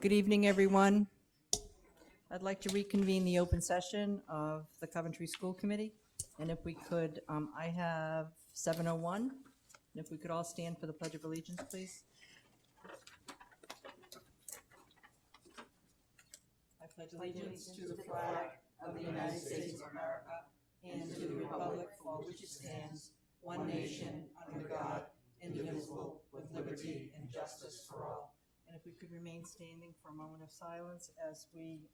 Good evening, everyone. I'd like to reconvene the open session of the Coventry School Committee. And if we could, I have 7:01. And if we could all stand for the Pledge of Allegiance, please. I pledge allegiance to the flag of the United States of America and to the republic for which it stands, one nation, under God, indivisible, with liberty and justice for all. And if we could remain standing for a moment of silence as we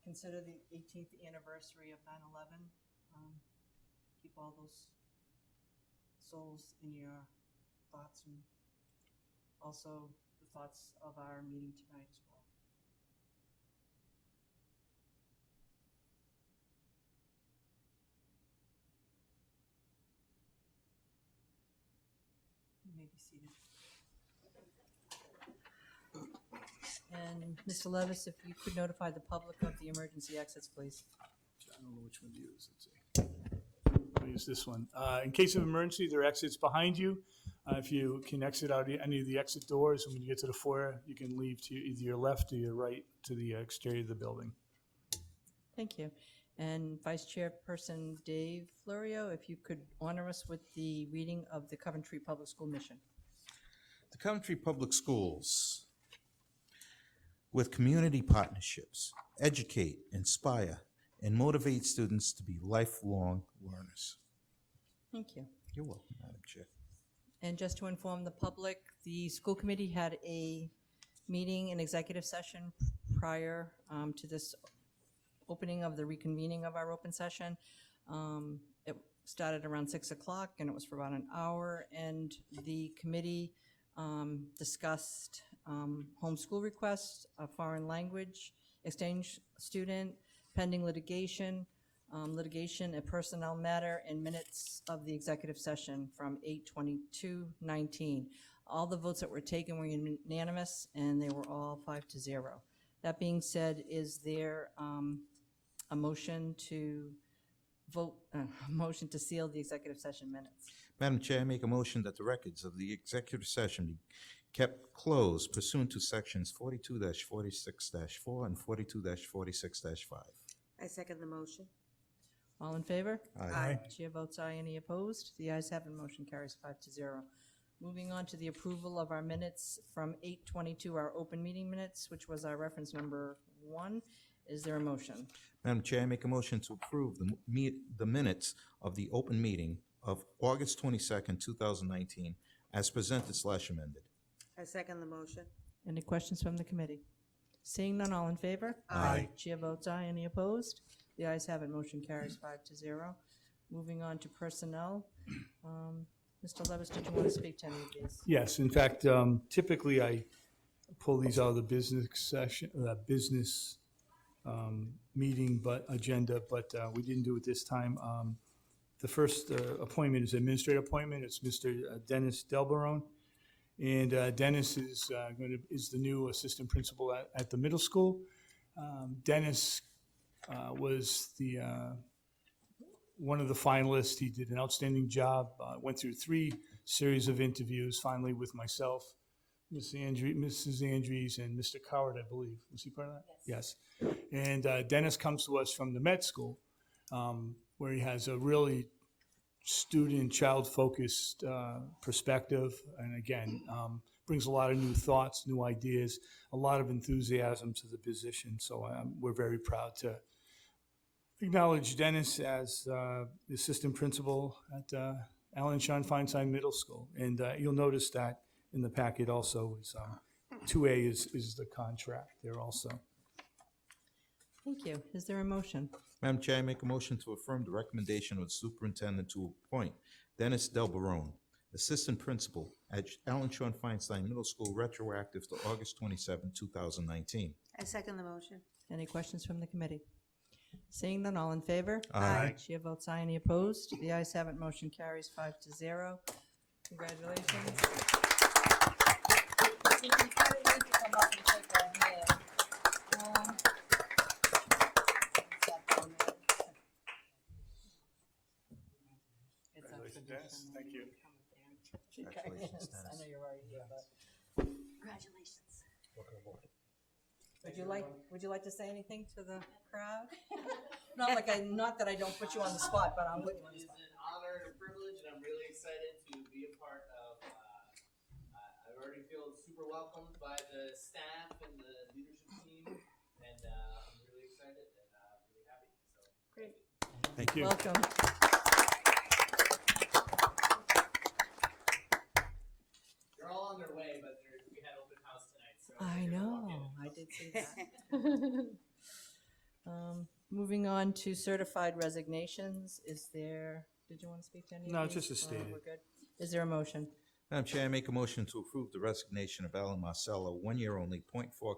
consider the 18th anniversary of 9/11. Keep all those souls in your thoughts, and also the thoughts of our meeting tonight as well. You may be seated. And Mr. Levis, if you could notify the public of the emergency exits, please. I don't know which one to use. Let's see. I'll use this one. In case of emergency, there are exits behind you. If you can exit out any of the exit doors, and when you get to the foyer, you can leave to either your left or your right to the exterior of the building. Thank you. And Vice Chairperson Dave Florio, if you could honor us with the reading of the Coventry Public School mission. The Coventry Public Schools, with community partnerships, educate, inspire, and motivate students to be lifelong learners. Thank you. You're welcome, Madam Chair. And just to inform the public, the school committee had a meeting, an executive session prior to this opening of the reconvening of our open session. It started around 6 o'clock and it was for about an hour, and the committee discussed homeschool requests, a foreign language exchange student, pending litigation, a personnel matter, and minutes of the executive session from 8/22/19. All the votes that were taken were unanimous, and they were all 5-0. That being said, is there a motion to vote, a motion to seal the executive session minutes? Madam Chair, I make a motion that the records of the executive session be kept closed pursuant to sections 42-46-4 and 42-46-5. I second the motion. All in favor? Aye. Chair votes aye. Any opposed? The ayes have it. Motion carries 5-0. Moving on to the approval of our minutes from 8/22, our open meeting minutes, which was our reference number 1. Is there a motion? Madam Chair, I make a motion to approve the minutes of the open meeting of August 22nd, 2019, as presented/amended. I second the motion. Any questions from the committee? Seeing none, all in favor? Aye. Chair votes aye. Any opposed? The ayes have it. Motion carries 5-0. Moving on to personnel. Mr. Levis, did you want to speak to any of these? Yes, in fact, typically I pull these out of the business session, meeting agenda, but we didn't do it this time. The first appointment is administrative appointment. It's Mr. Dennis Delbarone. And Dennis is the new assistant principal at the middle school. Dennis was one of the finalists. He did an outstanding job. Went through 3 series of interviews, finally with myself, Mrs. Andrews, and Mr. Coward, I believe. Was he part of that? Yes. And Dennis comes to us from the med school, where he has a really student, child-focused perspective, and again, brings a lot of new thoughts, new ideas, a lot of enthusiasm to the position. So we're very proud to acknowledge Dennis as the assistant principal at Alan Sean Feinstein Middle School. And you'll notice that in the packet also is 2A is the contract there also. Thank you. Is there a motion? Madam Chair, I make a motion to affirm the recommendation of the superintendent to appoint Dennis Delbarone, assistant principal at Alan Sean Feinstein Middle School, retroactive to August 27, 2019. I second the motion. Any questions from the committee? Seeing none, all in favor? Aye. Chair votes aye. Any opposed? The ayes have it. Motion carries 5-0. Congratulations. You probably need to come up and shake our hand. Congratulations, Dennis. Thank you. Congratulations, Dennis. I know you're already here, but Congratulations. Would you like to say anything to the crowd? Not that I don't put you on the spot, but I'm putting you on the It is spot. an honor and a privilege, and I'm really excited to be a part of. I already feel super welcomed by the staff and the leadership team, and I'm really excited and really happy. So Great. Thank you. Welcome. they're all on their way, but we had open house tonight, so I they're gonna walk know, in. I did see that. Moving on to certified resignations, did you want to speak to any of these? No, just as Or stated. We're good. Is there a motion? Madam Chair, I make a motion to approve the resignation of Alan Marcello, 1 year only, .4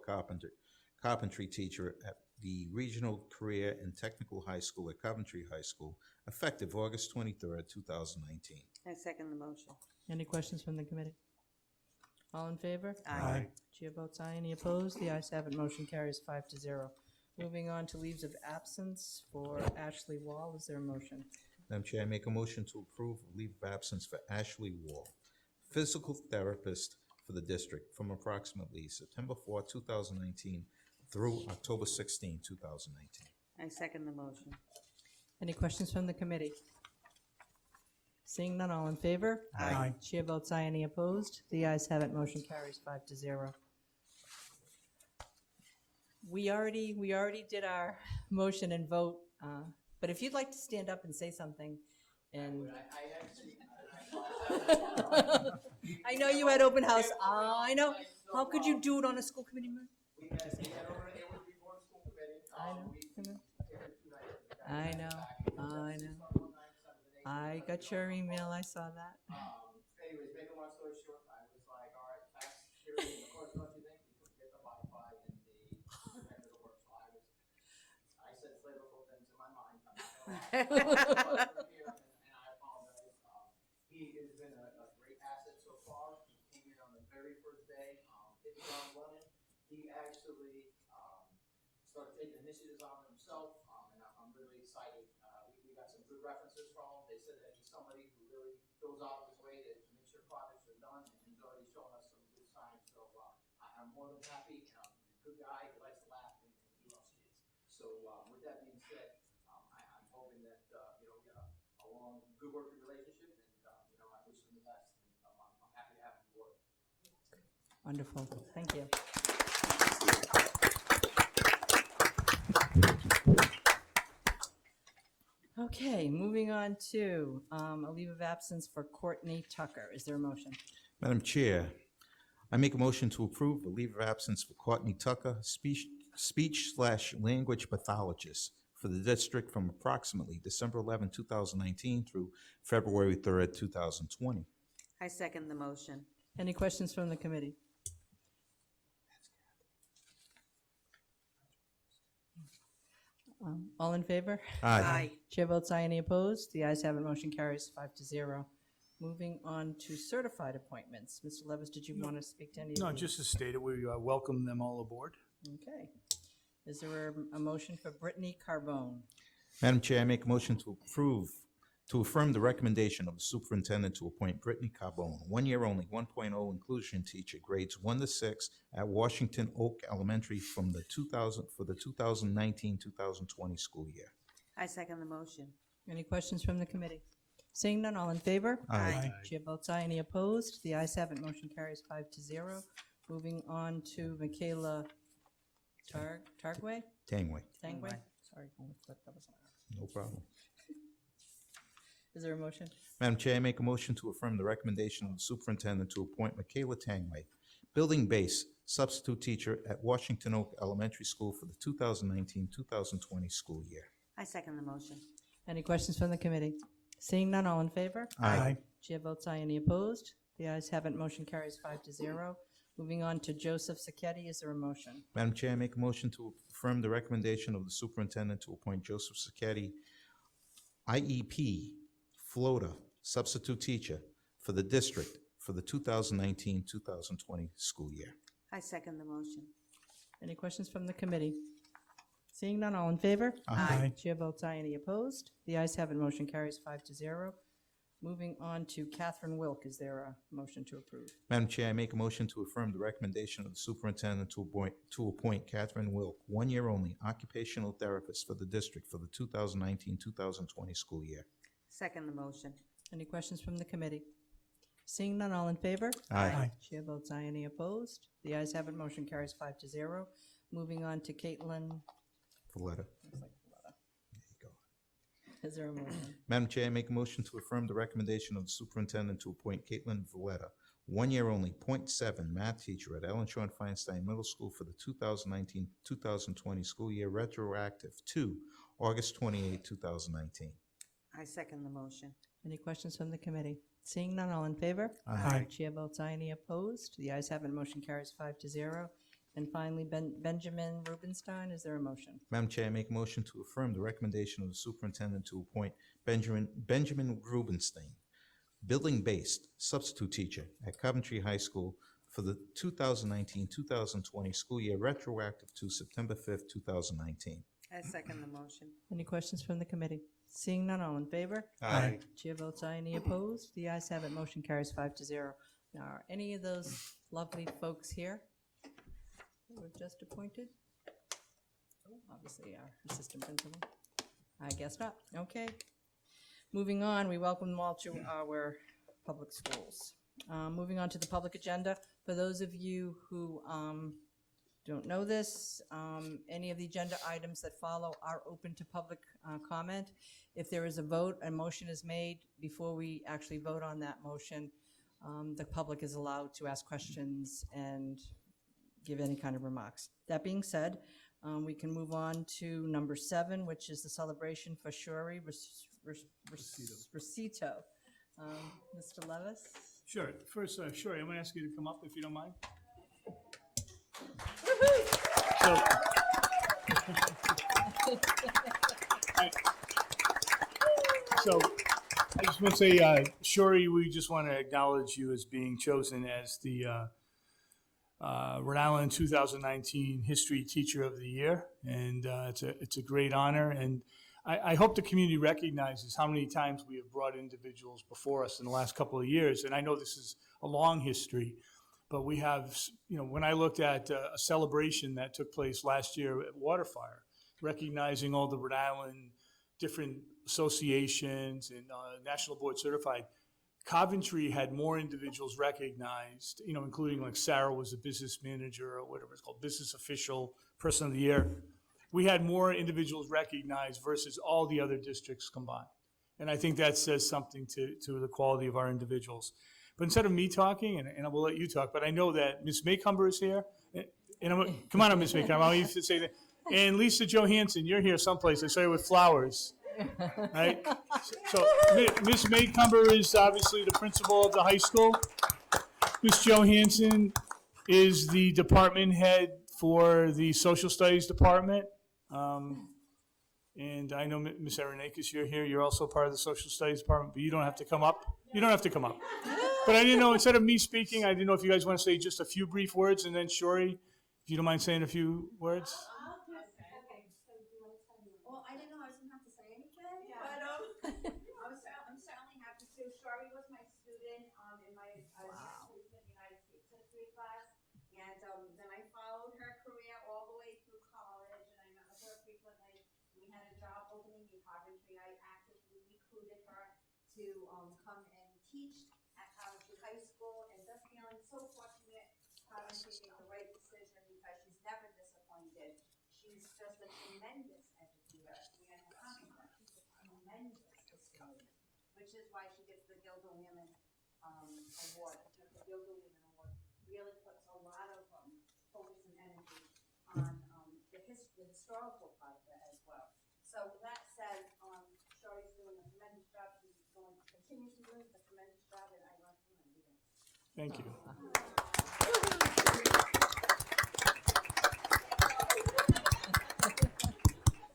carpentry teacher at the Regional Career and Technical High School at Coventry High School, effective August 23rd, 2019. I second the motion. Any questions from the committee? All in favor? Aye. Chair votes aye. Any opposed? The ayes have it. Motion carries 5-0. Moving on to leaves of absence for Ashley Wall. Is there a motion? Madam Chair, I make a motion to approve a leave of absence for Ashley Wall, physical therapist for the district, from approximately September 4, 2019 through October 16, 2019. I second the motion. Any questions from the committee? Seeing none, all in favor? Aye. Chair votes aye. Any opposed? The ayes have it. Motion carries 5-0. We already did our motion and vote, but if you'd like to stand up and say something, and I know you had open house. I know. How could you do it on a school committee meeting? We had already, it was before school committee. I know. I got your email. I saw that. Anyways, make a long story short, I was like, all right, tax hearing, of course, don't you think we could get the Wi-Fi and the method of work? So I said flavorful things in my mind. I'm not gonna here, and I apologize. He has been a great asset so far. He came in on the very first day, hit the ground running. He actually started taking initiatives on himself, and I'm really excited. We got some good references from him. They said that he's somebody who really goes out of his way to make sure projects are done, and he's already shown us some good signs. So I'm more than happy. He's a good guy. He likes to laugh, and he loves kids. So with that being said, I'm hoping that we got a long, good working relationship, and I wish him the best. And I'm happy to have him aboard. Wonderful. Thank you. Okay, moving on to a leave of absence for Courtney Tucker. Is there a motion? Madam Chair, I make a motion to approve a leave of absence for Courtney Tucker, speech/language pathologist for the district from approximately December 11, 2019 through February 3rd, 2020. I second the motion. Any questions from the committee? All in favor? Chair votes aye. Any opposed? The ayes have it. Motion carries 5-0. Moving on to certified appointments. Mr. Levis, did you want to speak to any of No, these? just as stated, we welcome them all aboard. Okay. Is there a motion for Brittany Carbone? Madam Chair, I make a motion to affirm the recommendation of the superintendent to appoint Brittany Carbone, 1 year only, 1.0 inclusion teacher, grades 1 to 6 at Washington Oak Elementary for the 2019-2020 school year. I second the motion. Any questions from the committee? Seeing none, all in favor? Aye. Chair votes aye. Any opposed? The ayes have it. Motion carries 5-0. Moving on to Michaela Targway? Tangway, Tangway? Sorry, I flipped that was on. no problem. Is there a motion? Madam Chair, I make a motion to affirm the recommendation of the superintendent to appoint Michaela Tangway, building base substitute teacher at Washington Oak Elementary School for the 2019-2020 school year. I second the motion. Any questions from the committee? Seeing none, all in favor? Chair votes aye. Any opposed? The ayes have it. Motion carries 5-0. Moving on to Joseph Sacchetti. Is there a motion? Madam Chair, I make a motion to affirm the recommendation of the superintendent to appoint Joseph Sacchetti, IEP, floater, substitute teacher for the district for the 2019-2020 school year. I second the motion. Any questions from the committee? Seeing none, all in favor? Aye. Chair votes aye. Any opposed? The ayes have it. Motion carries 5-0. Moving on to Catherine Wilk, is there a motion to approve? Madam Chair, I make a motion to affirm the recommendation of the superintendent to appoint Catherine Wilk, 1 year only, occupational therapist for the district for the 2019-2020 school year. Second the motion. Any questions from the committee? Seeing none, all in favor? Aye. Chair votes aye, any opposed? The ayes have it, motion carries 5-0. Moving on to Caitlin, Valletta. looks like Valletta. There you go. Is there a motion? Madam Chair, I make a motion to affirm the recommendation of the superintendent to appoint Caitlin Valletta, 1 year only, .7 math teacher at Ellen Shawn Feinstein Middle School for the 2019-2020 school year, retroactive to August 28, 2019. I second the motion. Any questions from the committee? Seeing none, all in favor? Aye. Chair votes aye, any opposed? The ayes have it, motion carries 5-0. And finally, Benjamin Rubenstein, is there a motion? Madam Chair, I make a motion to affirm the recommendation of the superintendent to appoint Benjamin Rubenstein, building-based substitute teacher at Coventry High School for the 2019-2020 school year, retroactive to September 5th, 2019. I second the motion. Any questions from the committee? Seeing none, all in favor? Aye. Chair votes aye, any opposed? The ayes have it, motion carries 5-0. Now, are any of those lovely folks here who were just appointed? Obviously, our assistant principal. I guess not. Okay. Moving on, we welcome them all to our public schools. Moving on to the public agenda. For those of you who don't know this, any of the agenda items that follow are open to public comment. If there is a vote, a motion is made, before we actually vote on that motion, the public is allowed to ask questions and give any kind of remarks. That being said, we can move on to number 7, which is the celebration for Shuri Recito. Mr. Levis? Sure. First, Shuri, I'm going to ask you to come up if you don't mind. So, so I just want to say, Shuri, we just want to acknowledge you as being chosen as the Rhode Island 2019 History Teacher of the Year, and it's a great honor. And I hope the community recognizes how many times we have brought individuals before us in the last couple of years. And I know this is a long history, but we have, when I looked at a celebration that took place last year at Waterfire, recognizing all the Rhode Island different associations and National Board Certified, Coventry had more individuals recognized, including like Sarah was a business manager or whatever it's called, business official, person of the year. We had more individuals recognized versus all the other districts combined. And I think that says something to the quality of our individuals. But instead of me talking, and I will let you talk, but I know that Ms. Maycumber is here. And come on up, Ms. Maycumber. I want you to say that. And Lisa Johansson, you're here someplace. I saw you with flowers. Right? So Ms. Maycumber is obviously the principal of the high school. Ms. Johansson is the department head for the social studies department. And I know Ms. Aronakis, you're here. You're also part of the social studies department, but you don't have to come up. You don't have to come up. But I didn't know, instead of me speaking, I didn't know if you guys want to say just a few brief words, and then Shuri, if you don't mind saying a few words. Well, I didn't know I was gonna have to say anything, but I'm certainly happy to. Shari was my student in my United States history class, and then I followed her career all the way through college, and I met with her frequently. We had a job opening in Coventry. I actively recruited her to come and teach at Coventry High School, and just feeling so fortunate Coventry made the right decision because she's never disappointed. She's just a tremendous educator, and she's a tremendous historian, which is why she gets the Gilder Women Award. The Gilder Women Award really puts a lot of focus and energy on the historical part of it as well. So with that said, Shari's doing a tremendous job. She's going to continue to do a tremendous job, and I learned from her. Thank you.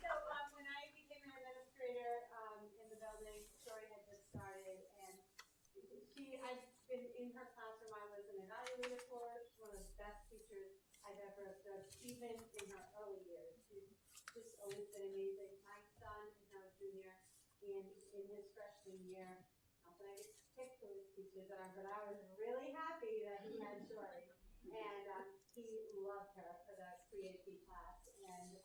So when I became an administrator in the building, Shari had just started, and I've been in her classroom. I was an evaluator for her. She's one of the best teachers I've ever observed, even in her early years. She's just always been amazing. My son is now a junior, and in his freshman year, and I just picked those teachers, but I was really happy that he had Shorty. And he loved her for the creative class. And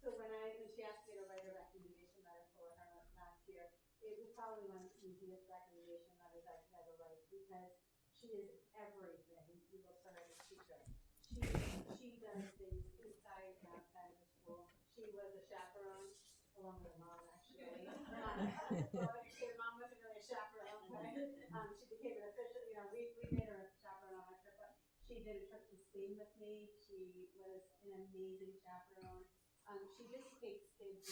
so when she asked me to write a recommendation letter for her last year, it was probably one of the easiest recommendation letters I could ever write because she is everything you look for her as a teacher. She does things inside and outside of the school. She was a chaperone, along with her mom, actually. Her mom wasn't really a chaperone, but she became an official, we made her a chaperone on our trip, but she did a trip to Spain with me. She was an amazing chaperone. She just takes kids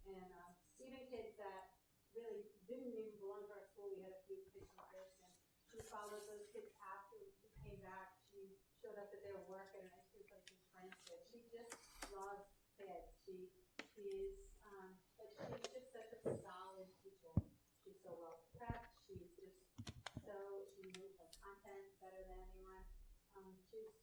in, and even kids that really didn't even belong to our school. We had a few kids from Thurston. She followed those kids after we came back. She showed up at their work at an ice cream place in Springfield. She just loves kids. She is, but she's just such a solid teacher. She's so well prepped. She knows her content better than anyone. She's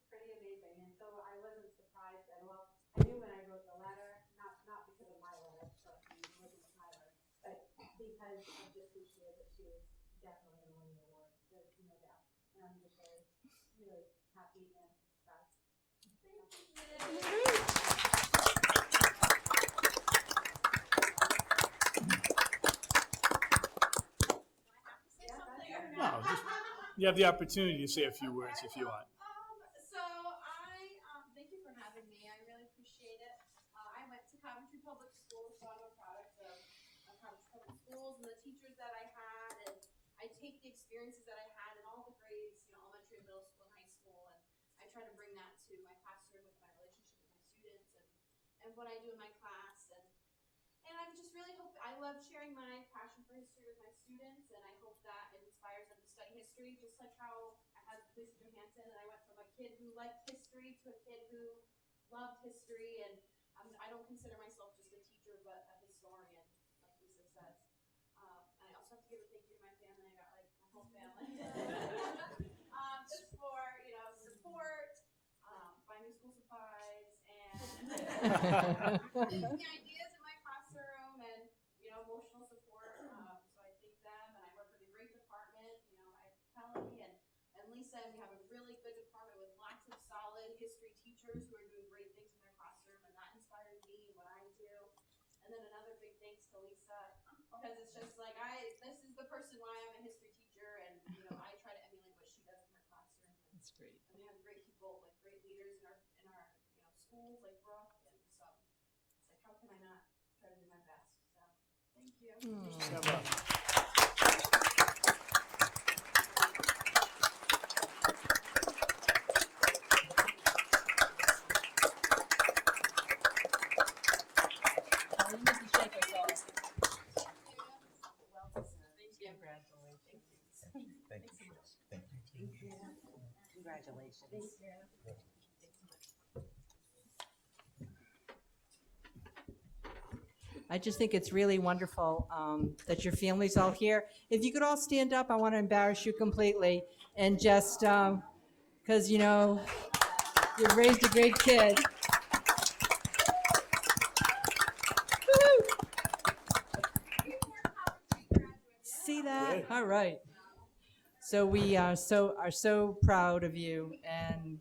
pretty amazing, and so I wasn't surprised at all. I knew when I wrote the letter, not because of my letter, trust me, it wasn't my letter, but because of just who she is, that she was definitely going to win the award. There's no doubt, and I'm just really happy and proud. No, you have the opportunity to say a few words if you want. So I thank you for having me. I really appreciate it. I went to Coventry Public Schools, so I'm a product of Coventry Public Schools and the teachers that I had, and I take the experiences that I had in all the grades, elementary, middle school, and high school, and I try to bring that to my classroom with my relationship with my students and what I do in my class, and I just really hope, I love sharing my passion for history with my students, and I hope that it inspires them to study history, just like how I had Lisa Johansson, and I went from a kid who liked history to a kid who loved history, and I don't consider myself just a teacher, but a historian, like Lisa says. And I also have to give a thank you to my family. I got my whole family. Just for, support, buying me school supplies, and giving me ideas in my classroom, and, emotional support. So I thank them, and I work with a great department. I have Kelly and Lisa, and we have a really good department with lots of solid history teachers who are doing great things in their classroom, and that inspires me and what I do. And then another big thanks to Lisa, because it's just like this is the person why I'm a history teacher, and I try to emulate what she does in her classroom. That's great. And we have great people, like great leaders in our schools, like Brooke, and so it's like, how can I not try to do my best? So thank you. Step up. Thank you. Thank you. Congratulations. I just think it's really wonderful that your family's all here. If you could all stand up, I want to embarrass you completely, and just because you've raised a great kid. See that? Good. All right. So we are so proud of you and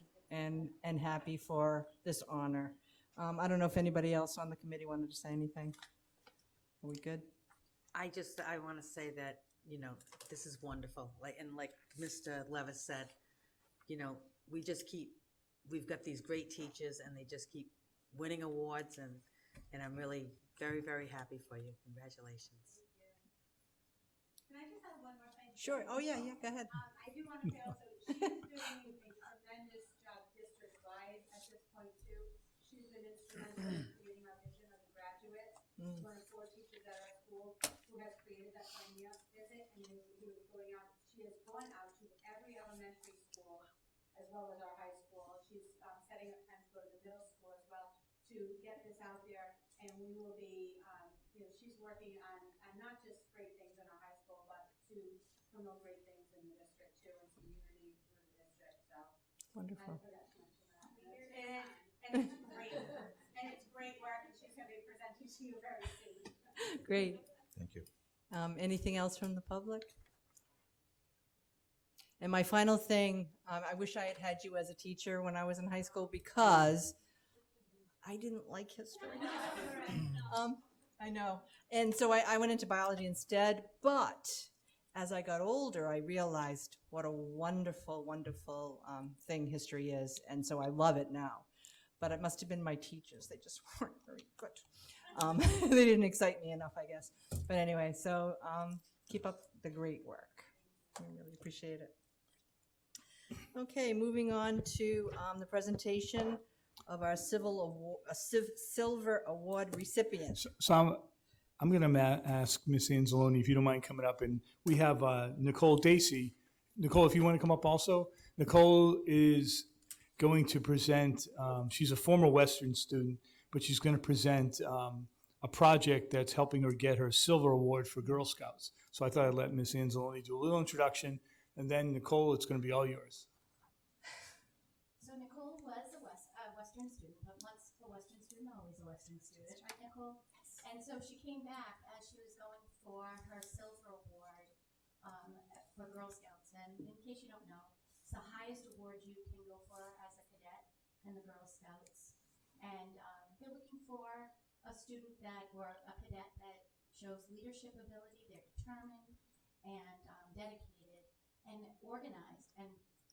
happy for this honor. I don't know if anybody else on the committee wanted to say anything. Are we good? I want to say that, this is wonderful. Like Mr. Levis said, we've got these great teachers and they just keep winning awards, and I'm really very, very happy for you. Congratulations. Can I just have one more thing? Sure. Oh, yeah, go ahead. I do want to say also, she's doing a tremendous job district-wide at this point, too. She's been instrumental in creating our vision of the graduate. She's one of 4 teachers at our school who has created that pioneer visit, and who is going out. She has gone out to every elementary school as well as our high school. She's setting up plans to go to the middle school as well to get this out there, and we will be, she's working on not just great things in our high school, but to promote great things in the district too, and community through the district. So Wonderful. I forgot to mention that. And it's great, and it's great work, and she's going to be presenting to you very soon. Great. Thank you. Anything else from the public? And my final thing, I wish I had had you as a teacher when I was in high school because I didn't like history. I know. And so I went into biology instead, but as I got older, I realized what a wonderful, wonderful thing history is. And so I love it now. But it must have been my teachers. They just weren't very good. They didn't excite me enough, I guess. But anyway, so keep up the great work. I really appreciate it. Okay, moving on to the presentation of our Silver Award recipients. So I'm going to ask Ms. Anzalone if you don't mind coming up, and we have Nicole Dacey. Nicole, if you want to come up also. Nicole is going to present, she's a former Western student, but she's going to present a project that's helping her get her Silver Award for Girl Scouts. So I thought I'd let Ms. Anzalone do a little introduction, and then Nicole, it's going to be all yours. So Nicole was a Western student, but once a Western student, always a Western student, right, Nicole? And so she came back as she was going for her Silver Award for Girl Scouts. And in case you don't know, it's the highest award you can go for as a cadet in the Girl Scouts. And they're looking for a student or a cadet that shows leadership ability, they're determined and dedicated and organized and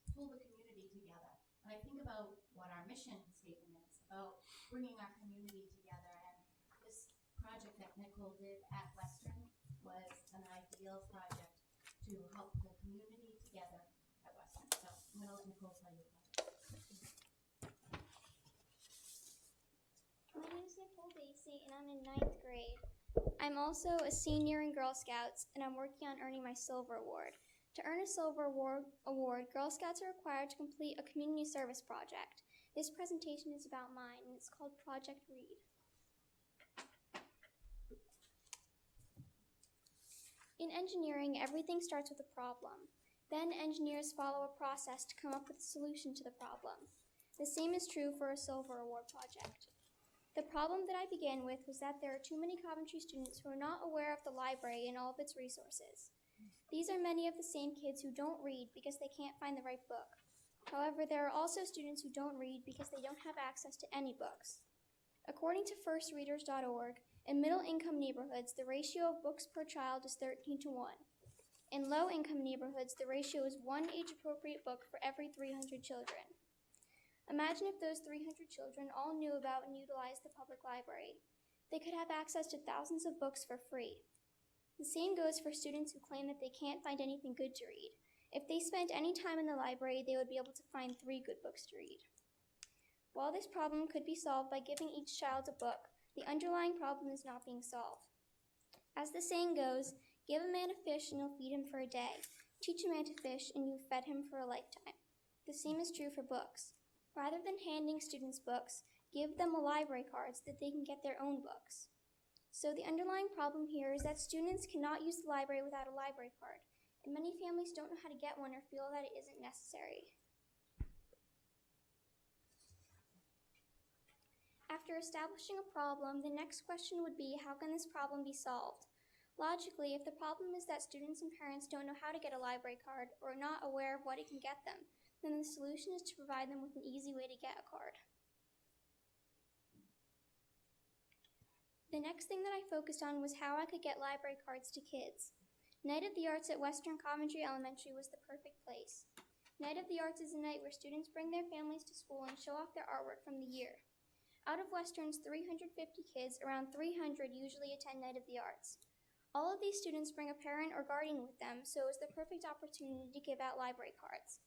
pull the community together. When I think about what our mission statement is, about bringing our community together, and this project that Nicole did at Western was an ideal project to help the community together at Western. So I'm going to let Nicole tell you about it. My name is Nicole Dacey, and I'm in 9th grade. I'm also a senior in Girl Scouts, and I'm working on earning my Silver Award. To earn a Silver Award, Girl Scouts are required to complete a community service project. This presentation is about mine, and it's called Project Read. In engineering, everything starts with a problem. Then engineers follow a process to come up with a solution to the problem. The same is true for a Silver Award project. The problem that I began with was that there are too many Coventry students who are not aware of the library and all of its resources. These are many of the same kids who don't read because they can't find the right book. However, there are also students who don't read because they don't have access to any books. According to firstreaders.org, in middle-income neighborhoods, the ratio of books per child is 13 to 1. In low-income neighborhoods, the ratio is 1 age-appropriate book for every 300 children. Imagine if those 300 children all knew about and utilized the public library. They could have access to thousands of books for free. The same goes for students who claim that they can't find anything good to read. If they spent any time in the library, they would be able to find 3 good books to read. While this problem could be solved by giving each child a book, the underlying problem is not being solved. As the saying goes, give a man a fish and you'll feed him for a day. Teach a man to fish and you've fed him for a lifetime. The same is true for books. Rather than handing students books, give them a library card so that they can get their own books. So the underlying problem here is that students cannot use the library without a library card, and many families don't know how to get one or feel that it isn't necessary. After establishing a problem, the next question would be, how can this problem be solved? Logically, if the problem is that students and parents don't know how to get a library card or are not aware of what it can get them, then the solution is to provide them with an easy way to get a card. The next thing that I focused on was how I could get library cards to kids. Night of the Arts at Western Coventry Elementary was the perfect place. Night of the Arts is a night where students bring their families to school and show off their artwork from the year. Out of Western's 350 kids, around 300 usually attend Night of the Arts. All of these students bring a parent or guardian with them, so it was the perfect opportunity to give out library cards.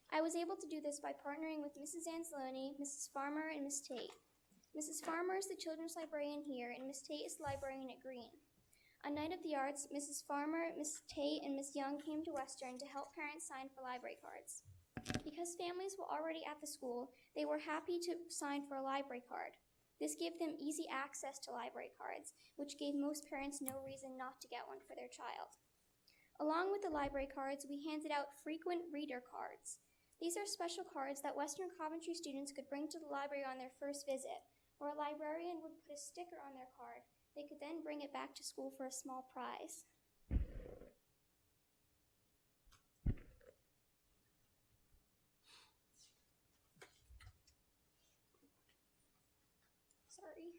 I was able to do this by partnering with Mrs. Anzalone, Mrs. Farmer, and Miss Tate. Mrs. Farmer is the children's librarian here, and Miss Tate is the librarian at Green. On Night of the Arts, Mrs. Farmer, Miss Tate, and Miss Young came to Western to help parents sign for library cards. Because families were already at the school, they were happy to sign for a library card. This gave them easy access to library cards, which gave most parents no reason not to get one for their child. Along with the library cards, we handed out frequent reader cards. These are special cards that Western Coventry students could bring to the library on their first visit, or a librarian would put a sticker on their card. They could then bring it back to school for a small prize. sorry.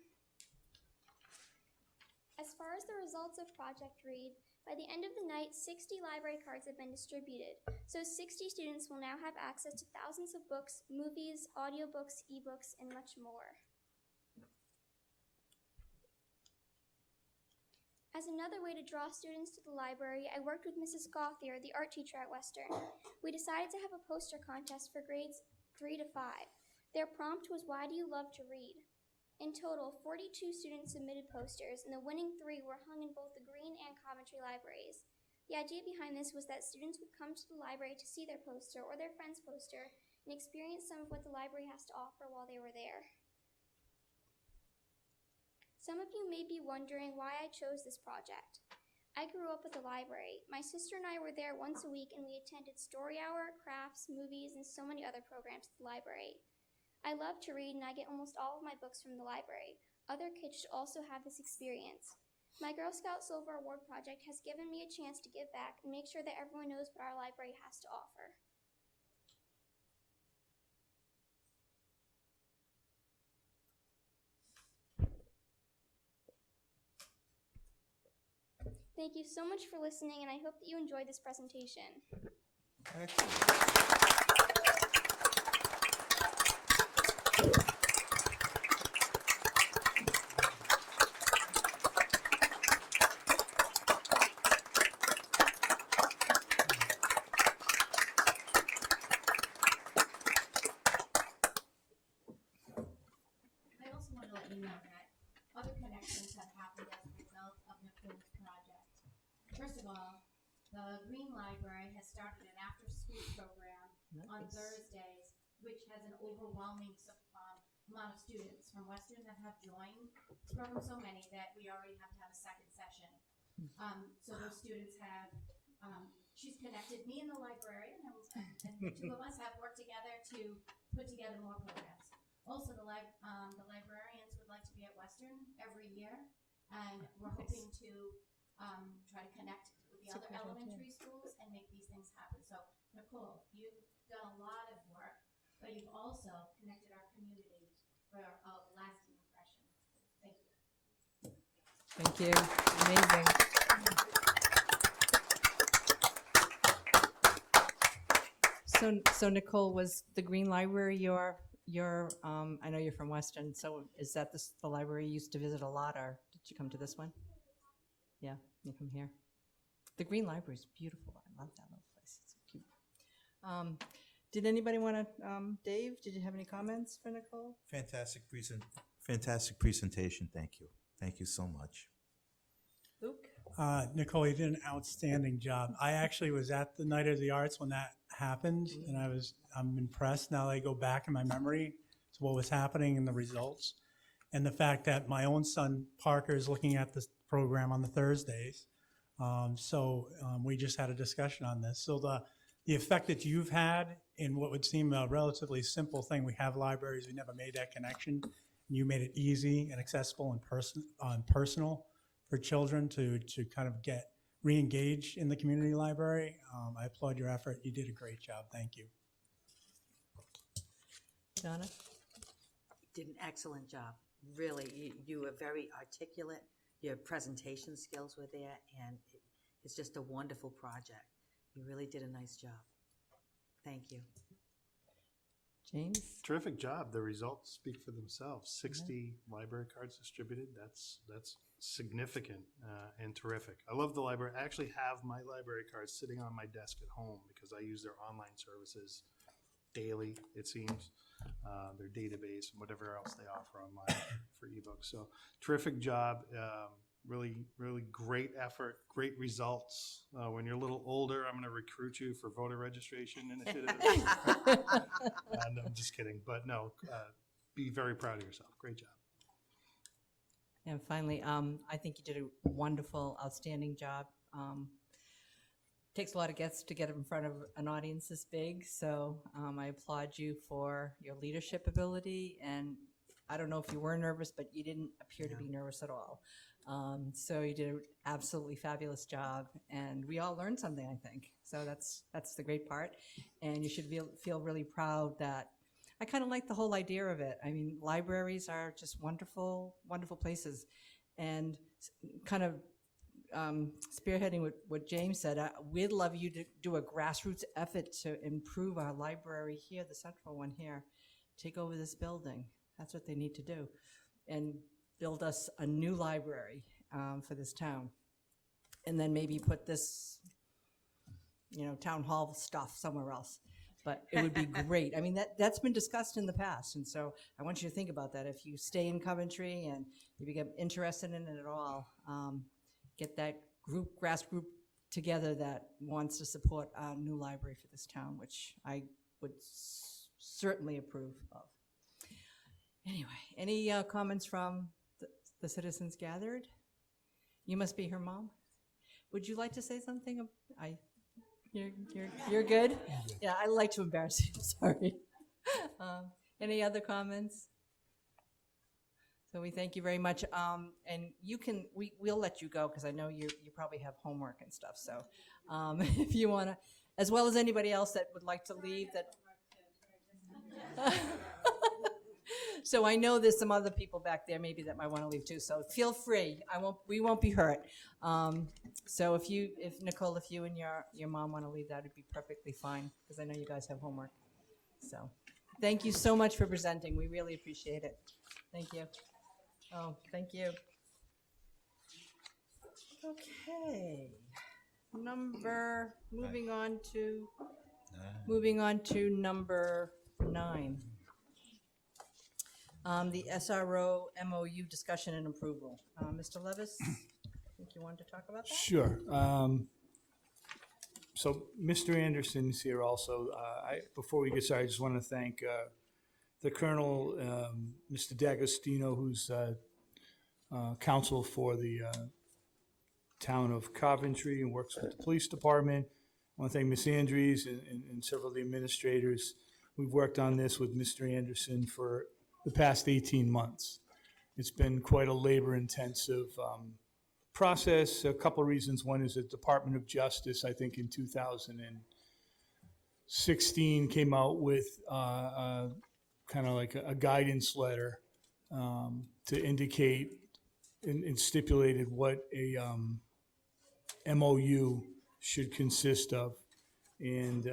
As far as the results of Project Read, by the end of the night, 60 library cards have been distributed. So 60 students will now have access to thousands of books, movies, audiobooks, ebooks, and much more. As another way to draw students to the library, I worked with Mrs. Gauthier, the art teacher at Western. We decided to have a poster contest for grades 3 to 5. Their prompt was, "Why do you love to read?" In total, 42 students submitted posters, and the winning 3 were hung in both the Green and Coventry libraries. The idea behind this was that students would come to the library to see their poster or their friend's poster and experience some of what the library has to offer while they were there. Some of you may be wondering why I chose this project. I grew up at the library. My sister and I were there once a week, and we attended story hour, crafts, movies, and so many other programs at the library. I love to read, and I get almost all of my books from the library. Other kids should also have this experience. My Girl Scout Silver Award project has given me a chance to give back and make sure that everyone knows what our library has to offer. Thank you so much for listening, and I hope that you enjoyed this presentation. I also want to let you know that other connections have happened as a result of Nicole's project. First of all, the Green Library has started an after-school program on Thursdays, which has an overwhelming amount of students from Western that have joined. It's grown so many that we already have to have a second session. So those students have, she's connected me and the librarian, and the two of us have worked together to put together more programs. Also, the librarians would like to be at Western every year, and we're hoping to try to connect with the other elementary schools and make these things happen. So, Nicole, you've done a lot of work, but you've also connected our community for a lasting impression. Thank you. Thank you. Amazing. So Nicole, was the Green Library your I know you're from Weston, so is that the library you used to visit a lot, or did you come to this one? Yeah, you come here. The Green Library is beautiful. I love that little place. It's so cute. Did anybody want to, Dave, did you have any comments for Nicole? Fantastic presentation. Thank you. Thank you so much. Luke? Nicole, you did an outstanding job. I actually was at the Night of the Arts when that happened, and I'm impressed now that I go back in my memory to what was happening and the results. And the fact that my own son, Parker, is looking at this program on the Thursdays. We just had a discussion on this. So the effect that you've had in what would seem a relatively simple thing, we have libraries, we never made that connection. And you made it easy and accessible and personal for children to kind of get re-engaged in the community library. I applaud your effort. You did a great job. Thank you. Donna? Did an excellent job. Really, you were very articulate. Your presentation skills were there, and it's just a wonderful project. You really did a nice job. Thank you. James? Terrific job. The results speak for themselves. 60 library cards distributed. That's significant and terrific. I love the library. I actually have my library cards sitting on my desk at home because I use their online services daily, it seems, their database and whatever else they offer online for ebooks. So terrific job. Really, really great effort, great results. When you're a little older, I'm going to recruit you for voter registration initiative. No, I'm just kidding. But no, be very proud of yourself. Great job. And finally, I think you did a wonderful, outstanding job. Takes a lot of guts to get in front of an audience this big, so I applaud you for your leadership ability. And I don't know if you were nervous, but you didn't appear to be nervous at all. So you did an absolutely fabulous job, and we all learned something, I think. So that's the great part. And you should feel really proud that I kind of like the whole idea of it. I mean, libraries are just wonderful, wonderful places. And kind of spearheading what James said, we'd love you to do a grassroots effort to improve our library here, the central one here. Take over this building. That's what they need to do. And build us a new library for this town. And then maybe put this, town hall stuff somewhere else. But it would be great. I mean, that's been discussed in the past, and so I want you to think about that. If you stay in Coventry and you become interested in it at all, get that grass group together that wants to support a new library for this town, which I would certainly approve of. Anyway, any comments from the citizens gathered? You must be her mom. Would you like to say something? You're good? Yeah, I like to embarrass you, sorry. Any other comments? So we thank you very much. And we'll let you go because I know you probably have homework and stuff. So if you want to, as well as anybody else that would like to leave that. So I know there's some other people back there maybe that might want to leave too. So feel free. We won't be hurt. So if Nicole, if you and your mom want to leave, that would be perfectly fine because I know you guys have homework. So thank you so much for presenting. We really appreciate it. Thank you. Oh, thank you. Okay. Moving on to number 9. The SRO MOU discussion and approval. Mr. Levis, I think you wanted to talk about that? Sure. So Mr. Anderson is here also. Before we get started, I just want to thank the Colonel, Mr. D'Agostino, who's counsel for the town of Coventry and works with the police department. I want to thank Ms. Andrews and several of the administrators. We've worked on this with Mr. Anderson for the past 18 months. It's been quite a labor-intensive process. A couple of reasons. One is the Department of Justice, I think in 2016, came out with kind of like a guidance letter to indicate and stipulated what a MOU should consist of. And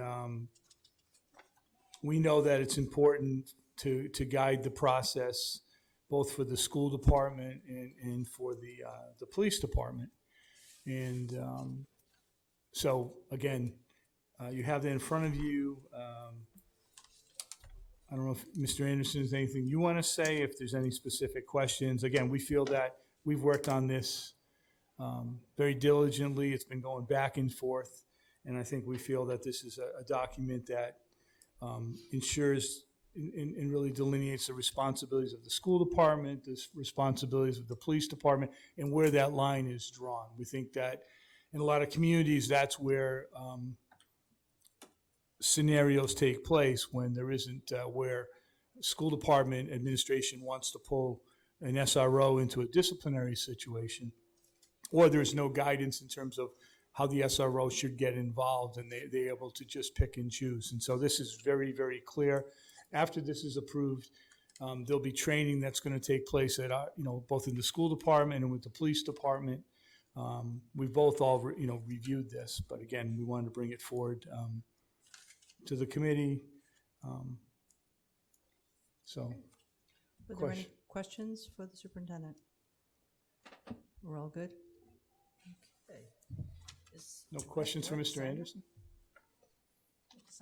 we know that it's important to guide the process, both for the school department and for the police department. And so, again, you have that in front of you. I don't know if Mr. Anderson has anything you want to say, if there's any specific questions. Again, we feel that we've worked on this very diligently. It's been going back and forth. And I think we feel that this is a document that ensures and really delineates the responsibilities of the school department, the responsibilities of the police department, and where that line is drawn. We think that in a lot of communities, that's where scenarios take place when there isn't, where school department administration wants to pull an SRO into a disciplinary situation, or there's no guidance in terms of how the SRO should get involved, and they're able to just pick and choose. And so this is very, very clear. After this is approved, there'll be training that's going to take place at, both in the school department and with the police department. We've both all, reviewed this, but again, we wanted to bring it forward to the committee. So, Were there any questions for the superintendent? We're all good? Okay. no questions for Mr. Anderson?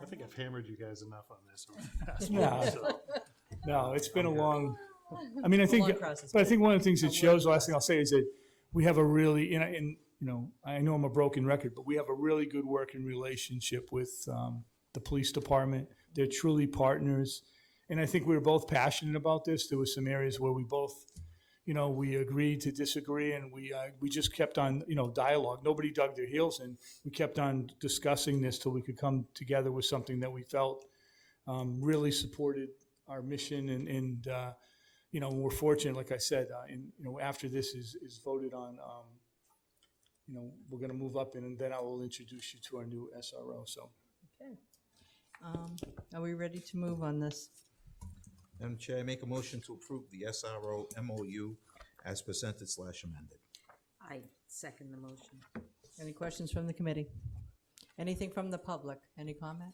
I think I've hammered you guys enough on this over the past No. month, so. No, it's been a long, I mean, I think, long process, but I think one of the things it shows, the last thing I'll say is that we have a really, I know I'm a broken record, but we have a really good working relationship with the police department. They're truly partners. And I think we were both passionate about this. There were some areas where we both, we agreed to disagree, and we just kept on, dialogue. Nobody dug their heels in. We kept on discussing this till we could come together with something that we felt really supported our mission. And we're fortunate, like I said, after this is voted on, we're going to move up, and then I will introduce you to our new SRO. So, Okay. Are we ready to move on this? Madam Chair, I make a motion to approve the SRO MOU as presented / amended. I second the motion. Any questions from the committee? Anything from the public? Any comment?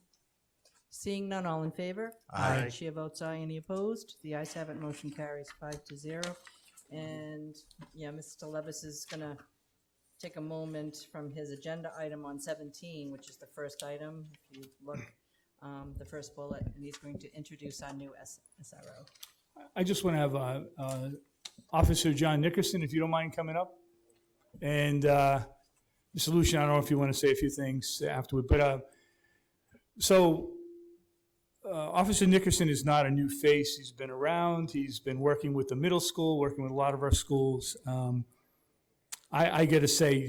Seeing none, all in favor? Aye. Chair votes aye. Any opposed? The ayes have it. Motion carries 5-0. And, yeah, Mr. Levis is gonna take a moment from his agenda item on 17, which is the first item. If you look, the first bullet, and he's going to introduce our new SRO. I just want to have Officer John Nickerson, if you don't mind coming up. And Mr. Lucian, I don't know if you want to say a few things afterward, but Officer Nickerson is not a new face. He's been around. He's been working with the middle school, working with a lot of our schools. I got to say,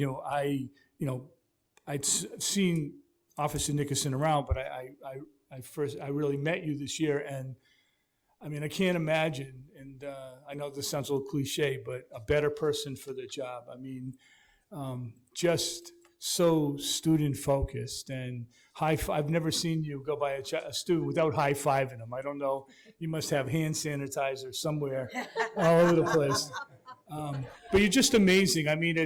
I'd seen Officer Nickerson around, but I really met you this year, and I mean, I can't imagine, and I know this sounds a little cliche, but a better person for the job. I mean, just so student-focused and I've never seen you go by a student without high-fiving them. I don't know, you must have hand sanitizer somewhere all over the place. But you're just amazing. I mean,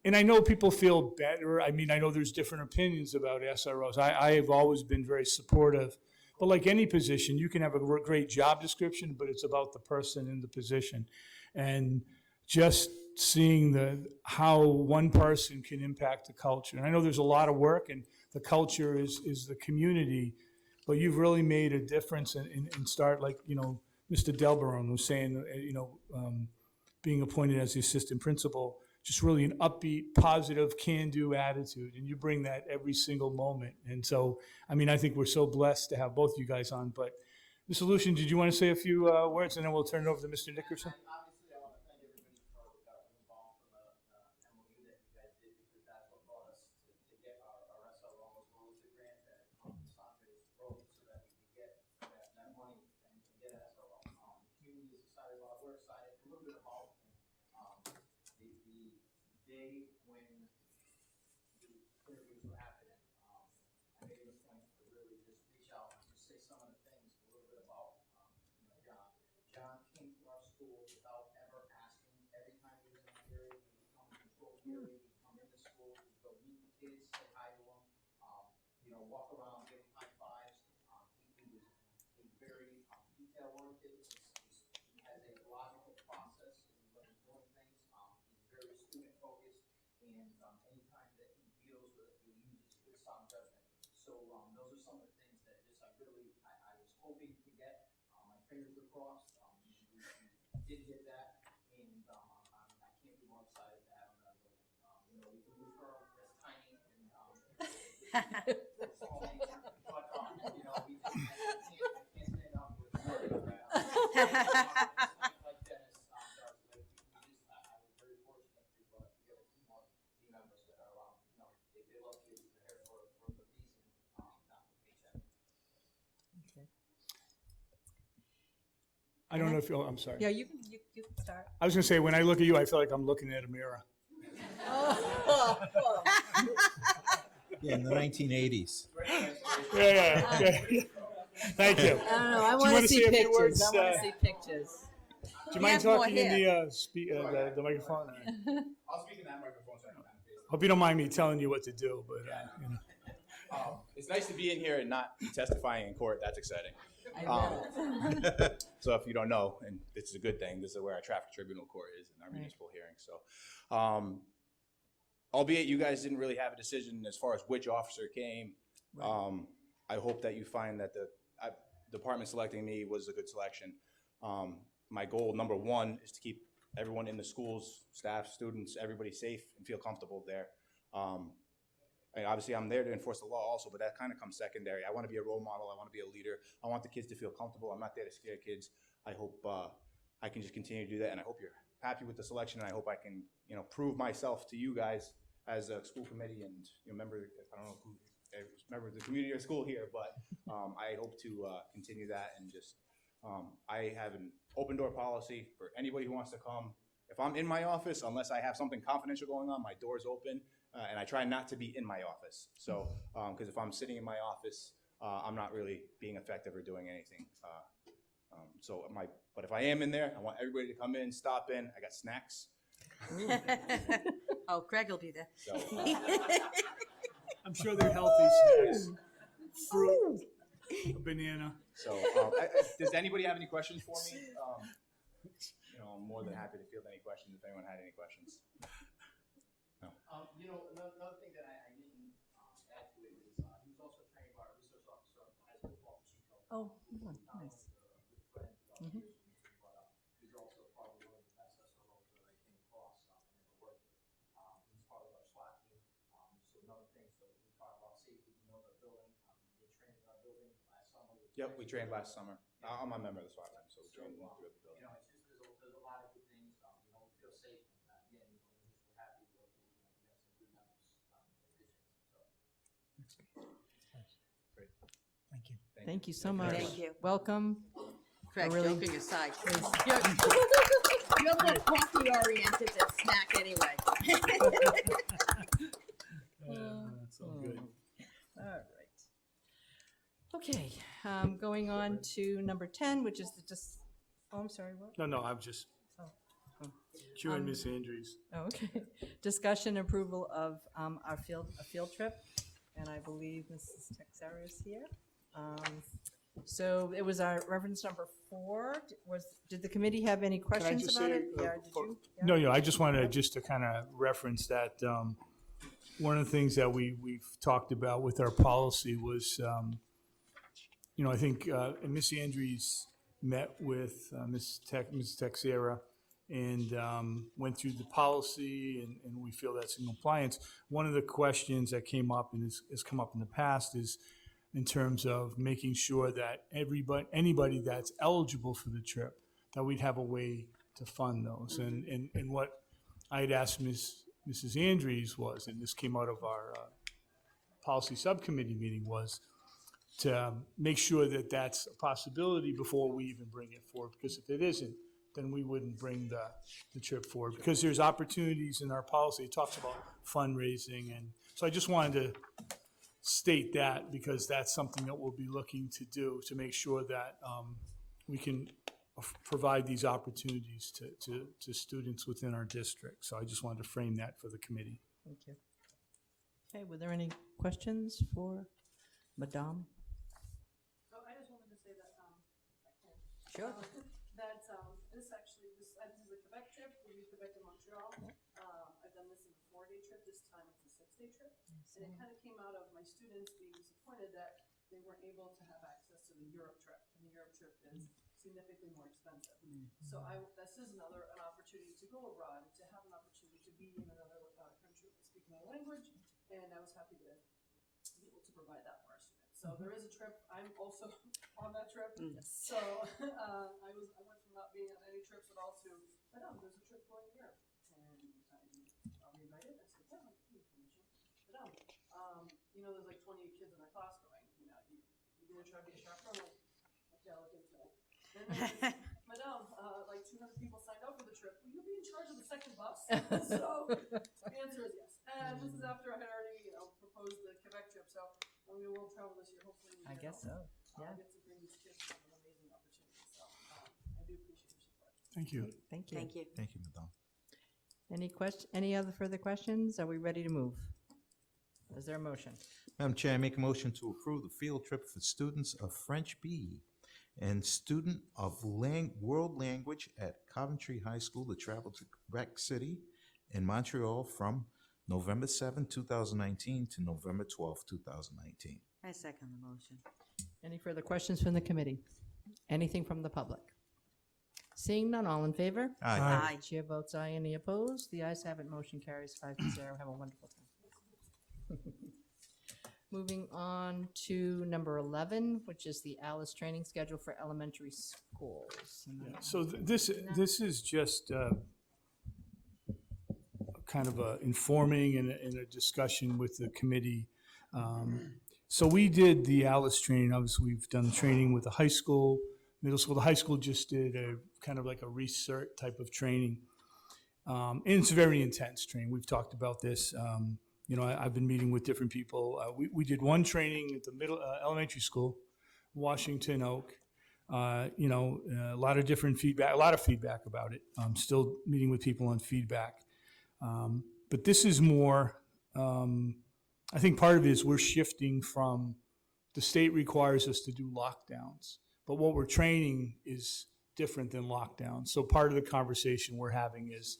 and I know people feel better. I mean, I know there's different opinions about SROs. I have always been very supportive. But like any position, you can have a great job description, but it's about the person in the position. And just seeing how one person can impact the culture. And I know there's a lot of work, and the culture is the community, but you've really made a difference and start, like, Mr. Delbarone was saying, being appointed as the assistant principal, just really an upbeat, positive, can-do attitude, and you bring that every single moment. And so, I mean, I think we're so blessed to have both you guys on. But, Mr. Lucian, did you want to say a few words, and then we'll turn it over to Mr. Nickerson? Obviously, I want to thank everybody for involved in the MOU that you guys did, because that's what brought us to get our SRO, as well as the grant that Sanford wrote, so that we could get that money and get an SRO. The community is excited about it. We're excited. A little bit about the day when the interviews were happening. I made it a point to really just reach out and just say some of the things a little bit about John. John came to our school without ever asking. Every time he was in the area, he would come to control period, he'd come into school, he'd go meet the kids, say hi to them, walk around, give them high fives. He was a very detail-oriented. He has a logical process when he's doing things. He's very student-focused, and anytime that he deals with it, he uses good sound judgment. So those are some of the things that I was hoping to get. My fingers were crossed. We did get that, and I can't be more excited to have him. We can move her as tiny and small things, but we just can't stand up with like Dennis does. I was very fortunate to get a few more team members that are they love kids. They're here for the reason, not the paycheck. I don't know if I'm sorry. Yeah, you can start. I was going to say, when I look at you, I feel like I'm looking at a mirror. Yeah, in the 1980s. Yeah. Thank you. I don't know, I you want wanna to see say a few pictures. words, I want to see pictures. Do you mind has more talking in hair. the microphone? I'll speak in that microphone so I can kind of face it. Hope you don't mind me telling you what to do, but It's nice to be in here and not be testifying in court. That's exciting. I know. So if you don't know, and this is a good thing, this is where our traffic tribunal court is in our municipal hearing. So, albeit you guys didn't really have a decision as far as which officer came, I hope that you find that the department selecting me was a good selection. My goal, number one, is to keep everyone in the schools, staff, students, everybody safe and feel comfortable there. And obviously, I'm there to enforce the law also, but that kind of comes secondary. I want to be a role model. I want to be a leader. I want the kids to feel comfortable. I'm not there to scare kids. I hope I can just continue to do that, and I hope you're happy with the selection, and I hope I can, prove myself to you guys as a school committee and member. I don't know who member of the community or school here, but I hope to continue that and just. I have an open door policy for anybody who wants to come. If I'm in my office, unless I have something confidential going on, my door's open, and I try not to be in my office. So, because if I'm sitting in my office, I'm not really being effective or doing anything But if I am in there, I want everybody to come in, stop in. I got snacks. Oh, Craig will be there. So, I'm sure they're healthy snacks. Fruit, a banana. so does anybody have any questions for me? I'm more than happy to field any questions if anyone had any questions. Another thing that I didn't add to it is he was also trained by a resource officer at the high school, Paul Pacheco. Oh, nice. Good friend. Mhm. He's also probably one of the best SROs that I came across and ever worked with. He's part of our SWAT team. So another thing, so we talk about safety, he knows our building. They trained in our building last summer. Yep, we trained last summer. I'm a member of the SWAT team, so we trained throughout the building. It's just there's a lot of good things. We feel safe, and again, we're happy to work with. We have some good members. Great. Thank you. Thank you so much. Thank you. Welcome. Craig, really- joking aside. You're more coffee oriented than snack anyway. That's all good. All right. Okay, going on to number 10, which is oh, I'm sorry, what? No, I'm just Oh. curing Miss Andrews. Oh, okay. Discussion approval of a field trip, and I believe Mrs. Texera is here. So it was our reference number 4. Did the committee have any questions just about say, it? Yeah, did you? No, I just wanted to kind of reference that one of the things that we've talked about with our policy was, I think Miss Andrews met with Ms. Texera and went through the policy, and we feel that's in compliance. One of the questions that came up and has come up in the past is in terms of making sure that anybody that's eligible for the trip, that we'd have a way to fund those. And what I had asked Mrs. Andrews was, and this came out of our policy subcommittee meeting, was to make sure that that's a possibility before we even bring it forward. Because if it isn't, then we wouldn't bring the trip forward. Because there's opportunities in our policy. It talks about fundraising. And so I just wanted to state that, because that's something that we'll be looking to do to make sure that we can provide these opportunities to students within our district. So I just wanted to frame that for the committee. Thank you. Okay, were there any questions for Madame? So I just wanted to say that, Sure. that, this actually, this is a Quebec trip, we do Quebec to Montreal. I've done this in a 4-day trip, this time it's a 6-day trip. And it kind of came out of my students being disappointed that they weren't able to have access to the Europe trip, and the Europe trip is significantly more expensive. So this is an opportunity to go abroad, to have an opportunity to be in another country, speak another language, and I was happy to be able to provide that for our students. So there is a trip, I'm also on that trip. So I went from not being on any trips at all to, there's a trip going to Europe. And I'll be invited. I said, yeah, I'll give you permission. There's like 28 kids in our class going, you gonna try to be a chaperone? Okay, I'll look into it. Then Madame, like 200 people signed up for the trip. Will you be in charge of the second bus? So the answer is yes. And this is after I had already, proposed the Quebec trip. So when we will travel this year, hopefully we I guess so, yeah. get to bring these kids to an amazing opportunity. So I do appreciate your support. Thank you. Thank you. Thank you. Thank you, Madame. Any other further questions? Are we ready to move? Is there a motion? Madam Chair, I make a motion to approve the field trip for students of French B and student of world language at Coventry High School to travel to Quebec City in Montreal from November 7, 2019 to November 12, 2019. I second the motion. Any further questions from the committee? Anything from the public? Seeing none, all in favor? Aye. Aye. Chair votes aye. Any opposed? The ayes have it. Motion carries 5-0. Have a wonderful time. Moving on to number 11, which is the ALICE training schedule for elementary schools. So this is just kind of a informing and a discussion with the committee. So we did the ALICE training. Obviously, we've done training with the high school, middle school. The high school just did a kind of like a research type of training. And it's very intense training. We've talked about this. I've been meeting with different people. We did one training at the elementary school, Washington Oak. You know, a lot of different feedback, a lot of feedback about it. I'm still meeting with people on feedback. But this is more, I think part of it is we're shifting from, the state requires us to do lockdowns, but what we're training is different than lockdowns. So part of the conversation we're having is,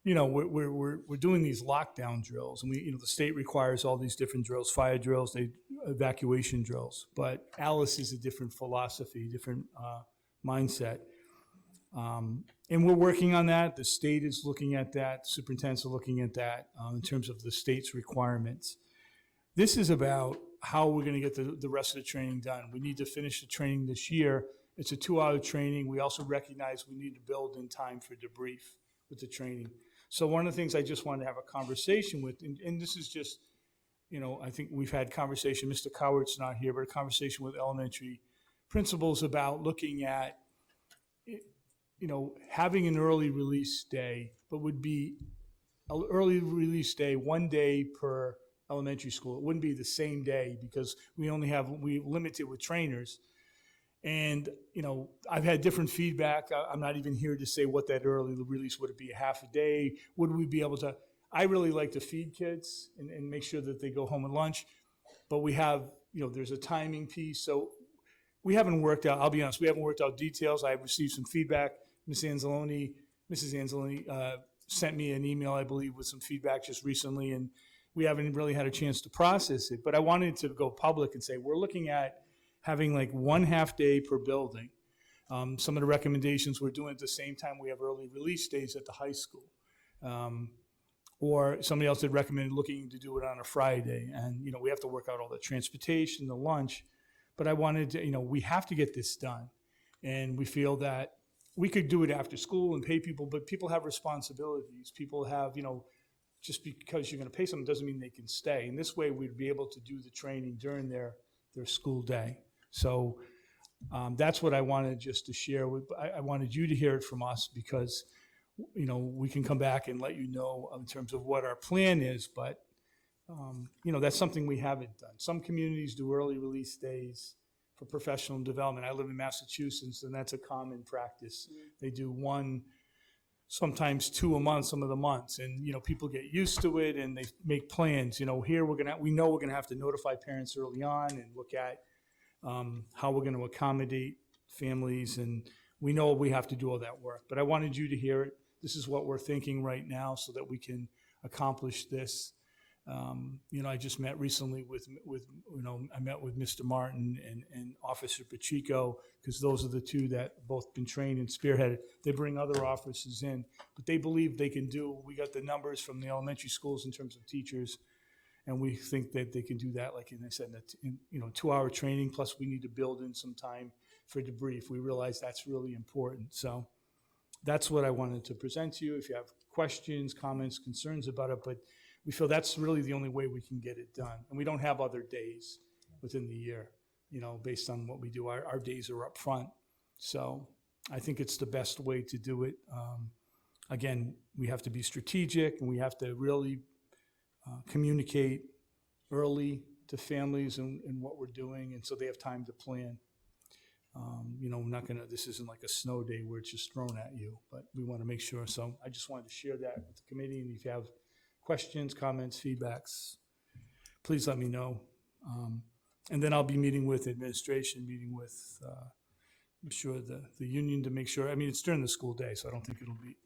you know, we're doing these lockdown drills, and you know, the state requires all these different drills, fire drills, evacuation drills. But Alice is a different philosophy, different mindset, and we're working on that. The state is looking at that. The superintendents are looking at that in terms of the state's requirements. This is about how we're going to get the rest of the training done. We need to finish the training this year. It's a 2-hour training. We also recognize we need to build in time for debrief with the training. So one of the things I just wanted to have a conversation with, and this is just, you know, I think we've had conversation, Mr. Coward's not here, but a conversation with elementary principals about looking at, you know, having an early release day, but would be an early release day 1 day per elementary school. It wouldn't be the same day because we limit it with trainers. And, you know, I've had different feedback. I'm not even here to say what that early release, would it be a half a day? Would we be able to, I really like to feed kids and make sure that they go home at lunch. But we have, you know, there's a timing piece. So we haven't worked out, I'll be honest, we haven't worked out details. I've received some feedback. Mrs. Anzalone sent me an email, I believe, with some feedback just recently. And we haven't really had a chance to process it. But I wanted to go public and say, we're looking at having like 1/2 day per building. Some of the recommendations we're doing at the same time we have early release days at the high school. Or somebody else had recommended looking to do it on a Friday. And, you know, we have to work out all the transportation, the lunch. But I wanted to, you know, we have to get this done. And we feel that we could do it after school and pay people, but people have responsibilities. People have, you know, just because you're going to pay someone doesn't mean they can stay. And this way we'd be able to do the training during their school day. So that's what I wanted just to share with. I wanted you to hear it from us because, you know, we can come back and let you know in terms of what our plan is. But you know, that's something we haven't done. Some communities do early release days for professional development. I live in Massachusetts, and that's a common practice. They do 1, sometimes 2 a month, some of the months, and you know, people get used to it and they make plans. You know, here we know we're gonna have to notify parents early on and look at how we're going to accommodate families, and we know we have to do all that work. But I wanted you to hear it. This is what we're thinking right now so that we can accomplish this. You know, I just met recently with you know, I met with Mr. Martin and Officer Pacheco, because those are the two that both been trained and spearheaded. They bring other officers in, but they believe they can do, we got the numbers from the elementary schools in terms of teachers, and we think that they can do that, like I said, you know, 2-hour training, plus we need to build in some time for debrief. We realize that's really important. So that's what I wanted to present to you. If you have questions, comments, concerns about it, but we feel that's really the only way we can get it done. And we don't have other days within the year, you know, based on what we do. Our days are up front. So I think it's the best way to do it. Again, we have to be strategic, and we have to really communicate early to families and what we're doing, and so they have time to plan. You know, this isn't like a snow day where it's just thrown at you, but we want to make sure. So I just wanted to share that with the committee, and if you have questions, comments, feedbacks, please let me know. And then I'll be meeting with administration, meeting with, I'm sure the union to make sure, I mean, it's during the school day, so I don't think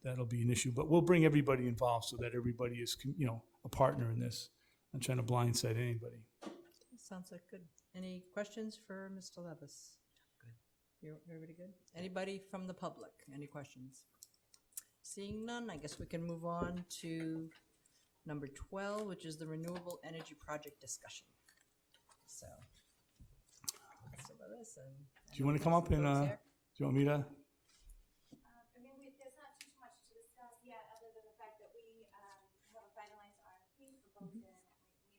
that'll be an issue, but we'll bring everybody involved so that everybody is, you know, a partner in this. I'm not trying to blindside anybody. Sounds like good. Any questions for Mr. Levis? Good. Everybody good? Anybody from the public? Any questions? Seeing none, I guess we can move on to number 12, which is the renewable energy project discussion. So, Mr. Levis and. Do you want to come up and, do you want me to? I mean, there's not too much to discuss yet, other than the fact that we have a finalized RFP for both the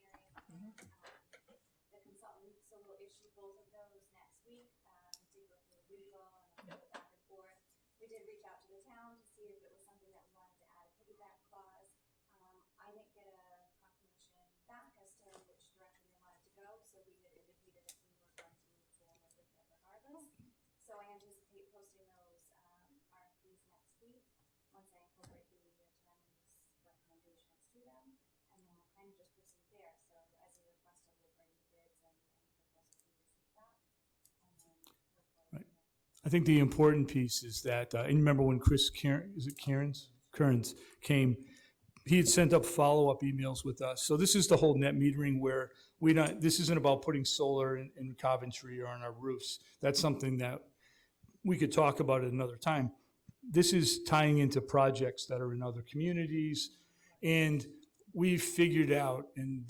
network metering and the consultant, so we'll issue both of those next week. We did go through legal and go back and forth. We did reach out to the town to see if it was something that we wanted to add a piggyback clause. I didn't get a confirmation back as to which direction they wanted to go, so we had indicated that we were going to move forward with it regardless. So I think the important piece is that, and remember when Chris Kearns came, he had sent up follow-up emails with us. So this is the whole net metering where this isn't about putting solar in Coventry or on our roofs. That's something that we could talk about at another time. This is tying into projects that are in other communities. And we figured out, and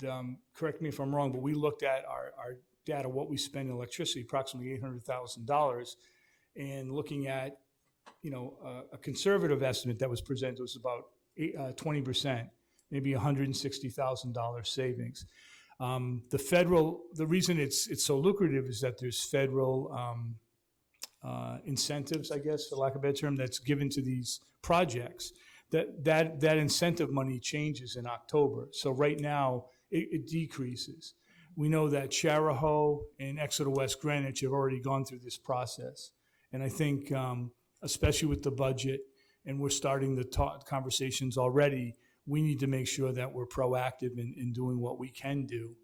correct me if I'm wrong, but we looked at our data, what we spend in electricity, approximately $800,000. And looking at, a conservative estimate that was presented was about 20%, maybe $160,000 savings. The reason it's so lucrative is that there's federal incentives, I guess, for lack of a better term, that's given to these projects. That incentive money changes in October. So right now it decreases. We know that Charahoe and Exeter West Greenwich have already gone through this process. And I think, especially with the budget, and we're starting the conversations already, we need to make sure that we're proactive in doing what we can do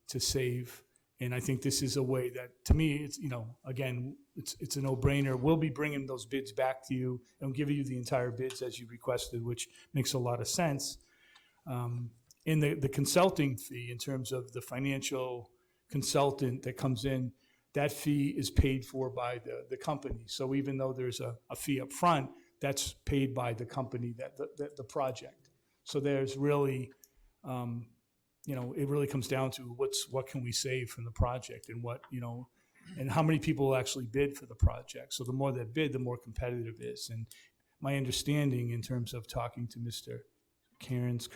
to save. And I think this is a way that, to me, it's, again, it's a no-brainer. We'll be bringing those bids back to you and give you the entire bids as you requested, which makes a lot of sense. And the consulting fee, in terms of the financial consultant that comes in, that fee is paid for by the company. So even though there's a fee up front, that's paid by the company, the project. So there's really, it really comes down to what can we save from the project, and and how many people will actually bid for the project. So the more that bid, the more competitive it is. And my understanding, in terms of talking to Mr. Kearns,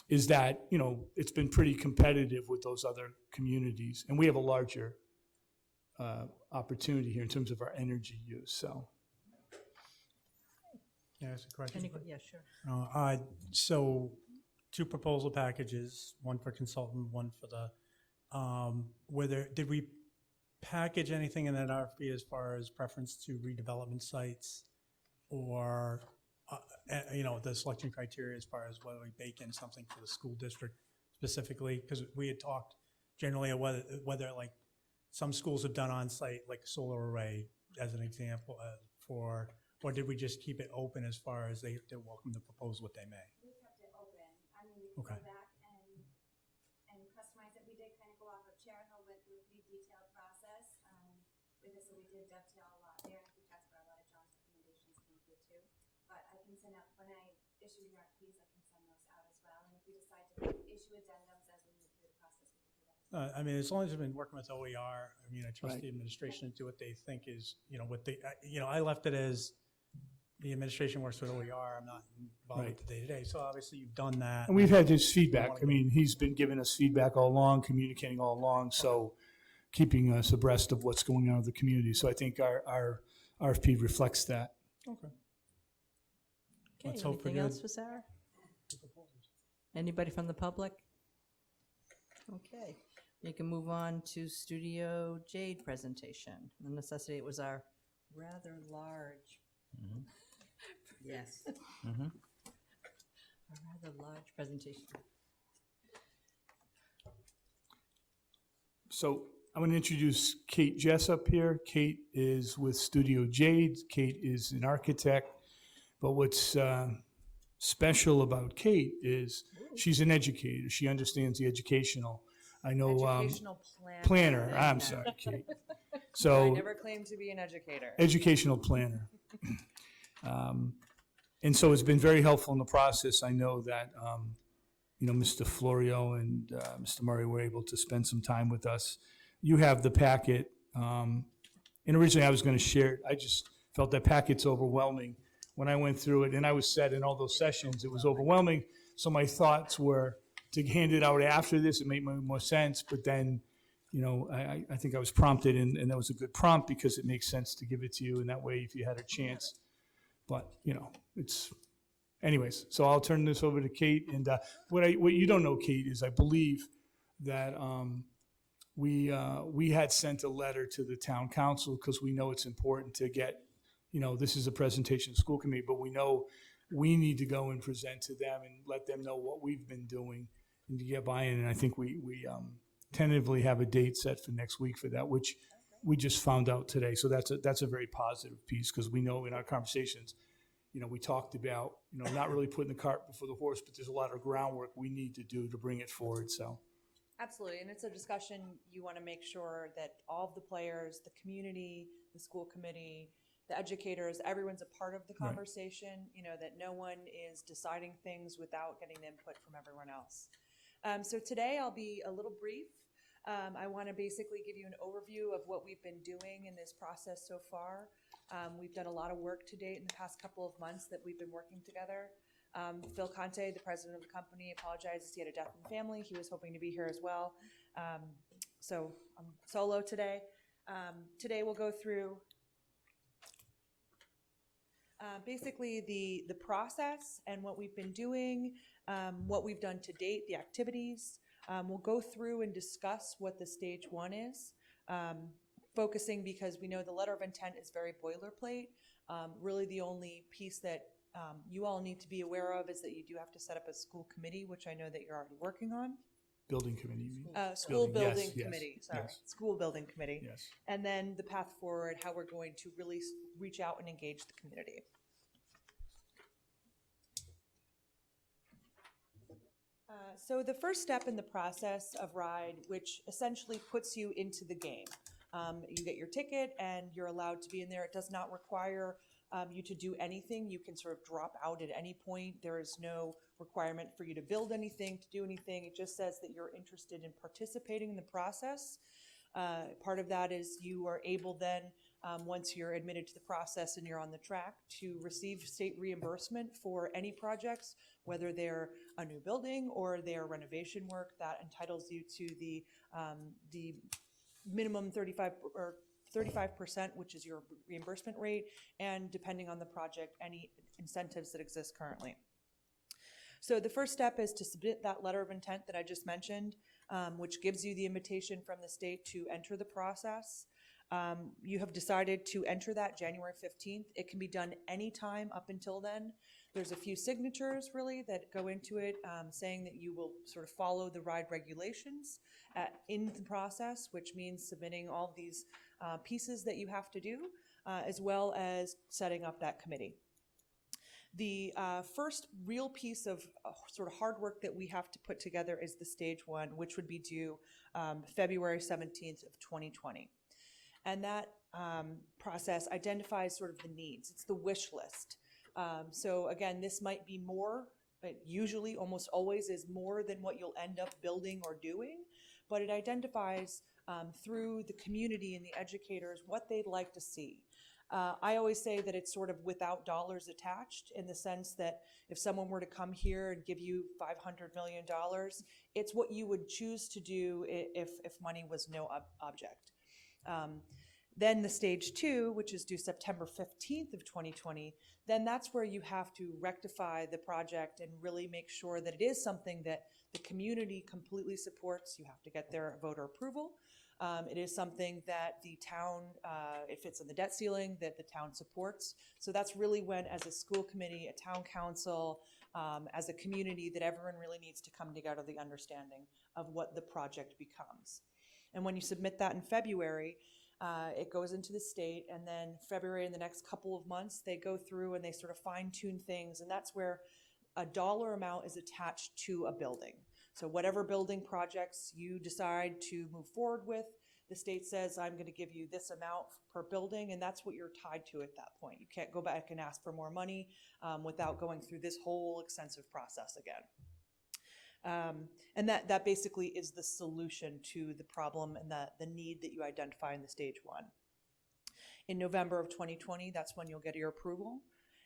is that, it's been pretty competitive with those other communities. And we have a larger opportunity here in terms of our energy use, so. Can I ask a question? Yeah, sure. So 2 proposal packages, one for consultant, one for the, did we package anything in that RFP as far as preference to redevelopment sites, or, the selection criteria as far as whether we bake in something for the school district specifically? Because we had talked generally of whether like some schools have done on-site, like a solar array as an example, or did we just keep it open as far as they're welcome to propose what they may? We kept it open. I mean, we could Okay. go back and customize it. We did kind of go off of Charahoe, went through a pretty detailed process with this, so we did dovetail a lot there. I think that's where a lot of John's recommendations came through too. But I can send out, when I issue the RFPs, I can send those out as well. And if we decide to issue addendums as we move through the process, we can do that. I mean, as long as I've been working with OER, I mean, I trust Right. the administration to do what they think is, what they, I left it as the administration works with OER. I'm not involved Right. with the day-to-day. So obviously you've done that. And we've had his feedback. I mean, he's been giving us feedback all along, communicating all along, so keeping us abreast of what's going on with the community. So I think our RFP reflects that. Okay. Okay, Let's hope for anything else good. for Sarah? Anybody from the public? Okay, we can move on to Studio Jade presentation. The necessity, it was our rather large, Yes. a rather large presentation. So I'm going to introduce Kate Jessup here. Kate is with Studio Jade. Kate is an architect. But what's special about Kate is she's an educator. She understands the educational. I know Educational planner. I'm sorry, Kate. I So never claimed to be an educator. educational planner. And so it's been very helpful in the process. I know that, Mr. Florio and Mr. Murray were able to spend some time with us. You have the packet. And originally I was going to share it. I just felt that packet's overwhelming. When I went through it, and I was said in all those sessions, it was overwhelming. So my thoughts were to hand it out after this. It made more sense. But then, I think I was prompted, and that was a good prompt because it makes sense to give it to you. And that way, if you had a chance. But, anyways, so I'll turn this over to Kate. And what you don't know, Kate, is I believe that we had sent a letter to the town council because we know it's important to get, this is a presentation to school committee, but we know we need to go and present to them and let them know what we've been doing and to get buy-in. And I think we tentatively have a date set for next week for that, which we just found out today. So that's a very positive piece, because we know in our conversations, we talked about, not really putting the cart before the horse, but there's a lot of groundwork we need to do to bring it forward, so. Absolutely, and it's a discussion you want to make sure that all of the players, the community, the school committee, the educators, everyone's a part of the Right. conversation, that no one is deciding things without getting the input from everyone else. So today I'll be a little brief. I want to basically give you an overview of what we've been doing in this process so far. We've done a lot of work to date in the past couple of months that we've been working together. Phil Conte, the president of the company, apologizes he had a death in the family. He was hoping to be here as well. So I'm solo today. Today we'll go through basically the process and what we've been doing, what we've done to date, the activities. We'll go through and discuss what the stage one is, focusing because we know the letter of intent is very boilerplate. Really the only piece that you all need to be aware of is that you do have to set up a school committee, which I know that you're already working on. Building committee, you mean? School building yes, committee, sorry. yes. School building committee. Yes. And then the path forward, how we're going to really reach out and engage the community. So the first step in the process of RIDE, which essentially puts you into the game. You get your ticket and you're allowed to be in there. It does not require you to do anything. You can sort of drop out at any point. There is no requirement for you to build anything, to do anything. It just says that you're interested in participating in the process. Part of that is you are able then, once you're admitted to the process and you're on the track, to receive state reimbursement for any projects, whether they're a new building or they're renovation work that entitles you to the minimum 35%, which is your reimbursement rate, and depending on the project, any incentives that exist currently. So the first step is to submit that letter of intent that I just mentioned, which gives you the invitation from the state to enter the process. You have decided to enter that January 15th. It can be done anytime up until then. There's a few signatures really that go into it, saying that you will sort of follow the RIDE regulations in the process, which means submitting all of these pieces that you have to do, as well as setting up that committee. The first real piece of sort of hard work that we have to put together is the stage one, which would be due February 17th of 2020. And that process identifies sort of the needs. It's the wish list. So again, this might be more, but usually almost always is more than what you'll end up building or doing, but it identifies through the community and the educators what they'd like to see. I always say that it's sort of without dollars attached, in the sense that if someone were to come here and give you $500 million, it's what you would choose to do if money was no object. Then the stage two, which is due September 15th of 2020, then that's where you have to rectify the project and really make sure that it is something that the community completely supports. You have to get their voter approval. It is something that the town, it fits in the debt ceiling, that the town supports. So that's really when, as a school committee, a town council, as a community, that everyone really needs to come together, the understanding of what the project becomes. And when you submit that in February, it goes into the state, and then February, in the next couple of months, they go through and they sort of fine-tune things, and that's where a dollar amount is attached to a building. So whatever building projects you decide to move forward with, the state says, I'm going to give you this amount per building, and that's what you're tied to at that point. You can't go back and ask for more money without going through this whole extensive process again. And that basically is the solution to the problem and the need that you identify in the stage one. In November of 2020, that's when you'll get your approval.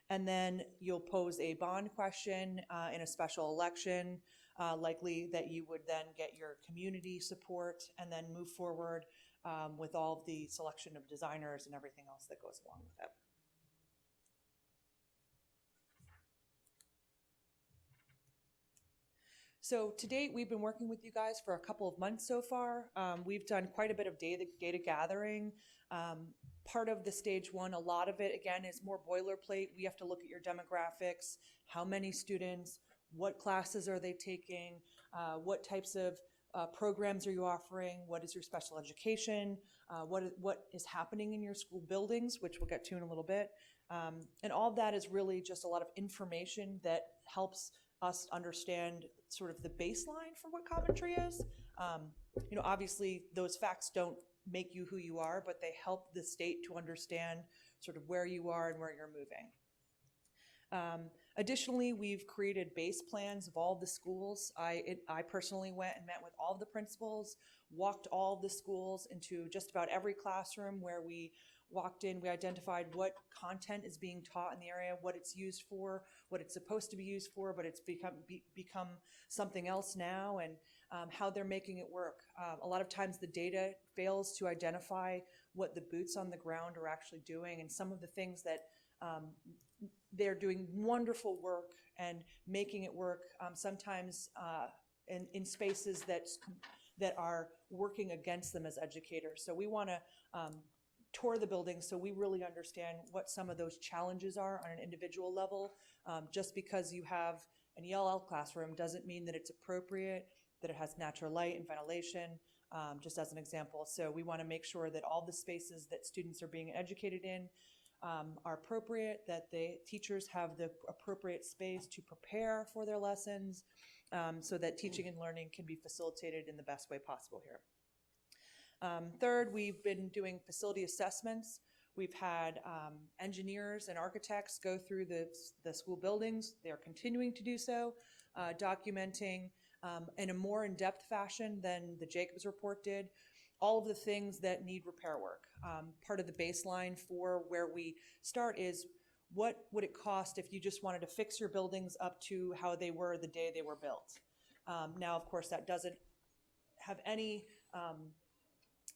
And then you'll pose a bond question in a special election, likely that you would then get your community support and then move forward with all of the selection of designers and everything else that goes along with it. So to date, we've been working with you guys for a couple of months so far. We've done quite a bit of data gathering. Part of the stage one, a lot of it, again, is more boilerplate. We have to look at your demographics, how many students, what classes are they taking, what types of programs are you offering? What is your special education? What is happening in your school buildings, which we'll get to in a little bit. And all of that is really just a lot of information that helps us understand sort of the baseline for what Coventry is. Obviously those facts don't make you who you are, but they help the state to understand sort of where you are and where you're moving. Additionally, we've created base plans of all the schools. I personally went and met with all of the principals, walked all of the schools into just about every classroom. Where we walked in, we identified what content is being taught in the area, what it's used for, what it's supposed to be used for, but it's become something else now, and how they're making it work. A lot of times the data fails to identify what the boots on the ground are actually doing, and some of the things that they're doing wonderful work and making it work, sometimes in spaces that are working against them as educators. So we want to tour the building so we really understand what some of those challenges are on an individual level. Just because you have an ELL classroom doesn't mean that it's appropriate, that it has natural light and ventilation, just as an example. So we want to make sure that all the spaces that students are being educated in are appropriate, that the teachers have the appropriate space to prepare for their lessons, so that teaching and learning can be facilitated in the best way possible here. Third, we've been doing facility assessments. We've had engineers and architects go through the school buildings. They're continuing to do so, documenting in a more in-depth fashion than the Jacobs report did, all of the things that need repair work. Part of the baseline for where we start is, what would it cost if you just wanted to fix your buildings up to how they were the day they were built? Now, of course, that doesn't have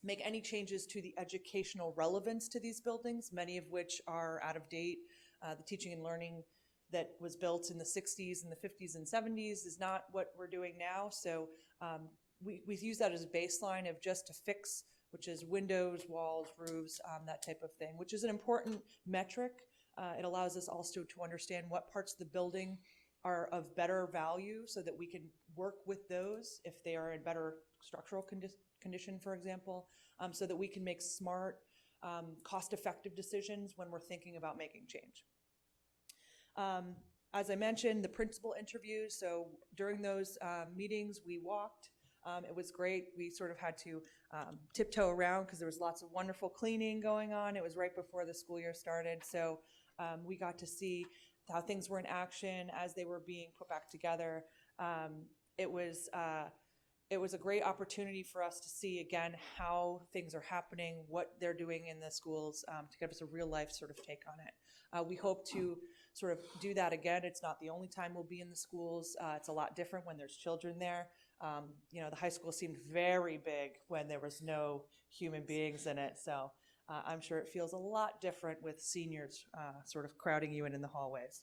make any changes to the educational relevance to these buildings, many of which are out of date. The teaching and learning that was built in the 60s and the 50s and 70s is not what we're doing now. So we use that as a baseline of just to fix, which is windows, walls, roofs, that type of thing, which is an important metric. It allows us also to understand what parts of the building are of better value so that we can work with those if they are in better structural condition, for example, so that we can make smart, cost-effective decisions when we're thinking about making change. As I mentioned, the principal interviews, so during those meetings we walked. It was great. We sort of had to tiptoe around because there was lots of wonderful cleaning going on. It was right before the school year started, so we got to see how things were in action as they were being put back together. It was a great opportunity for us to see again how things are happening, what they're doing in the schools, to give us a real life sort of take on it. We hope to sort of do that again. It's not the only time we'll be in the schools. It's a lot different when there's children there. The high school seemed very big when there was no human beings in it. So I'm sure it feels a lot different with seniors sort of crowding you in the hallways.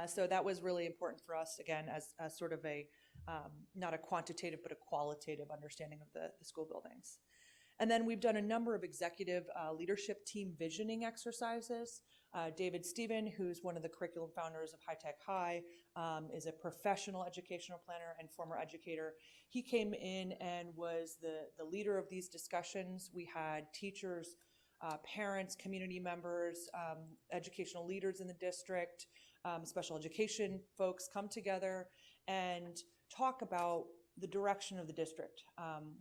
So that was really important for us, again, as sort of a, not a quantitative, but a qualitative understanding of the school buildings. And then we've done a number of executive leadership team visioning exercises. David Stephen, who's one of the curriculum founders of High Tech High, is a professional educational planner and former educator. He came in and was the leader of these discussions. We had teachers, parents, community members, educational leaders in the district, special education folks come together and talk about the direction of the district.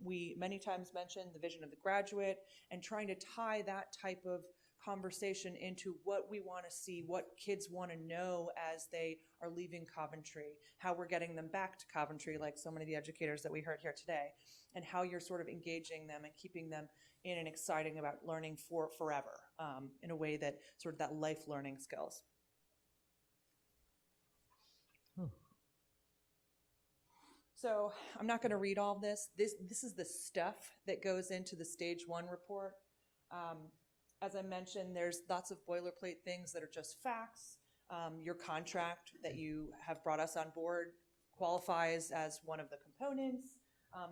We many times mentioned the vision of the graduate and trying to tie that type of conversation into what we want to see, what kids want to know as they are leaving Coventry, how we're getting them back to Coventry, like so many of the educators that we heard here today, and how you're sort of engaging them and keeping them in and exciting about learning for forever, in a way that sort of that life learning skills. So I'm not going to read all of this. This is the stuff that goes into the stage 1 report. As I mentioned, there's lots of boilerplate things that are just facts. Your contract that you have brought us on board qualifies as one of the components.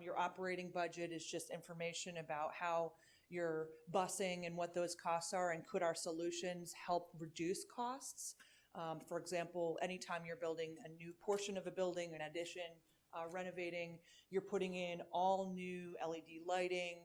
Your operating budget is just information about how you're busing and what those costs are, and could our solutions help reduce costs. For example, anytime you're building a new portion of a building, an addition, renovating. You're putting in all new LED lighting,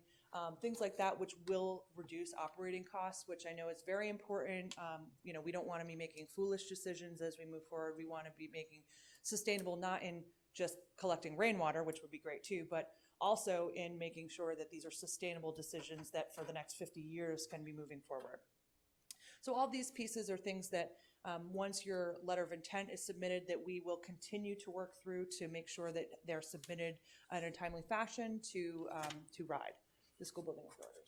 things like that, which will reduce operating costs, which I know is very important. We don't want to be making foolish decisions as we move forward. We want to be making sustainable, not in just collecting rainwater, which would be great too, but also in making sure that these are sustainable decisions that for the next 50 years can be moving forward. So all these pieces are things that once your letter of intent is submitted, that we will continue to work through to make sure that they're submitted in a timely fashion to RIDE, the School Building Authority.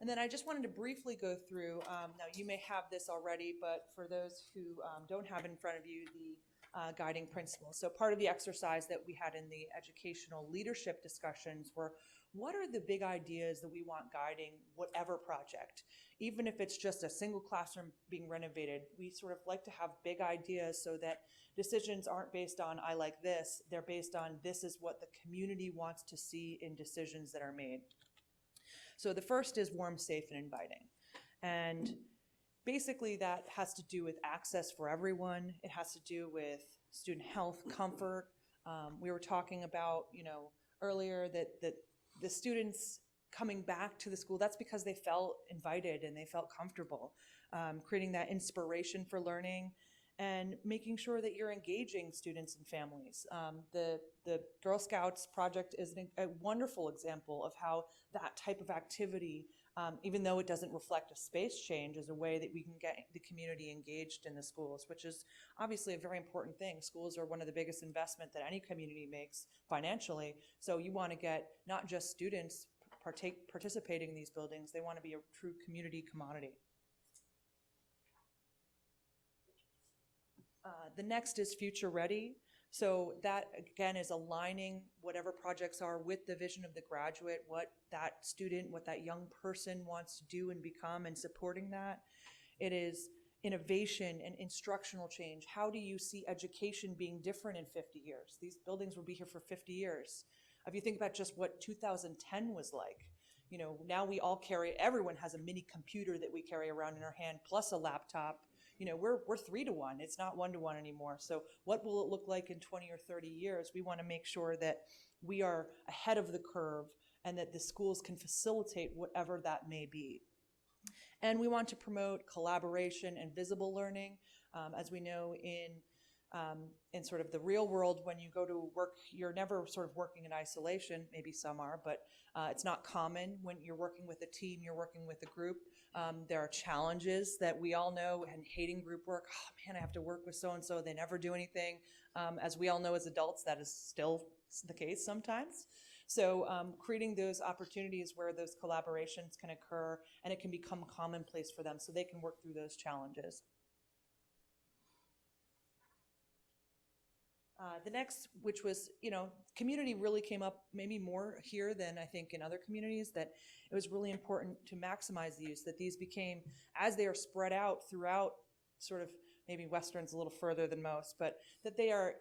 And then I just wanted to briefly go through, now you may have this already, but for those who don't have in front of you, the guiding principles. So part of the exercise that we had in the educational leadership discussions were, what are the big ideas that we want guiding whatever project? Even if it's just a single classroom being renovated, we sort of like to have big ideas so that decisions aren't based on, I like this, they're based on, this is what the community wants to see in decisions that are made. So the first is warm, safe, and inviting. And basically that has to do with access for everyone. It has to do with student health, comfort. We were talking about, earlier that the students coming back to the school, that's because they felt invited and they felt comfortable, creating that inspiration for learning and making sure that you're engaging students and families. The Girl Scouts project is a wonderful example of how that type of activity, even though it doesn't reflect a space change, is a way that we can get the community engaged in the schools, which is obviously a very important thing. Schools are one of the biggest investment that any community makes financially. So you want to get not just students participating in these buildings, they want to be a true community commodity. The next is future ready. So that, again, is aligning whatever projects are with the vision of the graduate, what that student, what that young person wants to do and become, and supporting that. It is innovation and instructional change. How do you see education being different in 50 years? These buildings will be here for 50 years. If you think about just what 2010 was like, now we all everyone has a mini computer that we carry around in our hand, plus a laptop. We're 3-to-1. It's not 1-to-1 anymore. So what will it look like in 20 or 30 years? We want to make sure that we are ahead of the curve and that the schools can facilitate whatever that may be. And we want to promote collaboration and visible learning. As we know in sort of the real world, when you go to work, you're never sort of working in isolation. Maybe some are, but it's not common. When you're working with a team, you're working with a group. There are challenges that we all know, and hating group work. Oh man, I have to work with so-and-so. They never do anything. As we all know as adults, that is still the case sometimes. So creating those opportunities where those collaborations can occur and it can become commonplace for them so they can work through those challenges. The next, which was, community really came up maybe more here than I think in other communities, that it was really important to maximize the use, that these became, as they are spread out throughout sort of maybe Western's a little further than most, but that they are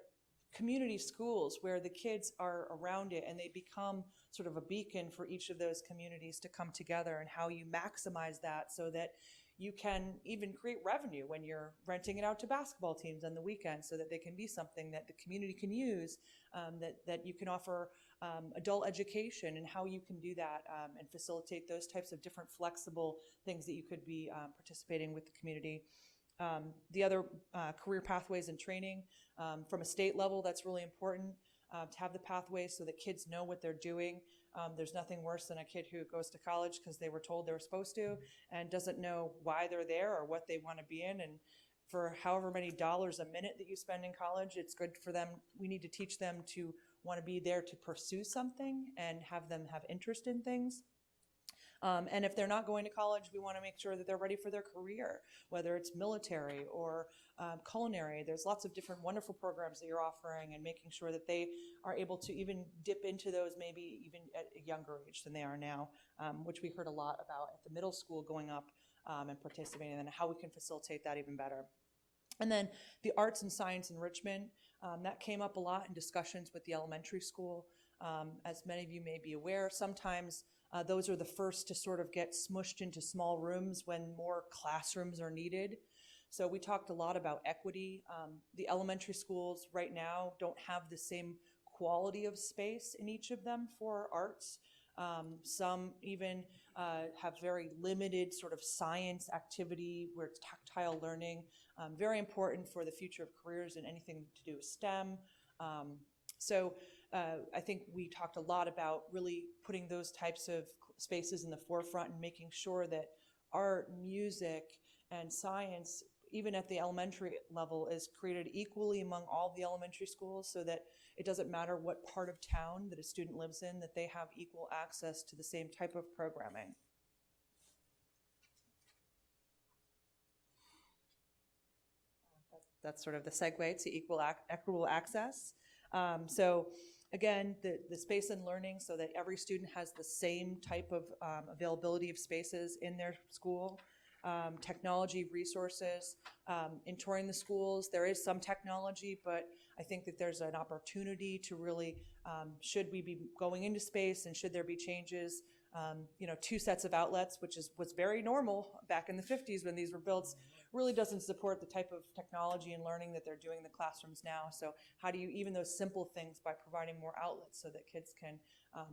community schools where the kids are around it and they become sort of a beacon for each of those communities to come together, and how you maximize that so that you can even create revenue when you're renting it out to basketball teams on the weekend, so that they can be something that the community can use, that you can offer adult education and how you can do that and facilitate those types of different flexible things that you could be participating with the community. The other career pathways and training from a state level, that's really important to have the pathways so that kids know what they're doing. There's nothing worse than a kid who goes to college because they were told they were supposed to and doesn't know why they're there or what they want to be in. And for however many dollars a minute that you spend in college, it's good for them. We need to teach them to want to be there to pursue something and have them have interest in things. And if they're not going to college, we want to make sure that they're ready for their career, whether it's military or culinary. There's lots of different wonderful programs that you're offering, and making sure that they are able to even dip into those maybe even at a younger age than they are now, which we heard a lot about at the middle school going up and participating, and how we can facilitate that even better. And then the arts and science enrichment, that came up a lot in discussions with the elementary school. As many of you may be aware, sometimes those are the first to sort of get smushed into small rooms when more classrooms are needed. So we talked a lot about equity. The elementary schools right now don't have the same quality of space in each of them for arts. Some even have very limited sort of science activity where it's tactile learning, very important for the future of careers and anything to do with STEM. So I think we talked a lot about really putting those types of spaces in the forefront and making sure that art, music, and science, even at the elementary level, is created equally among all the elementary schools, so that it doesn't matter what part of town that a student lives in, that they have equal access to the same type of programming. That's sort of the segue to equitable access. So again, the space and learning, so that every student has the same type of availability of spaces in their school. Technology resources, in touring the schools, there is some technology, but I think that there's an opportunity to really, should we be going into space and should there be changes, 2 sets of outlets, which was very normal back in the 50s when these were built, really doesn't support the type of technology and learning that they're doing in the classrooms now. So how do you, even those simple things, by providing more outlets so that kids can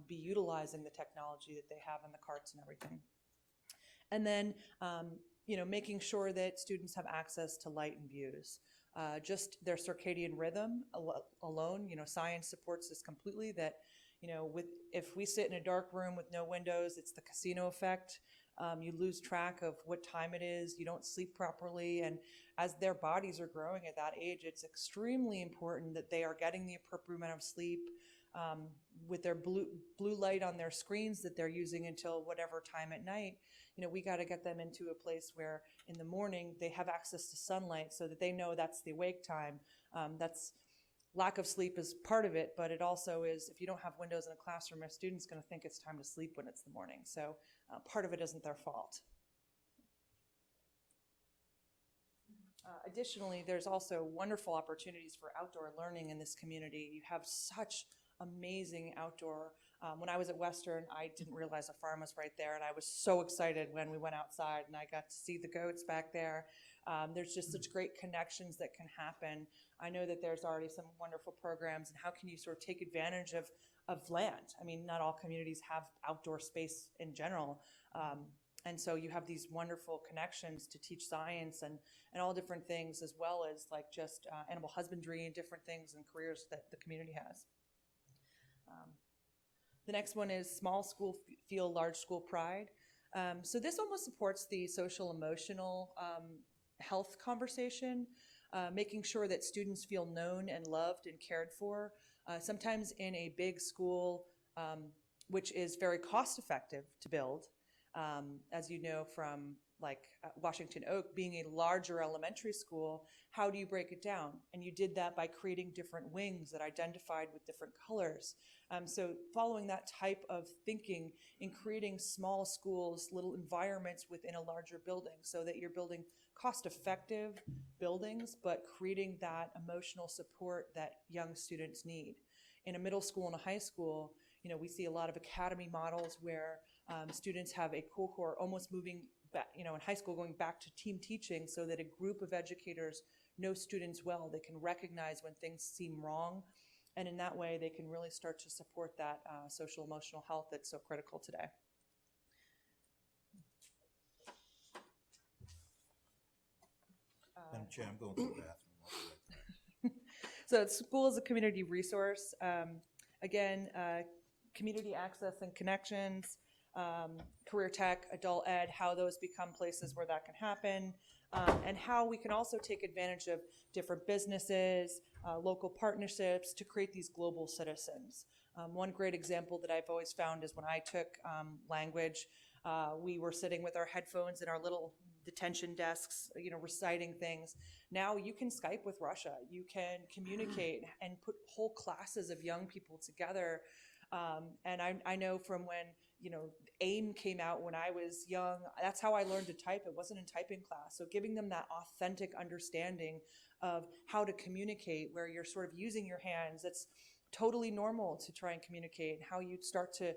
be utilizing the technology that they have in the carts and everything. And then, making sure that students have access to light and views. Just their circadian rhythm alone, science supports this completely, that, if we sit in a dark room with no windows, it's the casino effect. You lose track of what time it is, you don't sleep properly, and as their bodies are growing at that age, it's extremely important that they are getting the appropriate amount of sleep, with their blue light on their screens that they're using until whatever time at night. We got to get them into a place where in the morning they have access to sunlight so that they know that's the awake time. That's lack of sleep is part of it, but it also is, if you don't have windows in a classroom, a student's going to think it's time to sleep when it's the morning. So part of it isn't their fault. Additionally, there's also wonderful opportunities for outdoor learning in this community. You have such amazing outdoor. When I was at Western, I didn't realize a farm was right there, and I was so excited when we went outside and I got to see the goats back there. There's just such great connections that can happen. I know that there's already some wonderful programs, and how can you sort of take advantage of land? I mean, not all communities have outdoor space in general. And so you have these wonderful connections to teach science and all different things, as well as like just animal husbandry and different things and careers that the community has. The next one is small school feel, large school pride. So this almost supports the social emotional health conversation, making sure that students feel known and loved and cared for. Sometimes in a big school, which is very cost effective to build, as you know from like Washington Oak being a larger elementary school, how do you break it down? And you did that by creating different wings that identified with different colors. So following that type of thinking in creating small schools, little environments within a larger building, so that you're building cost-effective buildings, but creating that emotional support that young students need. In a middle school and a high school, we see a lot of academy models where students have a cohort almost moving back, in high school going back to team teaching, so that a group of educators know students well. They can recognize when things seem wrong, and in that way they can really start to support that social emotional health that's so critical today. Madam Chair, I'm going to the bathroom. So school is a community resource. Again, community access and connections, career tech, adult ed, how those become places where that can happen, and how we can also take advantage of different businesses, local partnerships to create these global citizens. One great example that I've always found is when I took language, we were sitting with our headphones in our little detention desks, reciting things. Now you can Skype with Russia. You can communicate and put whole classes of young people together. And I know from when, AIM came out when I was young, that's how I learned to type. It wasn't in typing class. So giving them that authentic understanding of how to communicate, where you're sort of using your hands, it's totally normal to try and communicate, and how you start to,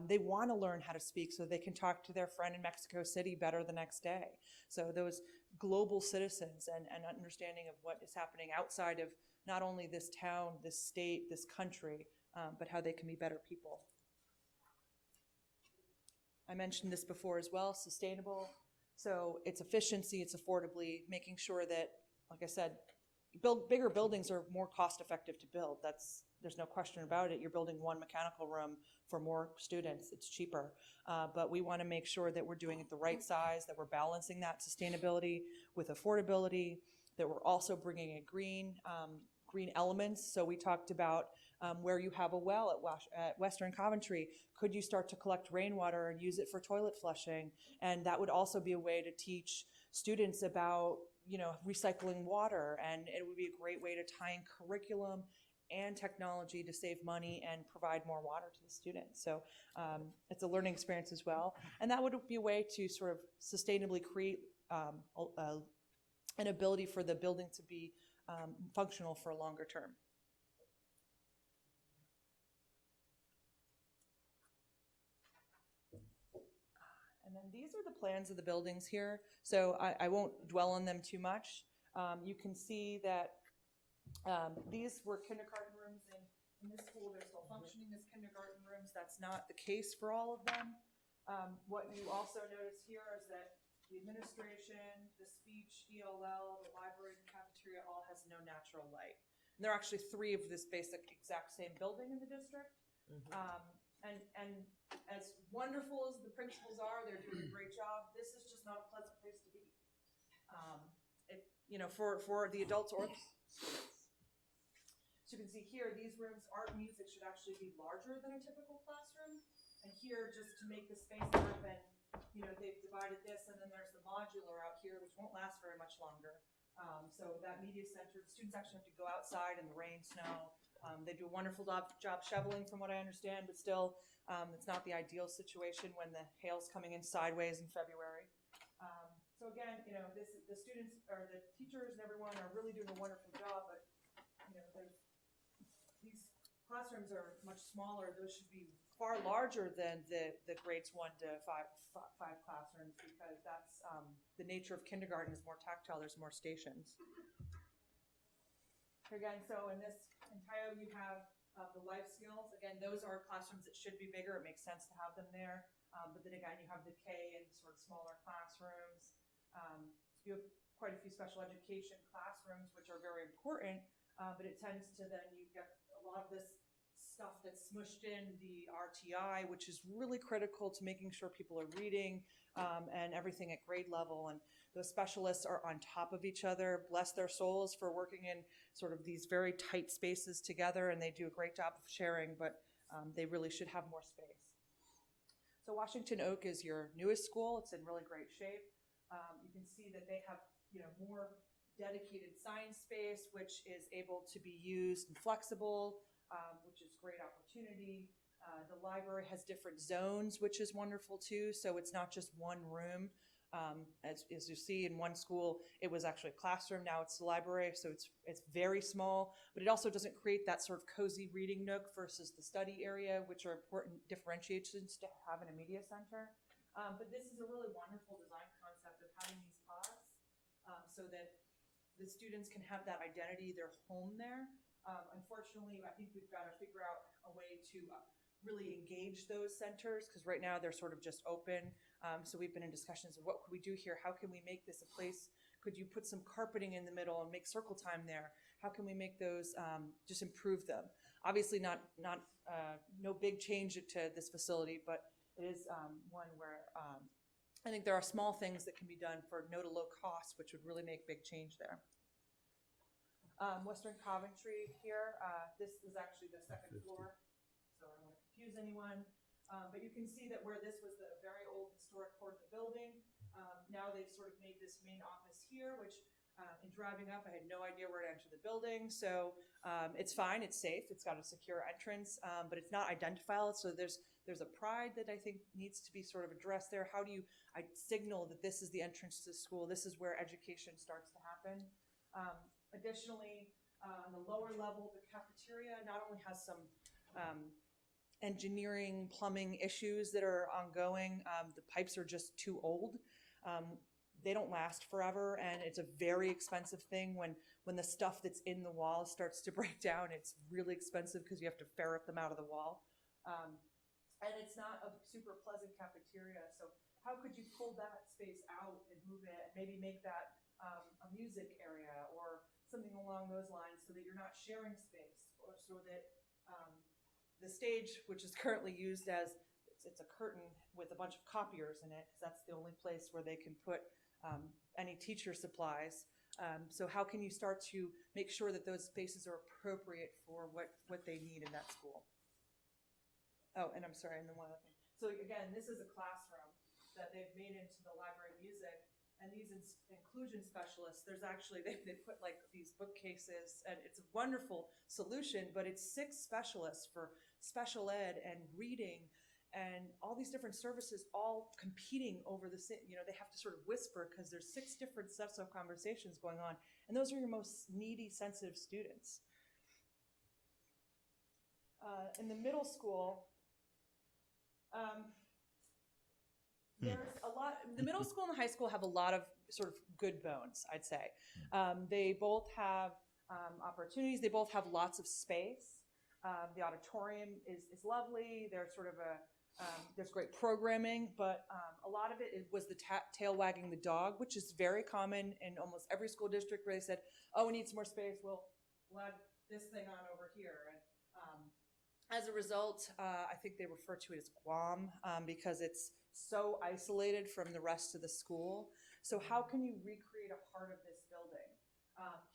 they want to learn how to speak so they can talk to their friend in Mexico City better the next day. So those global citizens and understanding of what is happening outside of not only this town, this state, this country, but how they can be better people. I mentioned this before as well, sustainable. So it's efficiency, it's affordably, making sure that, like I said, bigger buildings are more cost effective to build. There's no question about it. You're building one mechanical room for more students, it's cheaper. But we want to make sure that we're doing it the right size, that we're balancing that sustainability with affordability, that we're also bringing in green elements. So we talked about where you have a well at Western Coventry, could you start to collect rainwater and use it for toilet flushing? And that would also be a way to teach students about, recycling water, and it would be a great way to tie in curriculum and technology to save money and provide more water to the students. So it's a learning experience as well. And that would be a way to sort of sustainably create an ability for the building to be functional for a longer term. And then these are the plans of the buildings here. So I won't dwell on them too much. You can see that these were kindergarten rooms, and in this school they're still functioning as kindergarten rooms. That's not the case for all of them. What you also notice here is that the administration, the speech, ELL, the library, the cafeteria all has no natural light. And there are actually 3 of this basic exact same building in the district. And as wonderful as the principals are, they're doing a great job. This is just not a pleasant place to be. For the adults or the students. So you can see here, these rooms, art and music should actually be larger than a typical classroom. And here, just to make the space happen, they've divided this, and then there's the modular out here, which won't last very much longer. So that media center, the students actually have to go outside in the rain, snow. They do a wonderful job shoveling, from what I understand, but still, it's not the ideal situation when the hail's coming in sideways in February. So again, the students or the teachers and everyone are really doing a wonderful job, but these classrooms are much smaller. Those should be far larger than the grades 1 to 5 classrooms, because that's the nature of kindergarten is more tactile. There's more stations. Again, so in this entire, you have the life skills. Again, those are classrooms that should be bigger. It makes sense to have them there. But then again, you have the K and sort of smaller classrooms. You have quite a few special education classrooms, which are very important, but it tends to then you get a lot of this stuff that's smushed in the RTI, which is really critical to making sure people are reading and everything at grade level. And those specialists are on top of each other. Bless their souls for working in sort of these very tight spaces together, and they do a great job of sharing, but they really should have more space. So Washington Oak is your newest school. It's in really great shape. You can see that they have more dedicated science space, which is able to be used and flexible, which is great opportunity. The library has different zones, which is wonderful too. So it's not just one room. As you see in one school, it was actually a classroom. Now it's the library, so it's very small. But it also doesn't create that sort of cozy reading nook versus the study area, which are important differentiations to have in a media center. But this is a really wonderful design concept of having these pods so that the students can have that identity, their home there. Unfortunately, I think we've got to figure out a way to really engage those centers, because right now they're sort of just open. So we've been in discussions of what could we do here? How can we make this a place? Could you put some carpeting in the middle and make circle time there? How can we make those, just improve them? Obviously no big change to this facility, but it is one where I think there are small things that can be done for no to low cost, which would really make big change there. Western Coventry here, this is actually the second floor, so I don't want to confuse anyone. But you can see that where this was the very old historic part of the building, now they've sort of made this main office here, which in driving up, I had no idea where to enter the building. So it's fine, it's safe, it's got a secure entrance, but it's not identifiable. So there's a pride that I think needs to be sort of addressed there. How do you signal that this is the entrance to the school? This is where education starts to happen. Additionally, on the lower level, the cafeteria not only has some engineering, plumbing issues that are ongoing. The pipes are just too old. they don't last forever, and it's a very expensive thing when the stuff that's in the wall starts to break down. It's really expensive because you have to ferret them out of the wall. And it's not a super pleasant cafeteria, so how could you pull that space out and move it and maybe make that a music area or something along those lines so that you're not sharing space, or so that the stage, which is currently used as, it's a curtain with a bunch of copiers in it, because that's the only place where they can put any teacher supplies. So how can you start to make sure that those spaces are appropriate for what they need in that school? Oh, and I'm sorry, and then one other thing. So again, this is a classroom that they've made into the library music, and these inclusion specialists, there's actually, they put like these bookcases, and it's a wonderful solution, but it's 6 specialists for special ed and reading and all these different services all competing over the same, they have to sort of whisper because there's 6 different sets of conversations going on, and those are your most needy, sensitive students. In the middle school, there's a lot, the middle school and the high school have a lot of sort of good bones, I'd say. They both have opportunities. They both have lots of space. The auditorium is lovely. There's sort of there's great programming, but a lot of it was the tail wagging the dog, which is very common in almost every school district where they said, oh, we need some more space. We'll add this thing on over here. And as a result, I think they refer to it as Guam because it's so isolated from the rest of the school. So how can you recreate a part of this building?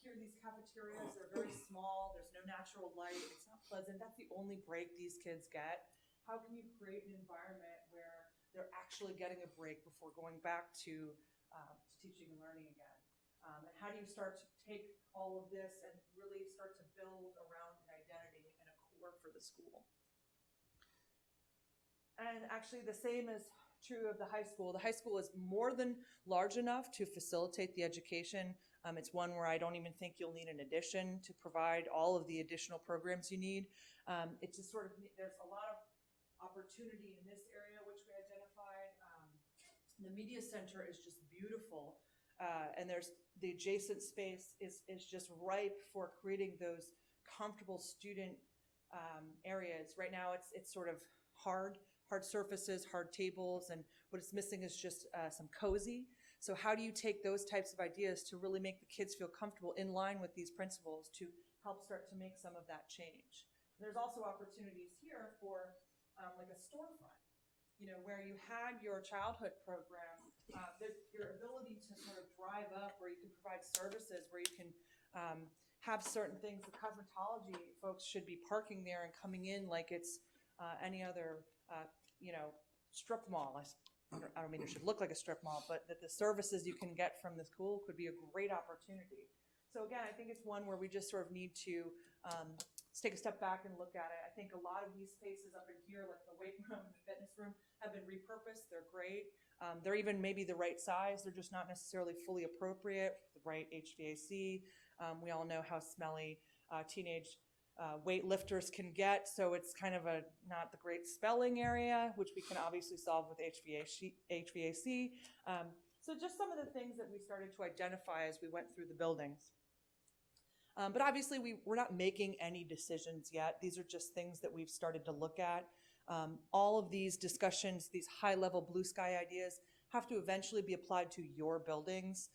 Here, these cafeterias, they're very small. There's no natural light. It's not pleasant. That's the only break these kids get. How can you create an environment where they're actually getting a break before going back to teaching and learning again? And how do you start to take all of this and really start to build around an identity and a core for the school? And actually the same is true of the high school. The high school is more than large enough to facilitate the education. It's one where I don't even think you'll need an addition to provide all of the additional programs you need. It's just sort of, there's a lot of opportunity in this area, which we identified. The media center is just beautiful. And there's the adjacent space is just ripe for creating those comfortable student areas. Right now it's sort of hard surfaces, hard tables, and what it's missing is just some cozy. So how do you take those types of ideas to really make the kids feel comfortable in line with these principles to help start to make some of that change? There's also opportunities here for like a storefront, where you had your childhood program, your ability to sort of drive up where you can provide services, where you can have certain things. The cosmetology folks should be parking there and coming in like it's any other strip mall. I don't mean it should look like a strip mall, but that the services you can get from the school could be a great opportunity. So again, I think it's one where we just sort of need to take a step back and look at it. I think a lot of these spaces up in here, like the weight room and the fitness room, have been repurposed. They're great. They're even maybe the right size. They're just not necessarily fully appropriate for the right HVAC. We all know how smelly teenage weightlifters can get, so it's kind of not the great spelling area, which we can obviously solve with HVAC. So just some of the things that we started to identify as we went through the buildings. But obviously we're not making any decisions yet. These are just things that we've started to look at. All of these discussions, these high-level blue sky ideas, have to eventually be applied to your buildings.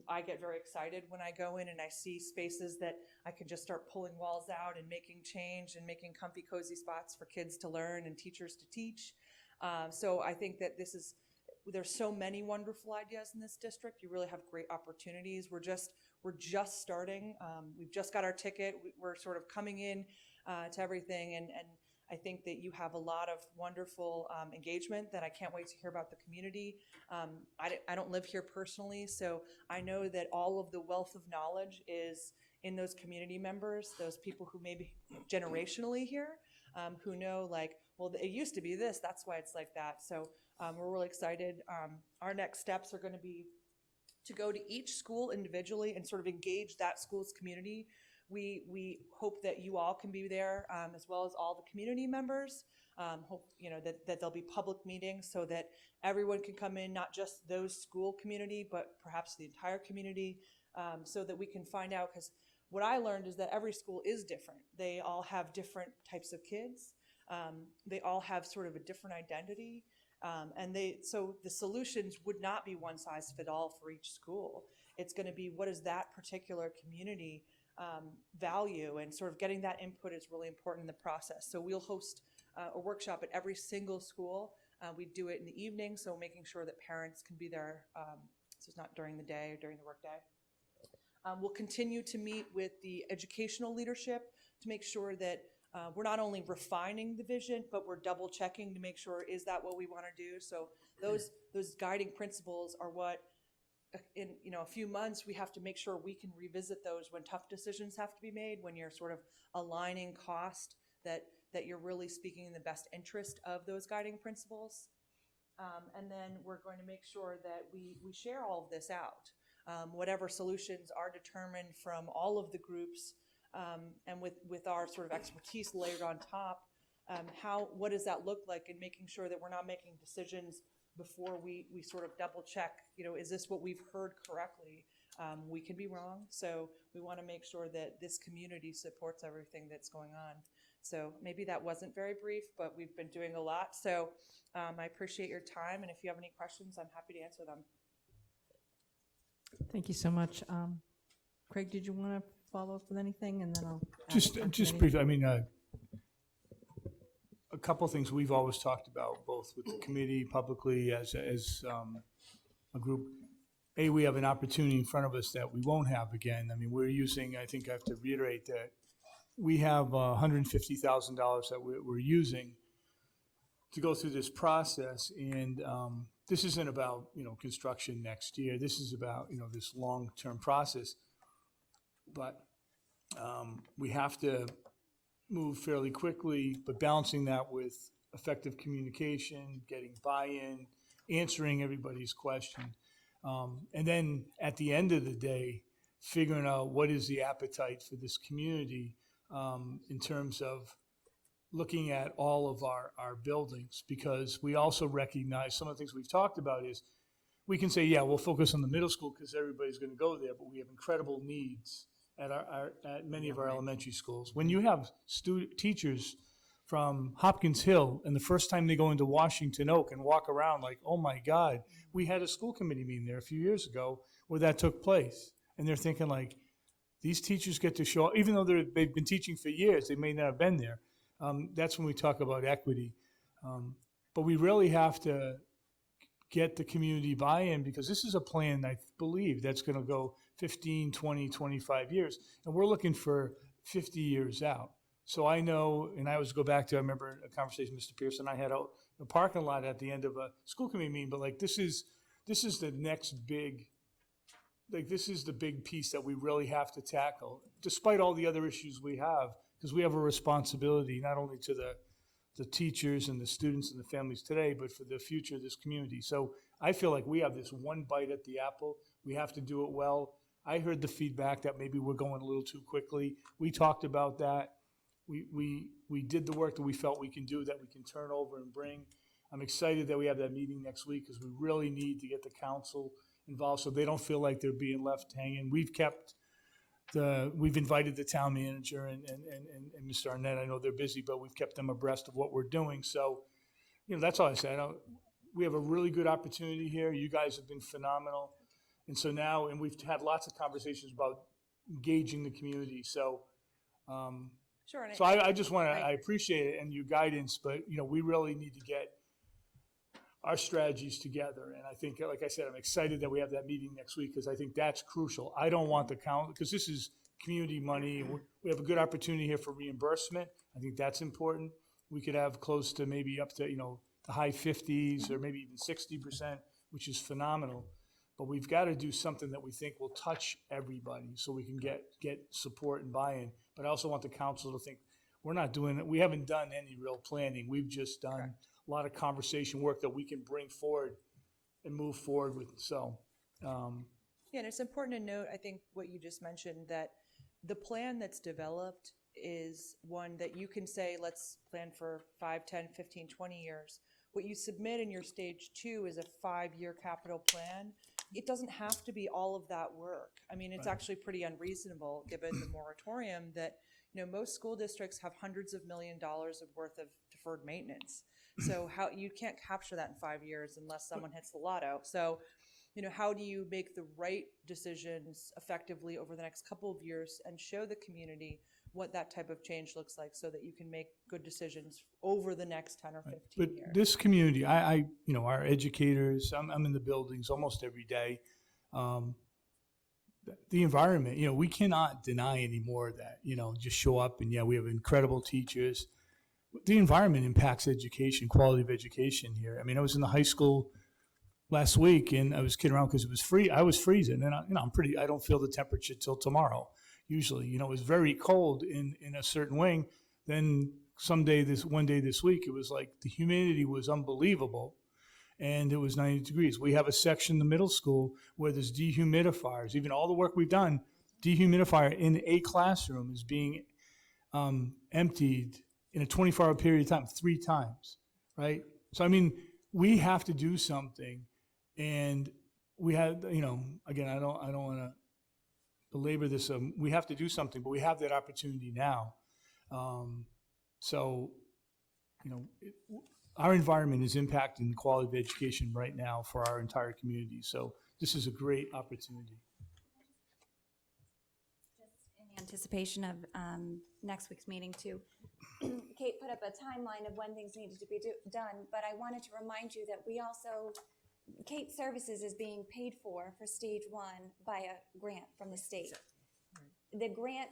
I get very excited when I go in and I see spaces that I can just start pulling walls out and making change and making comfy, cozy spots for kids to learn and teachers to teach. So I think that there's so many wonderful ideas in this district. You really have great opportunities. We're just starting. We've just got our ticket. We're sort of coming in to everything, and I think that you have a lot of wonderful engagement that I can't wait to hear about the community. I don't live here personally, so I know that all of the wealth of knowledge is in those community members, those people who may be generationally here, who know like, well, it used to be this, that's why it's like that. So we're really excited. Our next steps are going to be to go to each school individually and sort of engage that school's community We hope that you all can be there, as well as all the community members. Hope, that there'll be public meetings so that everyone can come in, not just those school community, but perhaps the entire community, so that we can find out, because what I learned is that every school is different. They all have different types of kids. They all have sort of a different identity. So the solutions would not be one size fit all for each school. It's going to be, what is that particular community value, and sort of getting that input is really important in the process. So we'll host a workshop at every single school. We do it in the evening, so making sure that parents can be there, so it's not during the day or during the workday. We'll continue to meet with the educational leadership to make sure that we're not only refining the vision, but we're double checking to make sure, is that what we want to do? So those guiding principles are what, in a few months, we have to make sure we can revisit those when tough decisions have to be made, when you're sort of aligning cost, that you're really speaking in the best interest of those guiding principles. And then we're going to make sure that we share all of this out. Whatever solutions are determined from all of the groups, and with our sort of expertise layered on top, what does that look like, and making sure that we're not making decisions before we sort of double check, is this what we've heard correctly? We can be wrong, so we want to make sure that this community supports everything that's going on. So maybe that wasn't very brief, but we've been doing a lot. So I appreciate your time, and if you have any questions, I'm happy to answer them. Thank you so much. Craig, did you want to follow up with anything, and then I'll Just briefly, I mean, a couple of things we've always talked about, both with the committee, publicly, as a group. We have an opportunity in front of us that we won't have again. I mean, we're using, I think I have to reiterate that we have $150,000 that we're using to go through this process, and this isn't about, construction next year. This is about, this long-term process. But we have to move fairly quickly, but balancing that with effective communication, getting buy-in, answering everybody's question. And then at the end of the day, figuring out what is the appetite for this community in terms of looking at all of our buildings, because we also recognize some of the things we've talked about is we can say, yeah, we'll focus on the middle school because everybody's going to go there, but we have incredible needs at many of our elementary schools. When you have teachers from Hopkins Hill, and the first time they go into Washington Oak and walk around like, oh my God, we had a school committee meeting there a few years ago where that took place. And they're thinking like, these teachers get to show, even though they've been teaching for years, they may not have been there. That's when we talk about equity. But we really have to get the community buy-in, because this is a plan, I believe, that's going to go 15, 20, 25 years. And we're looking for 50 years out. So I know, and I always go back to, I remember a conversation Mr. Pearson and I had out in the parking lot at the end of a school committee meeting, but like this is the next big, like this is the big piece that we really have to tackle, despite all the other issues we have, because we have a responsibility not only to the teachers and the students and the families today, but for the future of this community. So I feel like we have this one bite at the apple. We have to do it well. I heard the feedback that maybe we're going a little too quickly. We talked about that. We did the work that we felt we can do, that we can turn over and bring. I'm excited that we have that meeting next week, because we really need to get the council involved so they don't feel like they're being left hanging. We've invited the town manager and Mr. Arnett. I know they're busy, but we've kept them abreast of what we're doing. So, that's all I said. We have a really good opportunity here. You guys have been phenomenal. And so now, and we've had lots of conversations about engaging the community. So, Sure. So I just want to, I appreciate it and your guidance, but, we really need to get our strategies together. And I think, like I said, I'm excited that we have that meeting next week, because I think that's crucial. I don't want the count, because this is community money. We have a good opportunity here for reimbursement. I think that's important. We could have close to maybe up to, the high 50s or maybe even 60%, which is phenomenal. But we've got to do something that we think will touch everybody so we can get support and buy-in. But I also want the council to think, we're not doing it. We haven't done any real planning. We've just done a lot of conversation work that we can bring forward and move forward with. So, Yeah, and it's important to note, I think, what you just mentioned, that the plan that's developed is one that you can say, let's plan for 5, 10, 15, 20 years. What you submit in your stage 2 is a 5-year capital plan. It doesn't have to be all of that work. I mean, it's actually pretty unreasonable, given the moratorium, that, most school districts have hundreds of $millions of worth of deferred maintenance. So you can't capture that in 5 years unless someone hits the lotto. So, how do you make the right decisions effectively over the next couple of years and show the community what that type of change looks like so that you can make good decisions over the next 10 or 15 But years? this community, our educators, I'm in the buildings almost every day. The environment, we cannot deny anymore that, just show up and we have incredible teachers. The environment impacts education, quality of education here. I mean, I was in the high school last week and I was kidding around because it was free. I was freezing and I don't feel the temperature till tomorrow. Usually, it was very cold in a certain wing. Then one day this week, it was like the humidity was unbelievable. And it was 90 degrees. We have a section in the middle school where there's dehumidifiers. Even all the work we've done, dehumidifier in a classroom is being emptied in a 24-hour period of time 3 times, right? So, I mean, we have to do something. And we had, again, I don't want to belabor this. We have to do something, but we have that opportunity now. Our environment is impacting the quality of education right now for our entire community. So this is a great opportunity. Just in anticipation of next week's meeting too. Kate put up a timeline of when things needed to be done, but I wanted to remind you that we also, Kate Services is being paid for stage 1 by a grant from the state. The grant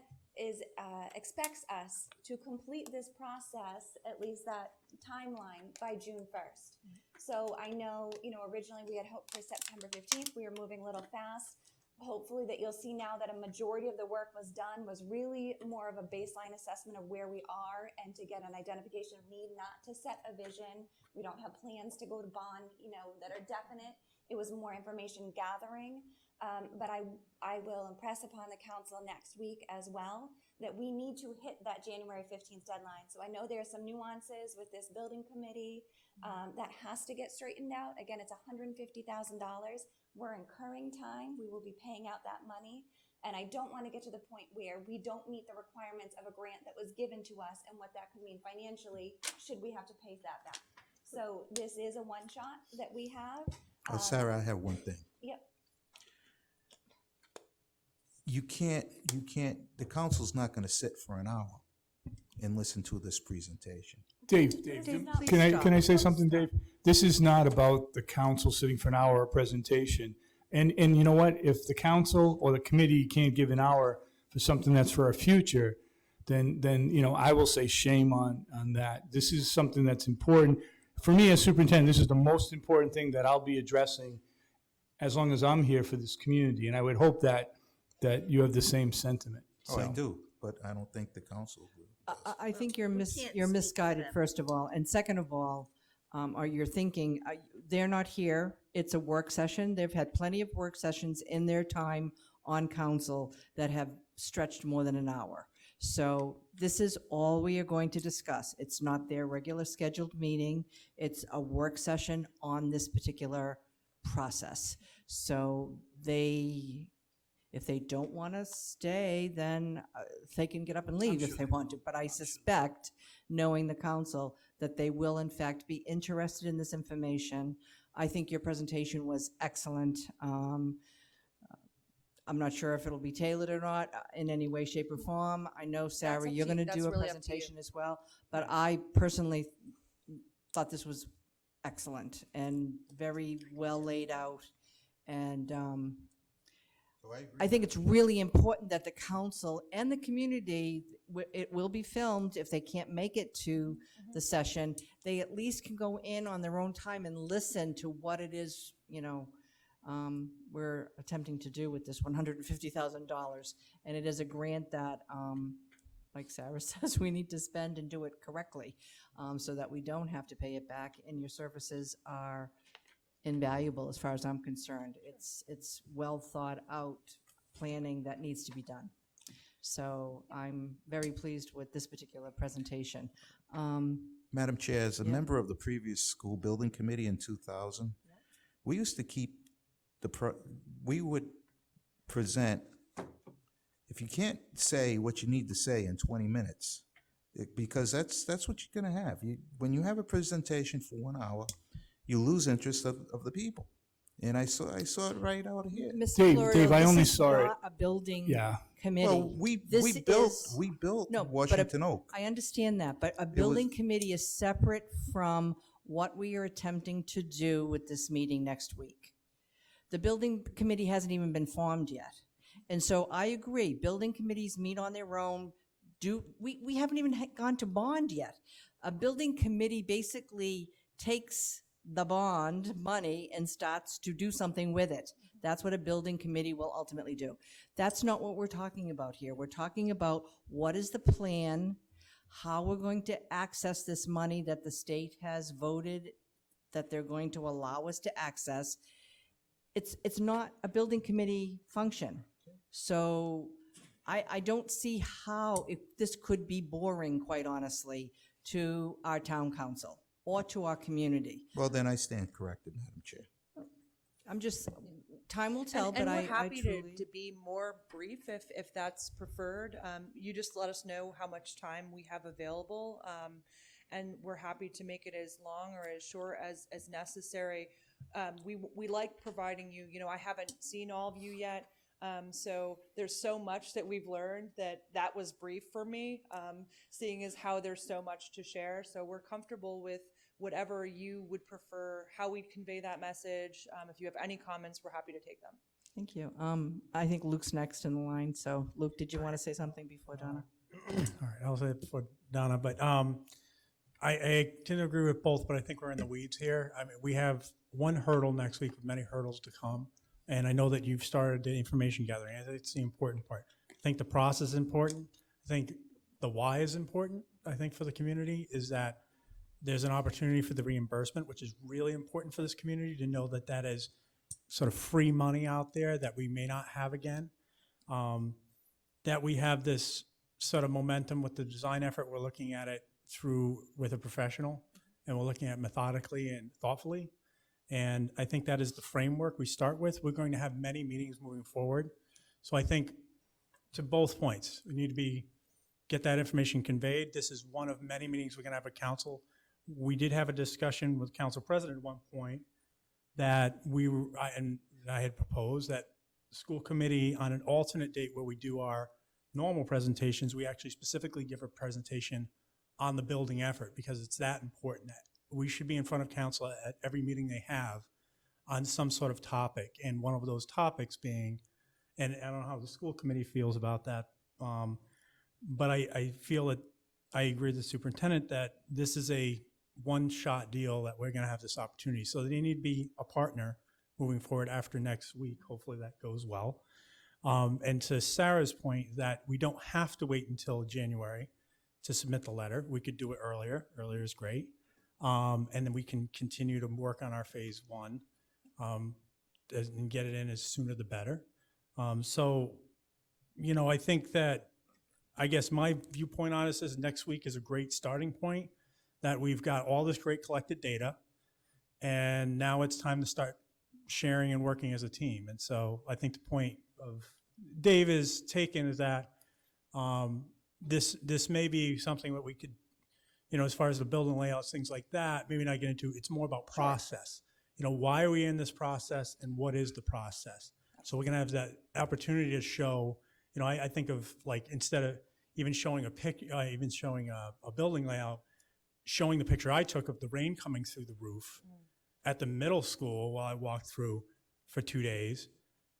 expects us to complete this process, at least that timeline, by June 1st. So I know, originally we had hoped for September 15th. We were moving a little fast. Hopefully that you'll see now that a majority of the work was done, was really more of a baseline assessment of where we are and to get an identification of need, not to set a vision. We don't have plans to go to bond, that are definite. It was more information gathering. But I will impress upon the council next week as well that we need to hit that January 15th deadline. So I know there are some nuances with this building committee that has to get straightened out. Again, it's $150,000. We're incurring time. We will be paying out that money. And I don't want to get to the point where we don't meet the requirements of a grant that was given to us and what that could mean financially should we have to pay that back. So this is a one shot that we have. Sarah, I have one thing. Yep. You can't, the council's not going to sit for an hour and listen to this presentation. Dave, can I say something, Dave? This is not about the council sitting for an hour of presentation. And you know what? If the council or the committee can't give an hour for something that's for our future, then I will say shame on that. This is something that's important. For me as superintendent, this is the most important thing that I'll be addressing as long as I'm here for this community. And I would hope that you have the same sentiment. Oh, I do, but I don't think the council will. I think you're can't speak misguided, for them. first of all. And second of all, or you're thinking, they're not here. It's a work session. They've had plenty of work sessions in their time on council that have stretched more than an hour. So this is all we are going to discuss. It's not their regular scheduled meeting. It's a work session on this particular process. So if they don't want to stay, then they can get up and leave if they want to. But I suspect, knowing the council, that they will in fact be interested in this information. I think your presentation was excellent. I'm not sure if it'll be tailored or not in any way, shape, or form. I know, Sarah, up you're to going you. to That's do a really up to you. presentation as well. But I personally thought this was excellent and very well laid out. And I think it's really important that the council and the community, it will be filmed if they can't make it to the session, they at least can go in on their own time and listen to what it is, we're attempting to do with this $150,000. And it is a grant that, like Sarah says, we need to spend and do it correctly so that we don't have to pay it back, and your services are invaluable as far as I'm concerned. It's well thought out planning that needs to be done. So I'm very pleased with this particular presentation. Madam Chair, as a member of the previous school building committee in 2000, we used to keep we would present, if you can't say what you need to say in 20 minutes, because that's what you're going to have. When you have a presentation for 1 hour, you lose interest of the people. And I saw it right out here. Mr. Florio, Dave, I this only is saw it. not a building Yeah. committee. Well, we built No, but Washington Oak. I understand that, but a building committee is separate from what we are attempting to do with this meeting next week. The building committee hasn't even been formed yet. And so I agree, building committees meet on their own. We haven't even gone to bond yet. A building committee basically takes the bond money and starts to do something with it. That's what a building committee will ultimately do. That's not what we're talking about here. We're talking about what is the plan, how we're going to access this money that the state has voted that they're going to allow us to access. It's not a building committee function. So I don't see how if this could be boring, quite honestly, to our town council or to our community. Well, then I stand corrected, Madam Chair. I'm just, time will tell, but and I we're happy truly. to be more brief if that's preferred. You just let us know how much time we have available, and we're happy to make it as long or as short as necessary. We like providing you. I haven't seen all of you yet. So there's so much that we've learned that was brief for me, seeing as how there's so much to share. So we're comfortable with whatever you would prefer, how we convey that message. If you have any comments, we're happy to take them. Thank you. I think Luke's next in the line. So Luke, did you want to say something before Donna? All right, I'll say it before Donna, but I tend to agree with both, but I think we're in the weeds here. I mean, we have one hurdle next week with many hurdles to come. And I know that you've started the information gathering. I think it's the important part. I think the process is important. I think the why is important, I think, for the community, is that there's an opportunity for the reimbursement, which is really important for this community to know that that is sort of free money out there that we may not have again. That we have this sort of momentum with the design effort. We're looking at it through with a professional, and we're looking at it methodically and thoughtfully. And I think that is the framework we start with. We're going to have many meetings moving forward. So I think to both points, we need to get that information conveyed. This is one of many meetings we're going to have at council. We did have a discussion with council president at one point that I had proposed that school committee on an alternate date where we do our normal presentations, we actually specifically give a presentation on the building effort because it's that important that we should be in front of council at every meeting they have on some sort of topic. And one of those topics being, and I don't know how the school committee feels about that, but I feel that I agree with the superintendent that this is a one-shot deal that we're going to have this opportunity. So they need to be a partner moving forward after next week. Hopefully that goes well. And to Sarah's point, that we don't have to wait until January to submit the letter. We could do it earlier. Earlier is great. And then we can continue to work on our phase one and get it in as sooner the better. So, I think that, I guess my viewpoint on this is next week is a great starting point, that we've got all this great collected data, and now it's time to start sharing and working as a team. And so I think the point of Dave is taken is that this may be something that we could, as far as the building layouts, things like that, maybe not get into. It's more about process. Why are we in this process and what is the process? So we're going to have that opportunity to show, I think of like, instead of even showing even showing a building layout, showing the picture I took of the rain coming through the roof at the middle school while I walked through for 2 days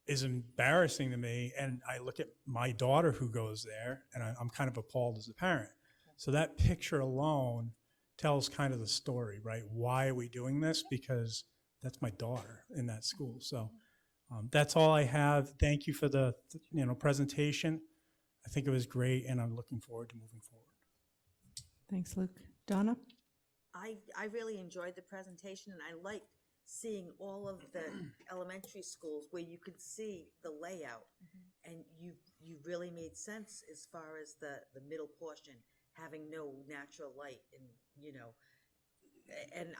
is embarrassing to me. And I look at my daughter who goes there and I'm kind of appalled as a parent. So that picture alone tells kind of the story, right? Why are we doing this? Because that's my daughter in that school. So that's all I have. Thank you for the presentation. I think it was great, and I'm looking forward to moving forward. Thanks, Luke. Donna? I really enjoyed the presentation, and I liked seeing all of the elementary schools where you could see the layout, and you you really made sense as far as the middle portion, having no natural light and, you know, and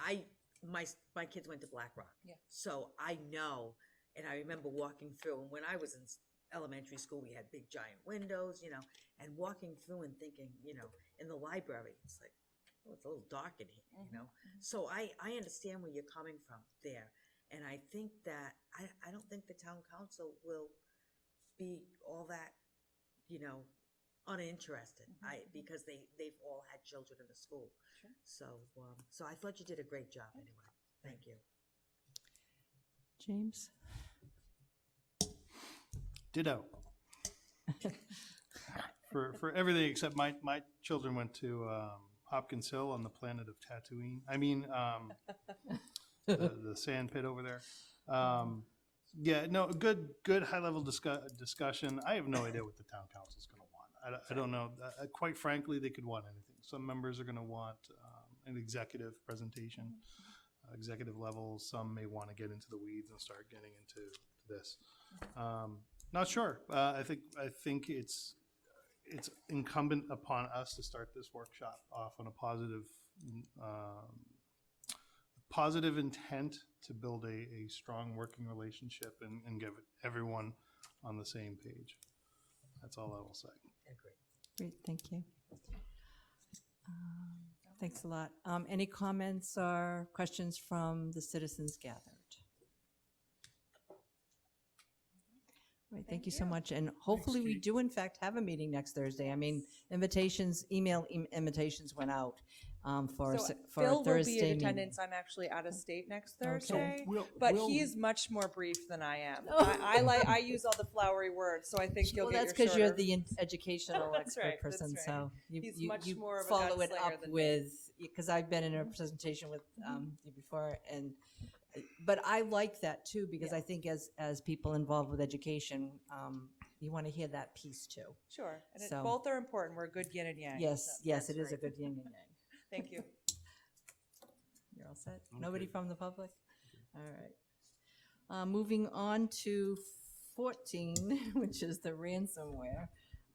my kids went to Black Rock. Yeah. So I know, and I remember walking through, and when I was in elementary school, we had big giant windows, you know, and walking through and thinking, you know, in the library, it's like, oh, it's a little dark in here, you know? So I understand where you're coming from there. And I think that, I don't think the town council will be all that, you know, uninterested. Because they've all had children in the school. Sure. So I thought you did a great job anyway. Thank you. James? Ditto. For everything except my children went to Hopkins Hill on the planet of Tatooine. I mean, the sand pit over there. Yeah, no, good high level discussion. I have no idea what the town council is going to want. I don't know. Quite frankly, they could want anything. Some members are going to want an executive presentation, executive level. Some may want to get into the weeds and start getting into this. Not sure. I think it's incumbent upon us to start this workshop off on a positive intent to build a strong working relationship and get everyone on the same page. That's all I will say. Great, thank you. Thanks a lot. Any comments or questions from the citizens gathered? Right, thank you so much, and hopefully we do in fact have a meeting next Thursday. I mean, email invitations went out for So for Phil Thursday will be in meeting. attendance. I'm actually out of state next Okay. Thursday, We'll- but we'll- he is much more brief than I am. Oh. I use all the flowery words, so I think you'll Well, get that's your because you're shorter- the educational That's expert right, that's person, right. so He's you much more of a follow it gunslinger up than me. with, because I've been in a presentation with you before, and but I like that too, because I think as people involved with education, you want to hear that piece too. Sure, and So- both are important. We're a good yin and yang. Yes, so yes, that's it is a great. good yin and yang. Thank you. You're all set? Nobody from the public? All right. Moving on to 14, which is the ransomware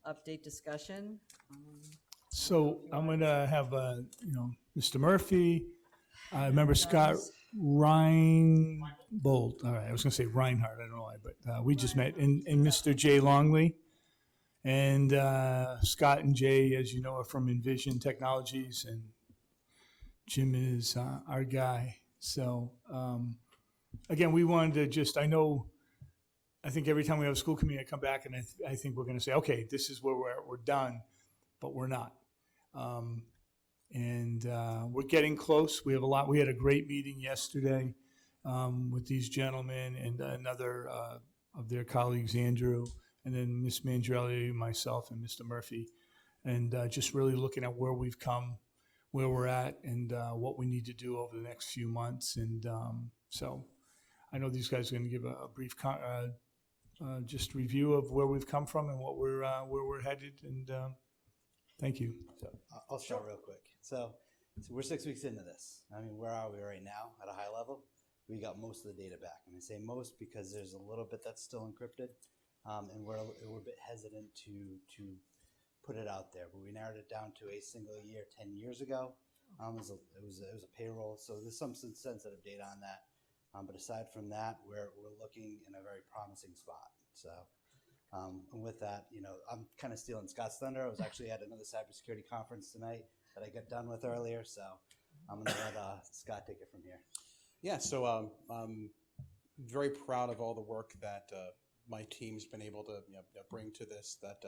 update discussion. So I'm going to have, Mr. Murphy, Member Scott Reinbold. All right, I was going to say Reinhardt, I don't know why, but we just met, and Mr. Jay Longley. And Scott and Jay, as you know, are from Envision Technologies, and Jim is our guy. So, again, we wanted to just, I think every time we have a school committee, I come back and I think we're going to say, okay, this is where we're done, but we're not. We're getting close. We have a lot. We had a great meeting yesterday with these gentlemen and another of their colleagues, Andrew, and then Ms. Mandrelli, myself, and Mr. Murphy, and just really looking at where we've come, where we're at, and what we need to do over the next few months. And so I know these guys are going to give a brief just review of where we've come from and where we're headed. And thank you. So I'll start real quick. So we're 6 weeks into this. I mean, where are we right now at a high level? We got most of the data back. And I say most because there's a little bit that's still encrypted. And we're a bit hesitant to put it out there. But we narrowed it down to a single year 10 years ago. It was a payroll. So there's some sensitive data on that. But aside from that, we're looking in a very promising spot. So and with that, I'm kind of stealing Scott's thunder. I was actually at another cybersecurity conference tonight that I got done with earlier. So I'm going to let Scott take it from here. Yeah, so I'm very proud of all the work that my team's been able to bring to this, that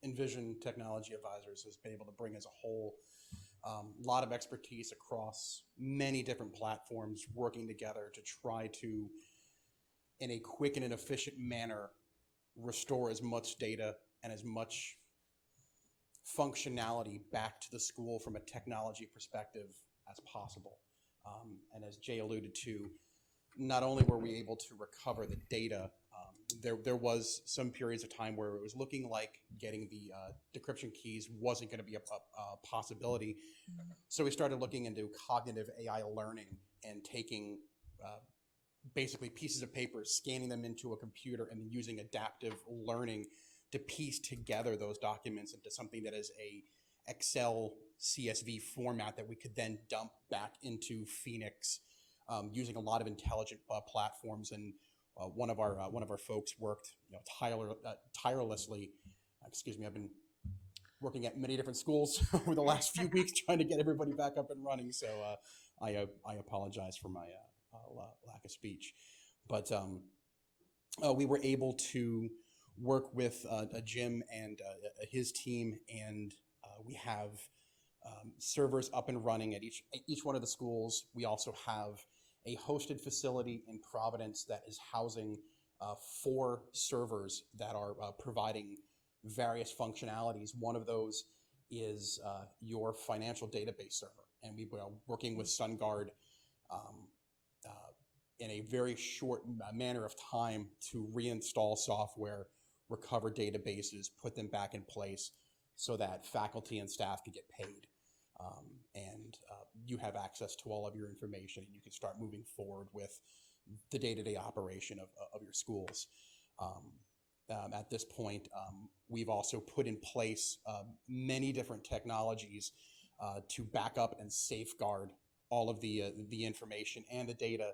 Envision Technology Advisors has been able to bring as a whole. A lot of expertise across many different platforms working together to try to, in a quick and an efficient manner, restore as much data and as much functionality back to the school from a technology perspective as possible. And as Jay alluded to, not only were we able to recover the data, there was some periods of time where it was looking like getting the decryption keys wasn't going to be a possibility. So we started looking into cognitive AI learning and taking basically pieces of paper, scanning them into a computer, and then using adaptive learning to piece together those documents into something that is a Excel CSV format that we could then dump back into Phoenix using a lot of intelligent platforms. And one of our folks worked tirelessly. Excuse me, I've been working at many different schools over the last few weeks trying to get everybody back up and running. So I apologize for my lack of speech. But we were able to work with Jim and his team, and we have servers up and running at each one of the schools. We also have a hosted facility in Providence that is housing 4 servers that are providing various functionalities. One of those is your financial database server, and we are working with SunGard in a very short manner of time to reinstall software, recover databases, put them back in place so that faculty and staff could get paid. And you have access to all of your information, and you can start moving forward with the day-to-day operation of your schools. At this point, we've also put in place many different technologies to back up and safeguard all of the information and the data,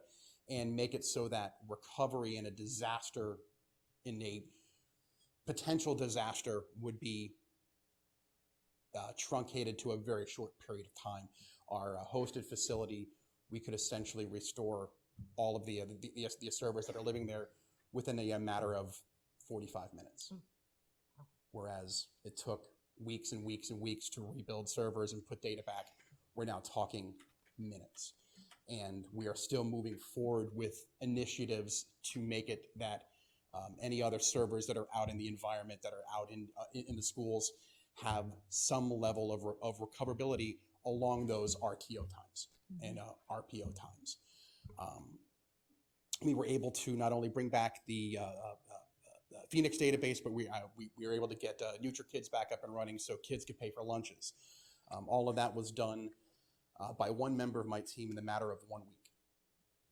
and make it so that recovery in a potential disaster would be truncated to a very short period of time. Our hosted facility, we could essentially restore all of the servers that are living there within a matter of 45 minutes. Whereas it took weeks and weeks and weeks to rebuild servers and put data back, we're now talking minutes. And we are still moving forward with initiatives to make it that any other servers that are out in the environment, that are out in the schools, have some level of recoverability along those RTO times and RPO times. We were able to not only bring back the Phoenix database, but we were able to get NutriKids back up and running so kids could pay for lunches. All of that was done by one member of my team in the matter of 1 week.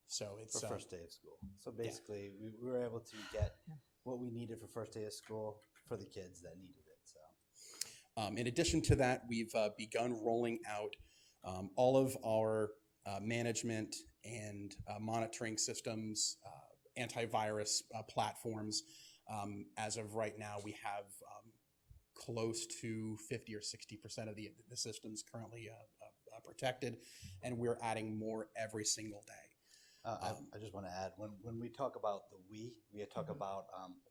So it's for first day of school. So basically, we were able to get what we needed for first day of school for the kids that needed it. So, in addition to that, we've begun rolling out all of our management and monitoring systems, antivirus platforms. As of right now, we have close to 50 or 60% of the systems currently protected, and we're adding more every single day. I just want to add, when we talk about the we talk about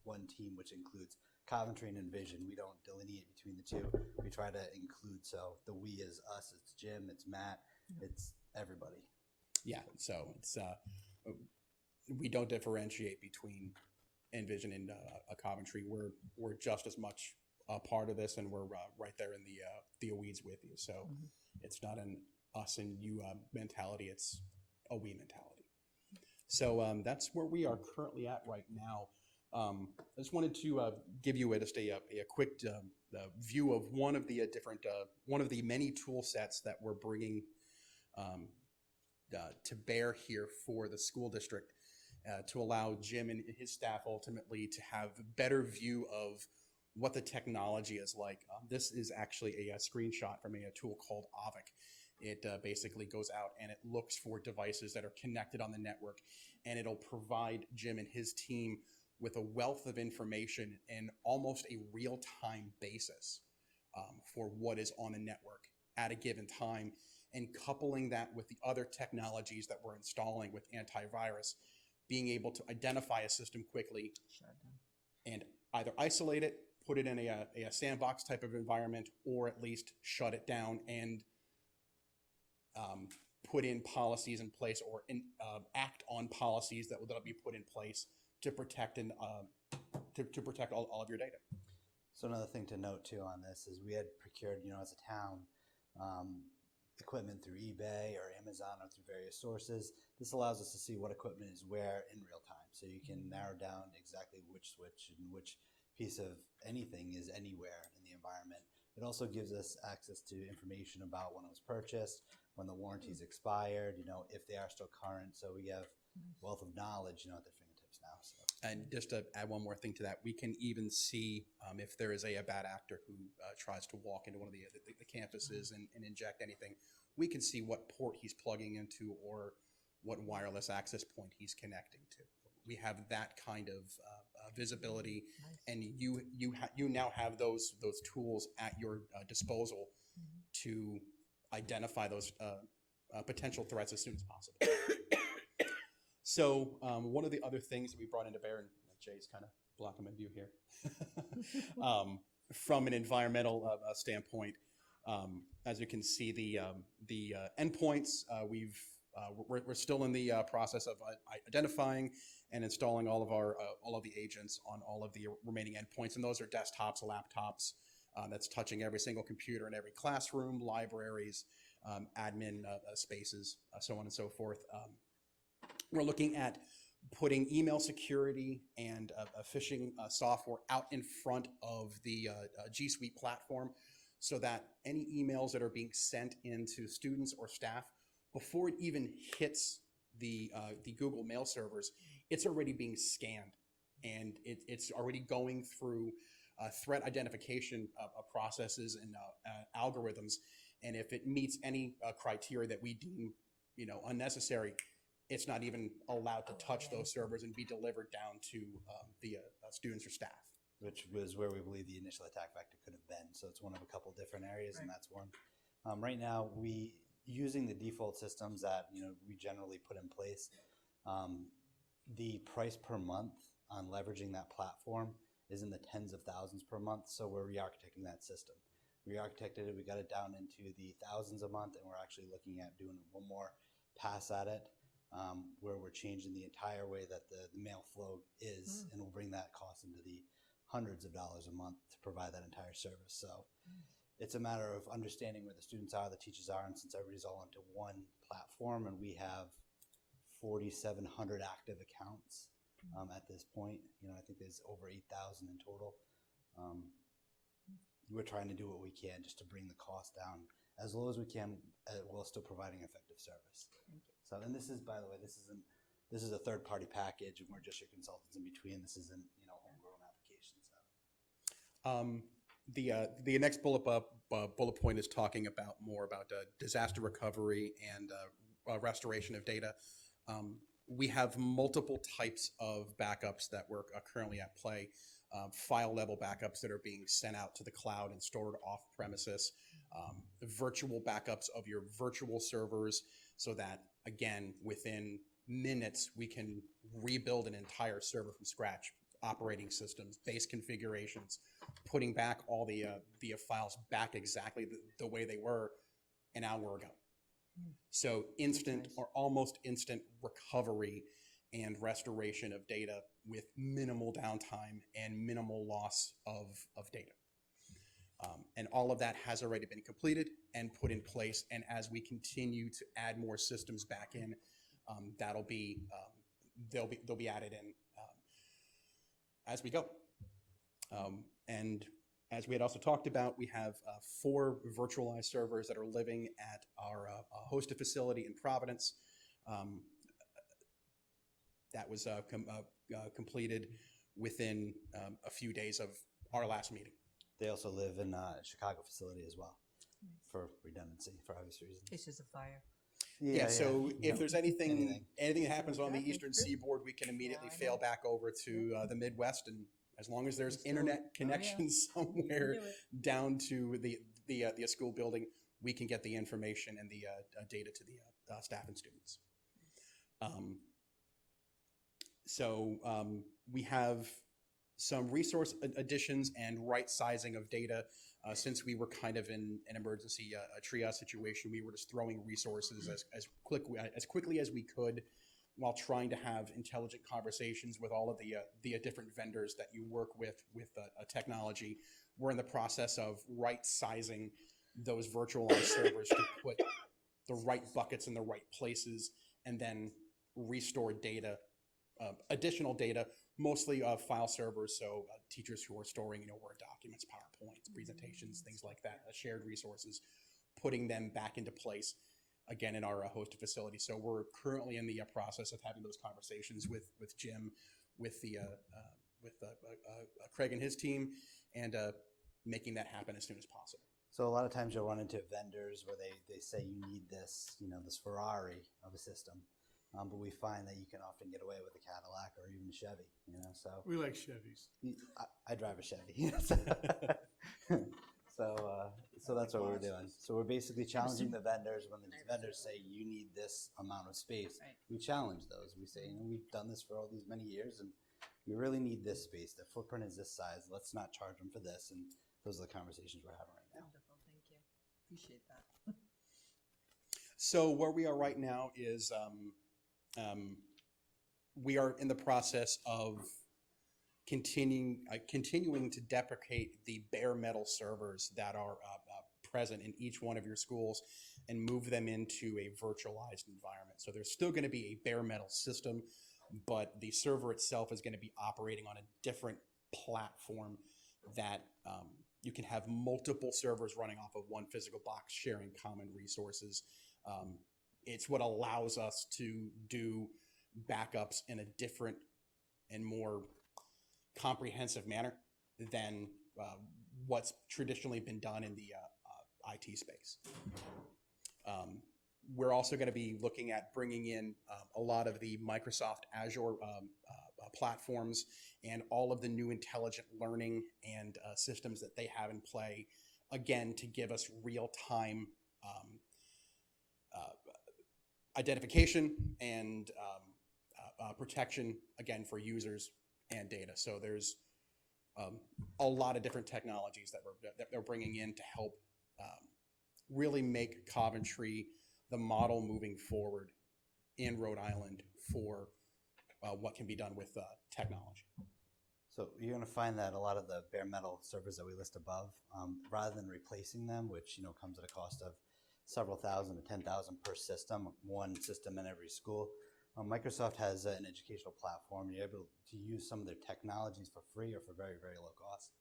one team, which includes Coventry and Envision. We don't delineate between the two. We try to include, so the we is us, it's Jim, it's Matt, it's everybody. Yeah, so it's we don't differentiate between Envision and Coventry. We're just as much a part of this, and we're right there in the weeds with you. So it's not an us and you mentality, it's a we mentality. So that's where we are currently at right now. I just wanted to give you just a quick view of one of the one of the many tool sets that we're bringing to bear here for the school district to allow Jim and his staff ultimately to have a better view of what the technology is like. This is actually a screenshot from a tool called Avik. It basically goes out and it looks for devices that are connected on the network, and it'll provide Jim and his team with a wealth of information in almost a real-time basis for what is on the network at a given time, and coupling that with the other technologies that we're installing with antivirus, being able to identify a system quickly and either isolate it, put it in a sandbox type of environment, or at least shut it down and put in policies in place, or act on policies that will be put in place to protect and to protect all of your data. So another thing to note too on this is we had procured, as a town, equipment through eBay or Amazon or through various sources. This allows us to see what equipment is where in real time, so you can narrow down exactly which switch and which piece of anything is anywhere in the environment. It also gives us access to information about when it was purchased, when the warranty's expired, if they are still current. So we have wealth of knowledge, at their fingertips now. So. And just to add one more thing to that, we can even see if there is a bad actor who tries to walk into one of the campuses and inject anything. We can see what port he's plugging into or what wireless access point he's connecting to. We have that kind of visibility, and you now have those tools at your disposal to identify those potential threats as soon as possible. So one of the other things that we brought into bear, and Jay's kind of blocking my view here, from an environmental standpoint, as you can see, the endpoints, we're still in the process of identifying and installing all of the agents on all of the remaining endpoints, and those are desktops, laptops. That's touching every single computer in every classroom, libraries, admin spaces, so on and so forth. We're looking at putting email security and phishing software out in front of the G Suite platform, so that any emails that are being sent into students or staff, before it even hits the Google Mail servers, it's already being scanned, and it's already going through threat identification processes and algorithms. And if it meets any criteria that we deem, unnecessary, it's not even allowed to touch those servers and be delivered down to the students or staff. Which was where we believe the initial attack vector could have been. So it's one of a couple different areas, and that's one. Right now, using the default systems that we generally put in place, the price per month on leveraging that platform is in the tens of thousands per month. So we're re-architecting that system. We re-architected it, we got it down into the thousands a month, and we're actually looking at doing one more pass at it, where we're changing the entire way that the mail flow is, and we'll bring that cost into the hundreds of dollars a month to provide that entire service. So it's a matter of understanding where the students are, the teachers are, and since everybody's all into one platform, and we have 4,700 active accounts at this point. I think there's over 8,000 in total. We're trying to do what we can just to bring the cost down as low as we can, while still providing effective service. So, and this is, by the way, this is a third-party package, and we're just your consultants in between. This isn't, homegrown applications. The next bullet point is talking about more about disaster recovery and restoration of data. We have multiple types of backups that we're currently at play. File level backups that are being sent out to the cloud and stored off premises. Virtual backups of your virtual servers, so that, again, within minutes, we can rebuild an entire server from scratch. Operating systems, base configurations, putting back all the files back exactly the way they were an hour ago. So instant or almost instant recovery and restoration of data with minimal downtime and minimal loss of data. And all of that has already been completed and put in place. And as we continue to add more systems back in, they'll be added in as we go. And as we had also talked about, we have 4 virtualized servers that are living at our hosted facility in Providence. That was completed within a few days of our last meeting. They also live in a Chicago facility as well, for redundancy, for obvious reasons. In case there's a fire. Yeah, so if there's anything that happens on the Eastern Seaboard, we can immediately fail back over to the Midwest, and as long as there's internet connection somewhere down to the school building, we can get the information and the data to the staff and students. We have some resource additions and right sizing of data. Since we were kind of in an emergency triage situation, we were just throwing resources as quickly as we could, while trying to have intelligent conversations with all of the different vendors that you work with technology. We're in the process of right sizing those virtualized servers to put the right buckets in the right places, and then restore data, additional data, mostly file servers. So teachers who are storing, Word documents, PowerPoints, presentations, things like that, shared resources, putting them back into place again in our hosted facility. So we're currently in the process of having those conversations with Jim, with Craig and his team, and making that happen as soon as possible. So a lot of times you'll run into vendors where they say you need this, this Ferrari of a system. But we find that you can often get away with a Cadillac or even a Chevy, so. We like Chevys. I drive a Chevy. So that's what we're doing. So we're basically challenging the vendors. When the vendors say you need this amount of space, we challenge those. We say, we've done this for all these many years and we really need this space. The footprint is this size. Let's not charge them for this. And those are the conversations we're having right now. Wonderful, thank you. Appreciate that. So where we are right now is we are in the process of continuing to deprecate the bare metal servers that are present in each one of your schools and move them into a virtualized environment. So there's still going to be a bare metal system, but the server itself is going to be operating on a different platform that you can have multiple servers running off of one physical box, sharing common resources. It's what allows us to do backups in a different and more comprehensive manner than what's traditionally been done in the IT space. We're also going to be looking at bringing in a lot of the Microsoft Azure platforms and all of the new intelligent learning and systems that they have in play, again, to give us real-time identification and protection, again, for users and data. So there's a lot of different technologies that they're bringing in to help really make Coventry the model moving forward in Rhode Island for what can be done with technology. So you're going to find that a lot of the bare metal servers that we list above, rather than replacing them, which comes at a cost of several thousand to 10,000 per system, one system in every school. Microsoft has an educational platform. You're able to use some of their technologies for free or for very, very low cost,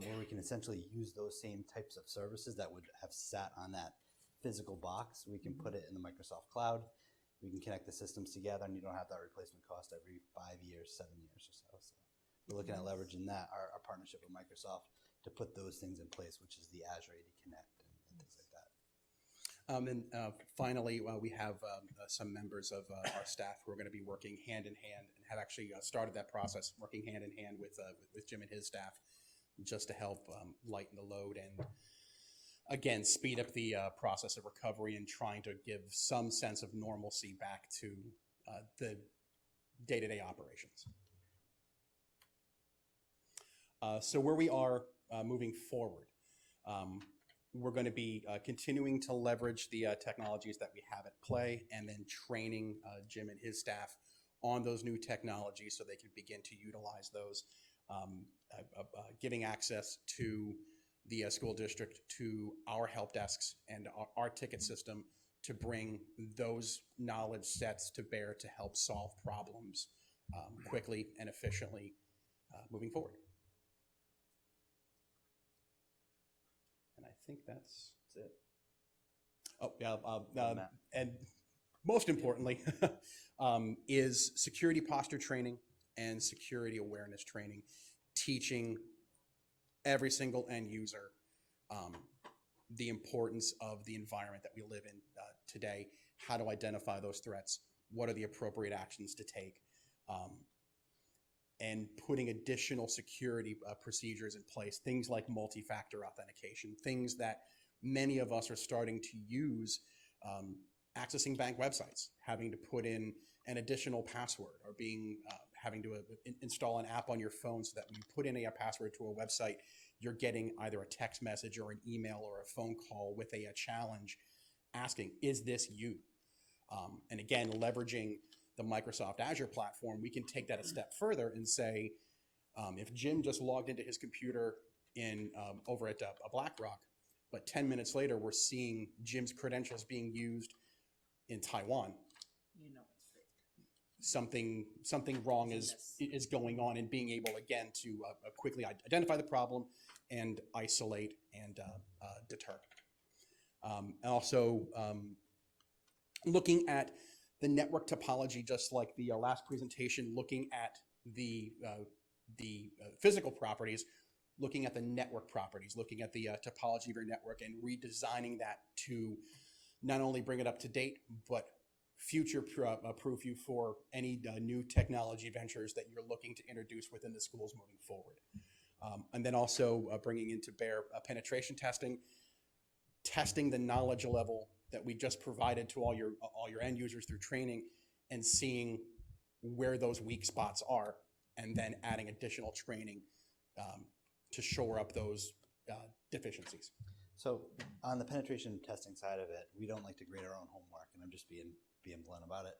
where we can essentially use those same types of services that would have sat on that physical box. We can put it in the Microsoft cloud. We can connect the systems together, and you don't have that replacement cost every 5 years, 7 years or so. So we're looking at leveraging that, our partnership with Microsoft, to put those things in place, which is the Azure AD Connect and things like that. And finally, we have some members of our staff who are going to be working hand in hand and have actually started that process, working hand in hand with Jim and his staff, just to help lighten the load and, again, speed up the process of recovery and trying to give some sense of normalcy back to the day-to-day operations. So where we are moving forward, we're going to be continuing to leverage the technologies that we have at play, and then training Jim and his staff on those new technologies so they can begin to utilize those, giving access to the school district to our help desks and our ticket system to bring those knowledge sets to bear to help solve problems quickly and efficiently moving forward. And I think that's it. Oh, yeah, and most importantly is security posture training and security awareness training, teaching every single end user the importance of the environment that we live in today, how to identify those threats, what are the appropriate actions to take, and putting additional security procedures in place, things like multi-factor authentication, things that many of us are starting to use, accessing bank websites, having to put in an additional password, or having to install an app on your phone so that when you put in a password to a website, you're getting either a text message or an email or a phone call with a challenge asking, is this you? And again, leveraging the Microsoft Azure platform, we can take that a step further and say, if Jim just logged into his computer over at a BlackRock, but 10 minutes later we're seeing Jim's credentials being used in Taiwan, something wrong is going on, and being able, again, to quickly identify the problem and isolate and deter. And also looking at the network topology, just like the last presentation, looking at the physical properties, looking at the network properties, looking at the topology of your network, and redesigning that to not only bring it up to date, but future proof you for any new technology ventures that you're looking to introduce within the schools moving forward. And then also bringing into bear penetration testing, testing the knowledge level that we just provided to all your end users through training, and seeing where those weak spots are, and then adding additional training to shore up those deficiencies. So on the penetration testing side of it, we don't like to grade our own homework, and I'm just being blunt about it.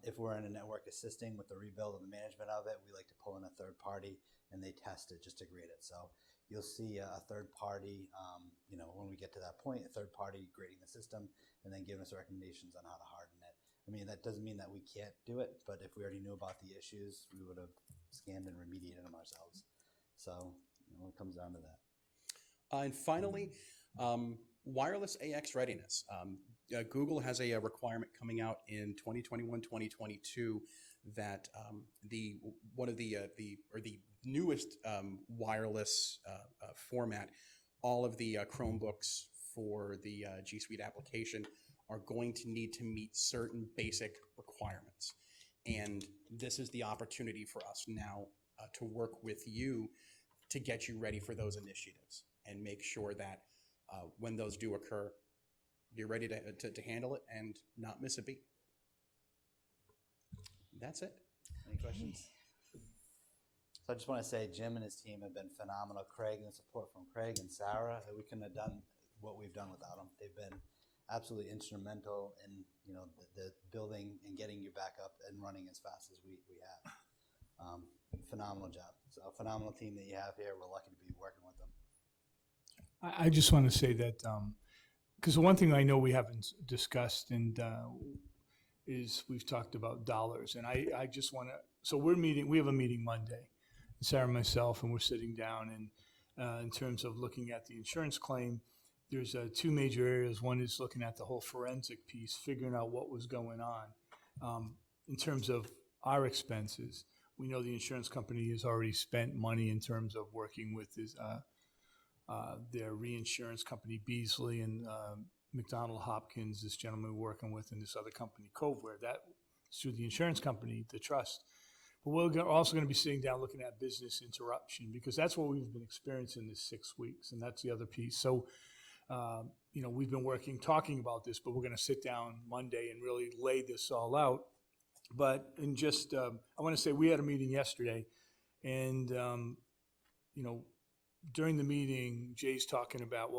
If we're in a network assisting with the rebuild and the management of it, we like to pull in a third party and they test it just to grade it. So you'll see a third party, when we get to that point, a third party grading the system and then giving us recommendations on how to harden it. I mean, that doesn't mean that we can't do it, but if we already knew about the issues, we would have scanned and remediated them ourselves. So it comes down to that. And finally, wireless AX readiness. Google has a requirement coming out in 2021-2022 that the newest wireless format, all of the Chromebooks for the G Suite application are going to need to meet certain basic requirements. And this is the opportunity for us now to work with you to get you ready for those initiatives and make sure that when those do occur, you're ready to handle it and not miss a beat. That's it. Any questions? So I just want to say Jim and his team have been phenomenal. Craig, and the support from Craig and Sarah, we couldn't have done what we've done without them. They've been absolutely instrumental in the building and getting you back up and running as fast as we have. Phenomenal job. So a phenomenal team that you have here. We're lucky to be working with them. I just want to say that because the one thing I know we haven't discussed is we've talked about dollars, and I just want to. So we have a meeting Monday, Sarah and myself, and we're sitting down, and in terms of looking at the insurance claim, there's two major areas. One is looking at the whole forensic piece, figuring out what was going on. In terms of our expenses, we know the insurance company has already spent money in terms of working with their reinsurance company, Beasley, and McDonald Hopkins, this gentleman we're working with, and this other company, Coveware. That's through the insurance company, the trust. But we're also going to be sitting down looking at business interruption, because that's what we've been experiencing this 6 weeks, and that's the other piece. So, we've been talking about this, but we're going to sit down Monday and really lay this all out. But I want to say we had a meeting yesterday, and, during the meeting, Jay's talking about,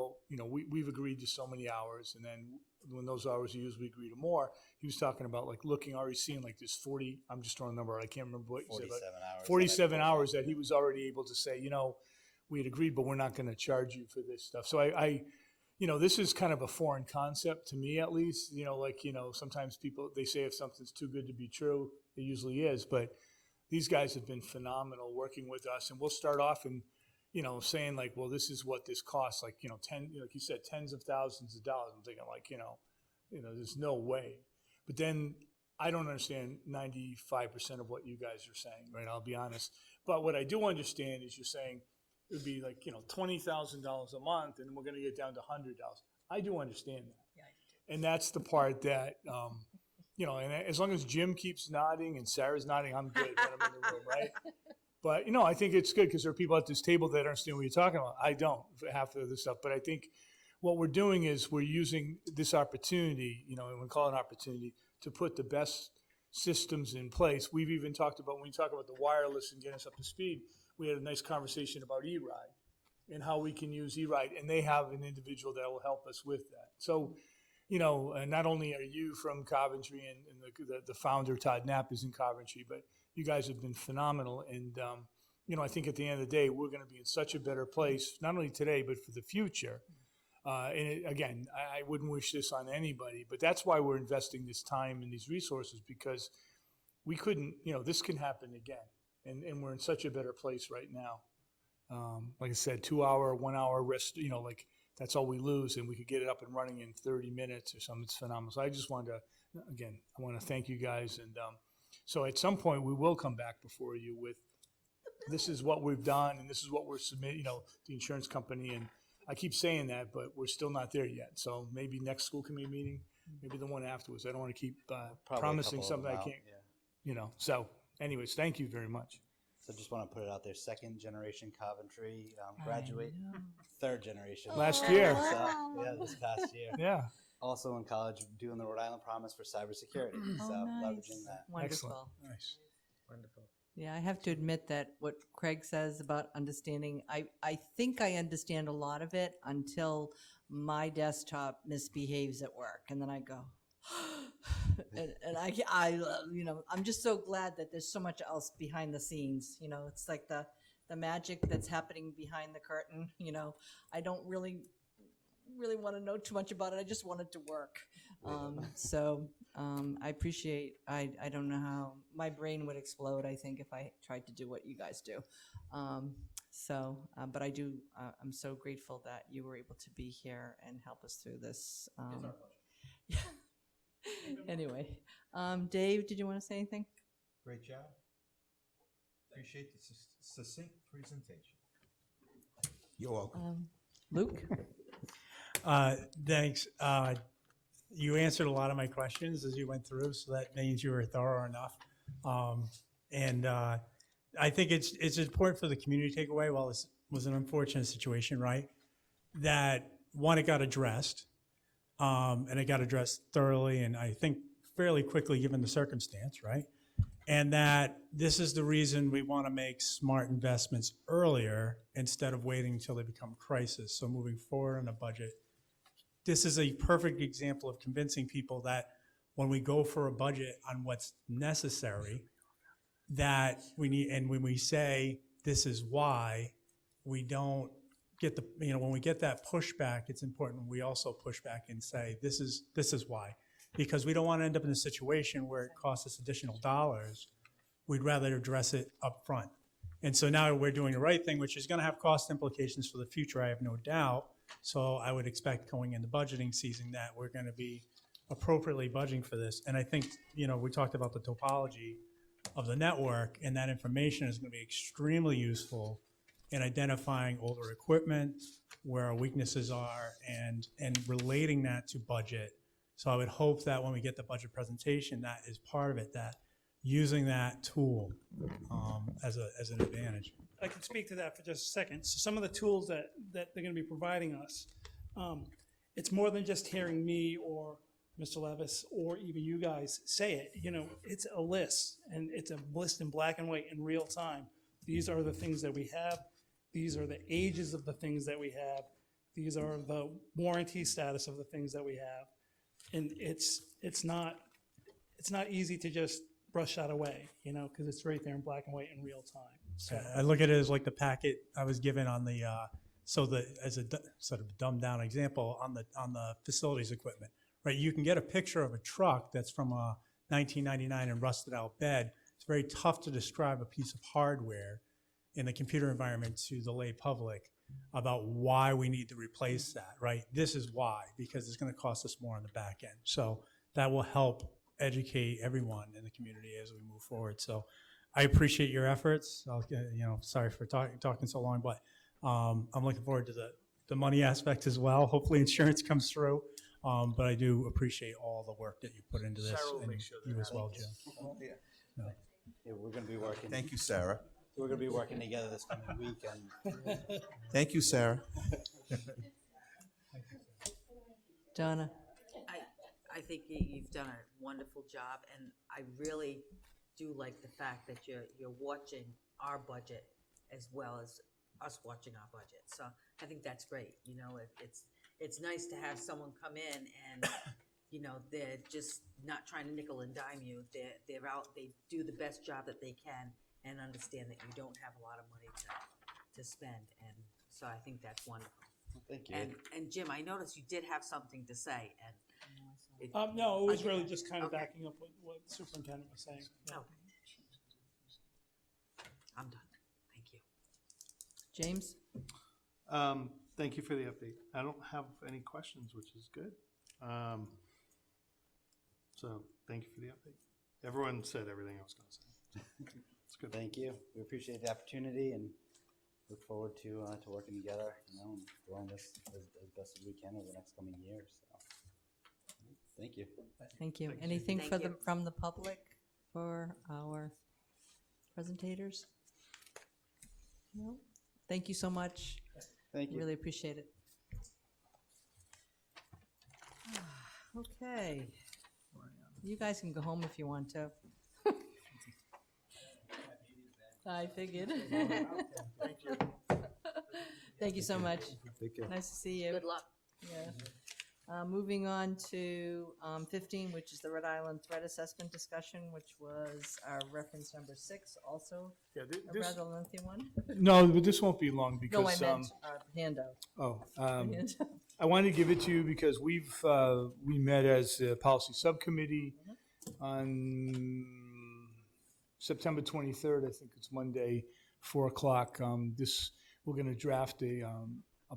we've agreed to so many hours, and then when those hours are used, we agree to more. He was talking about already seeing this 40, I'm just throwing a number, I can't remember what you said. 47 hours. 47 hours that he was already able to say, we had agreed, but we're not going to charge you for this stuff. So this is kind of a foreign concept to me, at least. Sometimes people, they say if something's too good to be true, it usually is. But these guys have been phenomenal working with us, and we'll start off and saying this is what this costs, like you said, tens of thousands of dollars. I'm thinking there's no way. But then I don't understand 95% of what you guys are saying, right? I'll be honest. But what I do understand is you're saying it would be $20,000 a month, and we're going to get down to $100. I do understand that. Yeah, I do. And that's the part that, and as long as Jim keeps nodding and Sarah's nodding, I'm good when I'm in the room, right? But, I think it's good because there are people at this table that understand what you're talking about. I don't, half of this stuff. But I think what we're doing is we're using this opportunity, and we call it an opportunity, to put the best systems in place. We've even talked about, when we talk about the wireless and getting us up to speed, we had a nice conversation about E-Ride and how we can use E-Ride. And they have an individual that will help us with that. So, and not only are you from Coventry, and the founder, Todd Knapp, is in Coventry, but you guys have been phenomenal. And, I think at the end of the day, we're going to be in such a better place, not only today, but for the future. Again, I wouldn't wish this on anybody, but that's why we're investing this time and these resources, because we couldn't, this can happen again. And we're in such a better place right now. Like I said, 2 hour, 1 hour rest, that's all we lose, and we could get it up and running in 30 minutes or something. It's phenomenal. So I just wanted to, again, I want to thank you guys, and So at some point, we will come back before you with, this is what we've done, and this is what we're submitting, you know, the insurance company, and I keep saying that, but we're still not there yet. So maybe next school committee meeting, maybe the one afterwards. I don't want to keep promising something I can't, you know. So anyways, thank you very much. So just want to put it out there, second generation Coventry graduate, third generation. Last year. So, yeah, this past year. Yeah. Also in college, doing the Rhode Island Promise for cybersecurity. So leveraging that. Wonderful. Excellent. Nice. Wonderful. Yeah, I have to admit that what Craig says about understanding, I think I understand a lot of it until my desktop misbehaves at work, and then I go, and I you know, I'm just so glad that there's so much else behind the scenes. You know, it's like the magic that's happening behind the curtain. You know, I don't really want to know too much about it. I just want it to work. I appreciate, I don't know how, my brain would explode, I think, if I tried to do what you guys do. But I do, I'm so grateful that you were able to be here and help us through this. Yeah. Anyway, Dave, did you want to say anything? Great job. Appreciate the succinct presentation. You're welcome. Luke? Thanks. You answered a lot of my questions as you went through, so that means you were thorough enough. I think it's important for the community to take away, while this was an unfortunate situation, right, that, one, it got addressed, and it got addressed thoroughly, and I think fairly quickly given the circumstance, right? And that this is the reason we want to make smart investments earlier instead of waiting until they become crisis. So moving forward on a budget, this is a perfect example of convincing people that when we go for a budget on what's necessary, that we need, and when we say this is why, we don't get the, you know, when we get that pushback, it's important we also push back and say this is why, because we don't want to end up in a situation where it costs us additional dollars. We'd rather address it up front. And so now we're doing the right thing, which is going to have cost implications for the future, I have no doubt. So I would expect going into budgeting season that we're going to be appropriately budgeting for this. And I think, you know, we talked about the topology of the network, and that information is going to be extremely useful in identifying older equipment, where our weaknesses are, and relating that to budget. So I would hope that when we get the budget presentation, that is part of it, that using that tool as an advantage. I can speak to that for just a second. So some of the tools that they're going to be providing us, it's more than just hearing me or Mr. Levis or even you guys say it. You know, it's a list, and it's a list in black and white in real time. These are the things that we have. These are the ages of the things that we have. These are the warranty status of the things that we have. And it's not easy to just brush that away, you know, because it's right there in black and white in real time. So I look at it as like the packet I was given on the, as a sort of dumbed down example on the facilities equipment, right? You can get a picture of a truck that's from a 1999 and rusted out bed. It's very tough to describe a piece of hardware in the computer environment to the lay public about why we need to replace that, right? This is why, because it's going to cost us more on the back end. So that will help educate everyone in the community as we move forward. So I appreciate your efforts. Sorry for talking so long, but I'm looking forward to the money aspect as well. Hopefully insurance comes through, but I do appreciate all the work that you put into this, and you as well, Jim. Yeah, we're going to be working. Thank you, Sarah. We're going to be working together this coming week. And Thank you, Sarah. Donna? I think you've done a wonderful job, and I really do like the fact that you're watching our budget as well as us watching our budget. So I think that's great. You know, it's nice to have someone come in and, you know, they're just not trying to nickel and dime you. They're out, they do the best job that they can and understand that you don't have a lot of money to spend. And so I think that's wonderful. Thank you. And Jim, I noticed you did have something to say, and no, it was really just kind of backing up what the superintendent was saying. Yeah. Okay. I'm done. Thank you. James? Thank you for the update. I don't have any questions, which is good. So thank you for the update. Everyone said everything I was going to say. It's good. Thank you. We appreciate the opportunity and look forward to working together, and growing this as best as we can over the next coming years. So, thank you. Thank you. Anything Thank you. from the public for our presentators? No? Thank you so much. Thank you. Really appreciate it. Okay. You guys can go home if you want to. I figured. Thank you. Thank you so much. Take care. Nice to see you. Good luck. Yeah. Moving on to 15, which is the Rhode Island Threat Assessment discussion, which was our reference number 6, also Yeah, a rather lengthy one. No, but this won't be long No, I because, meant our handout. handout. I wanted to give it to you because we met as a policy subcommittee on September 23rd, I think it's Monday, 4 o'clock. We're going to draft a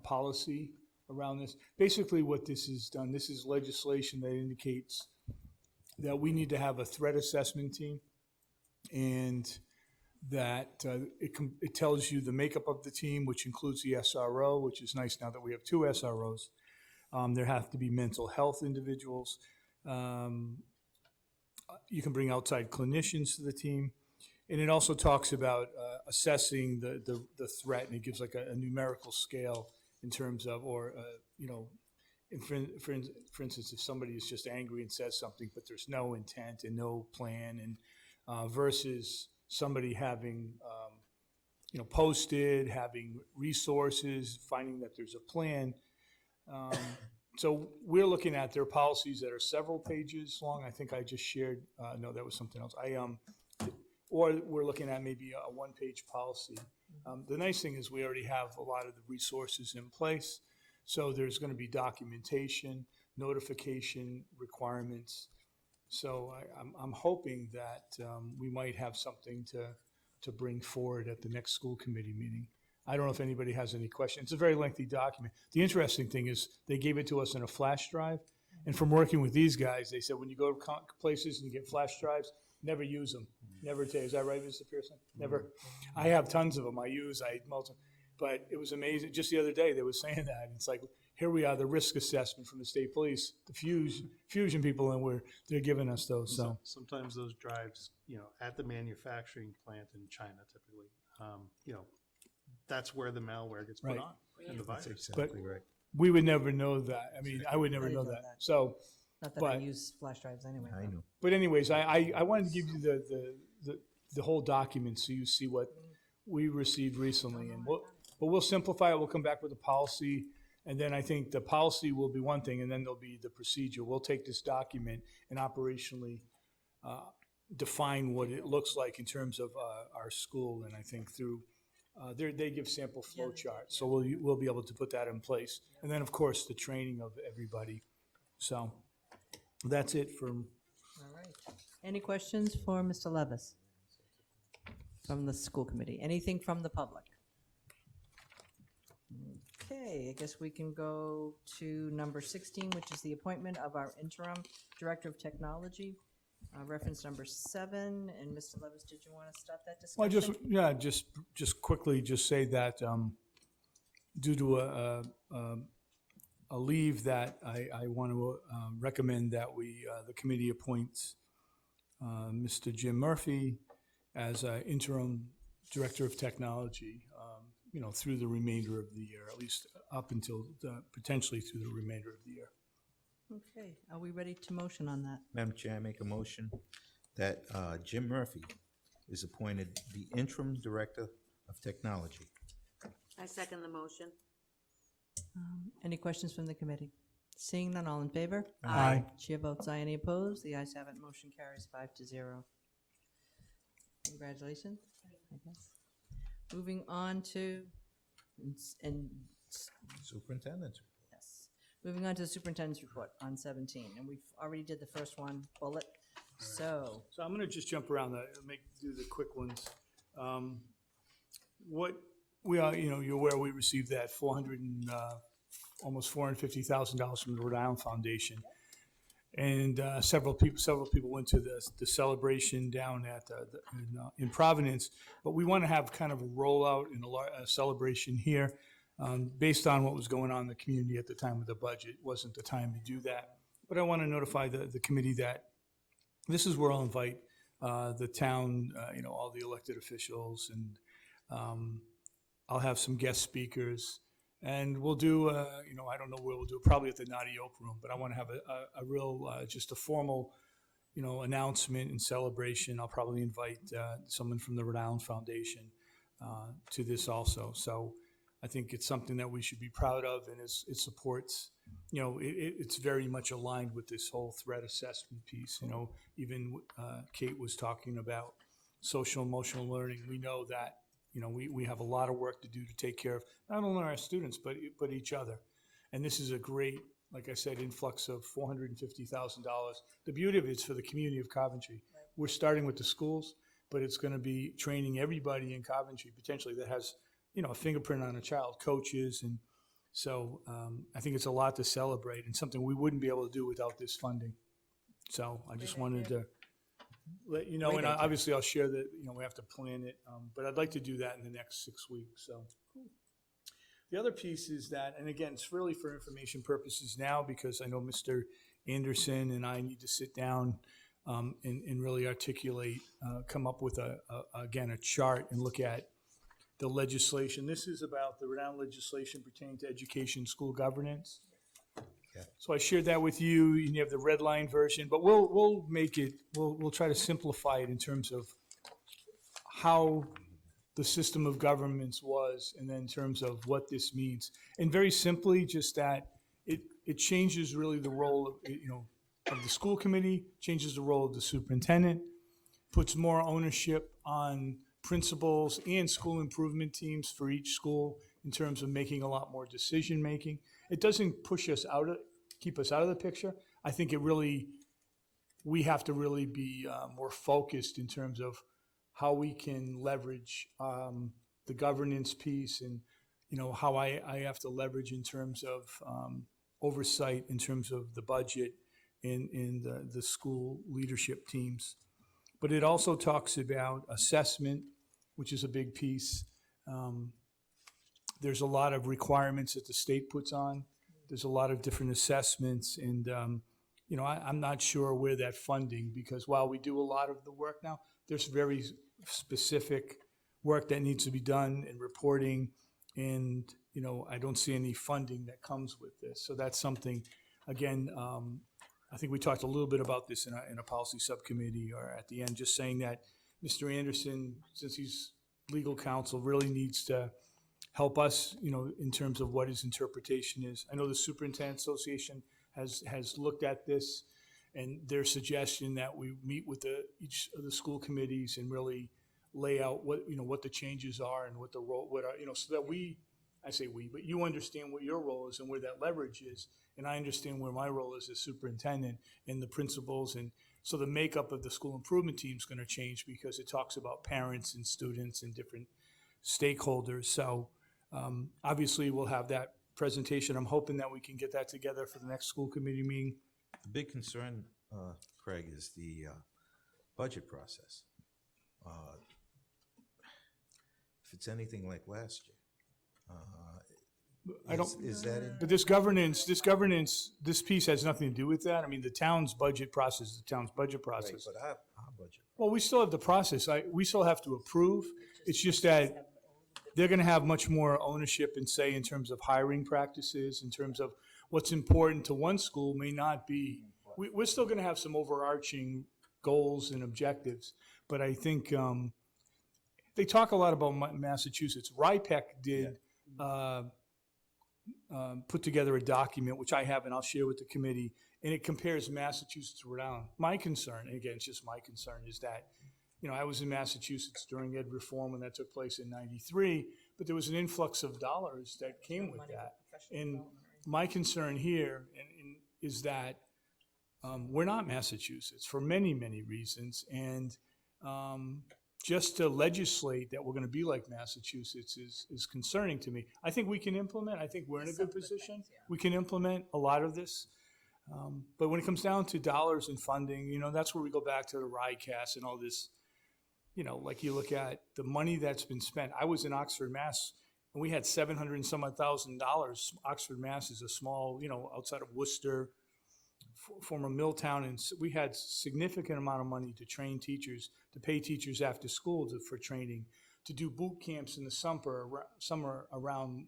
policy around this. Basically what this has done, this is legislation that indicates that we need to have a threat assessment team, and that it tells you the makeup of the team, which includes the SRO, which is nice now that we have 2 SROs. There have to be mental health individuals. You can bring outside clinicians to the team. And it also talks about assessing the threat, and it gives like a numerical scale in terms of, or, for instance, if somebody is just angry and says something, but there's no intent and no plan, and versus somebody having, posted, having resources, finding that there's a plan. So we're looking at their policies that are several pages long. I think I just shared, no, that was something else. Or we're looking at maybe a one-page policy. The nice thing is we already have a lot of the resources in place. So there's going to be documentation, notification requirements. So I'm hoping that we might have something to bring forward at the next school committee meeting. I don't know if anybody has any questions. It's a very lengthy document. The interesting thing is they gave it to us in a flash drive. And from working with these guys, they said when you go to places and you get flash drives, never use them. Never take. Is that right, Mr. Pearson? Never. I have tons of them. I multi. But it was amazing. Just the other day, they were saying that. It's like, here we are, the risk assessment from the state police, the fusion people, and they're giving us those. So sometimes those drives, at the manufacturing plant in China, typically, that's where the malware gets put Right. on, and the virus. Exactly right. we would never know that. I mean, I would never I didn't know know that. that. So, Not that I but use flash drives anyway. I know. but anyways, I wanted to give you the whole document so you see what we received recently, and we'll simplify it. We'll come back with a policy, and then I think the policy will be one thing, and then there'll be the procedure. We'll take this document and operationally define what it looks like in terms of our school, and I think through they give sample flow charts, so we'll be able to put that in place, and then of course the training of everybody. So that's it from. All right. Any questions for Mr. Levis from the school committee? Anything from the public? Okay, I guess we can go to number 16, which is the appointment of our interim director of technology, reference number 7. And Mr. Levis, did you want to start that discussion? Well, just quickly, just say that due to a leave that I want to recommend that the committee appoints Mr. Jim Murphy as interim director of technology, through the remainder of the year, at least up until potentially through the remainder of the year. Okay, are we ready to motion on that? Madam Chair, I make a motion that Jim Murphy is appointed the interim director of technology. I second the motion. Any questions from the committee? Seeing none, all in favor? Aye. Chair votes aye. Any opposed? The ayes have it. Motion carries 5-0. Congratulations, I guess. Moving on to, and Superintendent's. yes, moving on to the superintendent's report on 17. And we've already did the first one, bullet. So, I'm going to just jump around that, do the quick ones. What we are, you're aware we received that almost $450,000 from the Rhode Island Foundation. And several people went to the celebration down at in Providence. But we want to have kind of a rollout and a celebration here, based on what was going on in the community at the time of the budget. Wasn't the time to do that. But I want to notify the committee that this is where I'll invite the town, all the elected officials, and I'll have some guest speakers. And we'll do, I don't know where we'll do it, probably at the Naughty Oak Room, but I want to have a real, just a formal, announcement and celebration. I'll probably invite someone from the Rhode Island Foundation to this also. So I think it's something that we should be proud of, and it supports, it's very much aligned with this whole threat assessment piece. Even Kate was talking about social emotional learning. We know that we have a lot of work to do to take care of not only our students, but each other. And this is a great, like I said, influx of $450,000. The beauty of it is for the community of Coventry. We're starting with the schools, but it's going to be training everybody in Coventry, potentially, that has, a fingerprint on a child, coaches. And so I think it's a lot to celebrate and something we wouldn't be able to do without this funding. So I just wanted to let you know, and obviously I'll share that, we have to plan it, but I'd like to do that in the next 6 weeks, so. The other piece is that, and again, it's really for information purposes now, because I know Mr. Anderson and I need to sit down and really articulate, come up with a chart and look at the legislation. This is about the Rhode Island legislation pertaining to education, school governance. So I shared that with you. You have the red line version, but we'll make it. We'll try to simplify it in terms of how the system of governments was, and then in terms of what this means. And very simply, just that it changes really the role of the school committee, changes the role of the superintendent, puts more ownership on principals and school improvement teams for each school in terms of making a lot more decision making. It doesn't push us keep us out of the picture. I think we have to really be more focused in terms of how we can leverage the governance piece, and how I have to leverage in terms of oversight, in terms of the budget in the school leadership teams. But it also talks about assessment, which is a big piece. There's a lot of requirements that the state puts on. There's a lot of different assessments, and I'm not sure where that funding, because while we do a lot of the work now, there's very specific work that needs to be done in reporting, and I don't see any funding that comes with this. So that's something, again, I think we talked a little bit about this in a policy subcommittee, or at the end, just saying that Mr. Anderson, since he's legal counsel, really needs to help us, in terms of what his interpretation is. I know the Superintendent Association has looked at this, and their suggestion that we meet with each of the school committees and really lay out what the changes are and what the role, so that I say we, but you understand what your role is and where that leverage is, and I understand where my role is as superintendent and the principals, and so the makeup of the school improvement team is going to change, because it talks about parents and students and different stakeholders. So obviously we'll have that presentation. I'm hoping that we can get that together for the next school committee meeting. The big concern, Craig, is the budget process. If it's anything like last year, is that in? But this piece has nothing to do with that. I mean, the town's budget process is the town's budget process. Right, but our budget. Well, we still have the process. We still have to approve. It's just that they're going to have much more ownership and say in terms of hiring practices, in terms of what's important to one school may not be. We're still going to have some overarching goals and objectives, but I think they talk a lot about Massachusetts. RIPEC did put together a document, which I have, and I'll share with the committee, and it compares Massachusetts to Rhode Island. My concern, and again, it's just my concern, is that I was in Massachusetts during ed reform when that took place in '93, but there was an influx of dollars that came with that. And my concern here is that we're not Massachusetts for many, many reasons. And just to legislate that we're going to be like Massachusetts is concerning to me. I think we can implement. I think we're in a good position. We can implement a lot of this. But when it comes down to dollars and funding, you know, that's where we go back to the RICAS and all this. You know, like you look at the money that's been spent. I was in Oxford, Mass, and we had 700 and some odd thousand dollars. Oxford, Mass is a small, you know, outside of Worcester, former mill town, and we had significant amount of money to train teachers, to pay teachers after school for training, to do boot camps in the summer around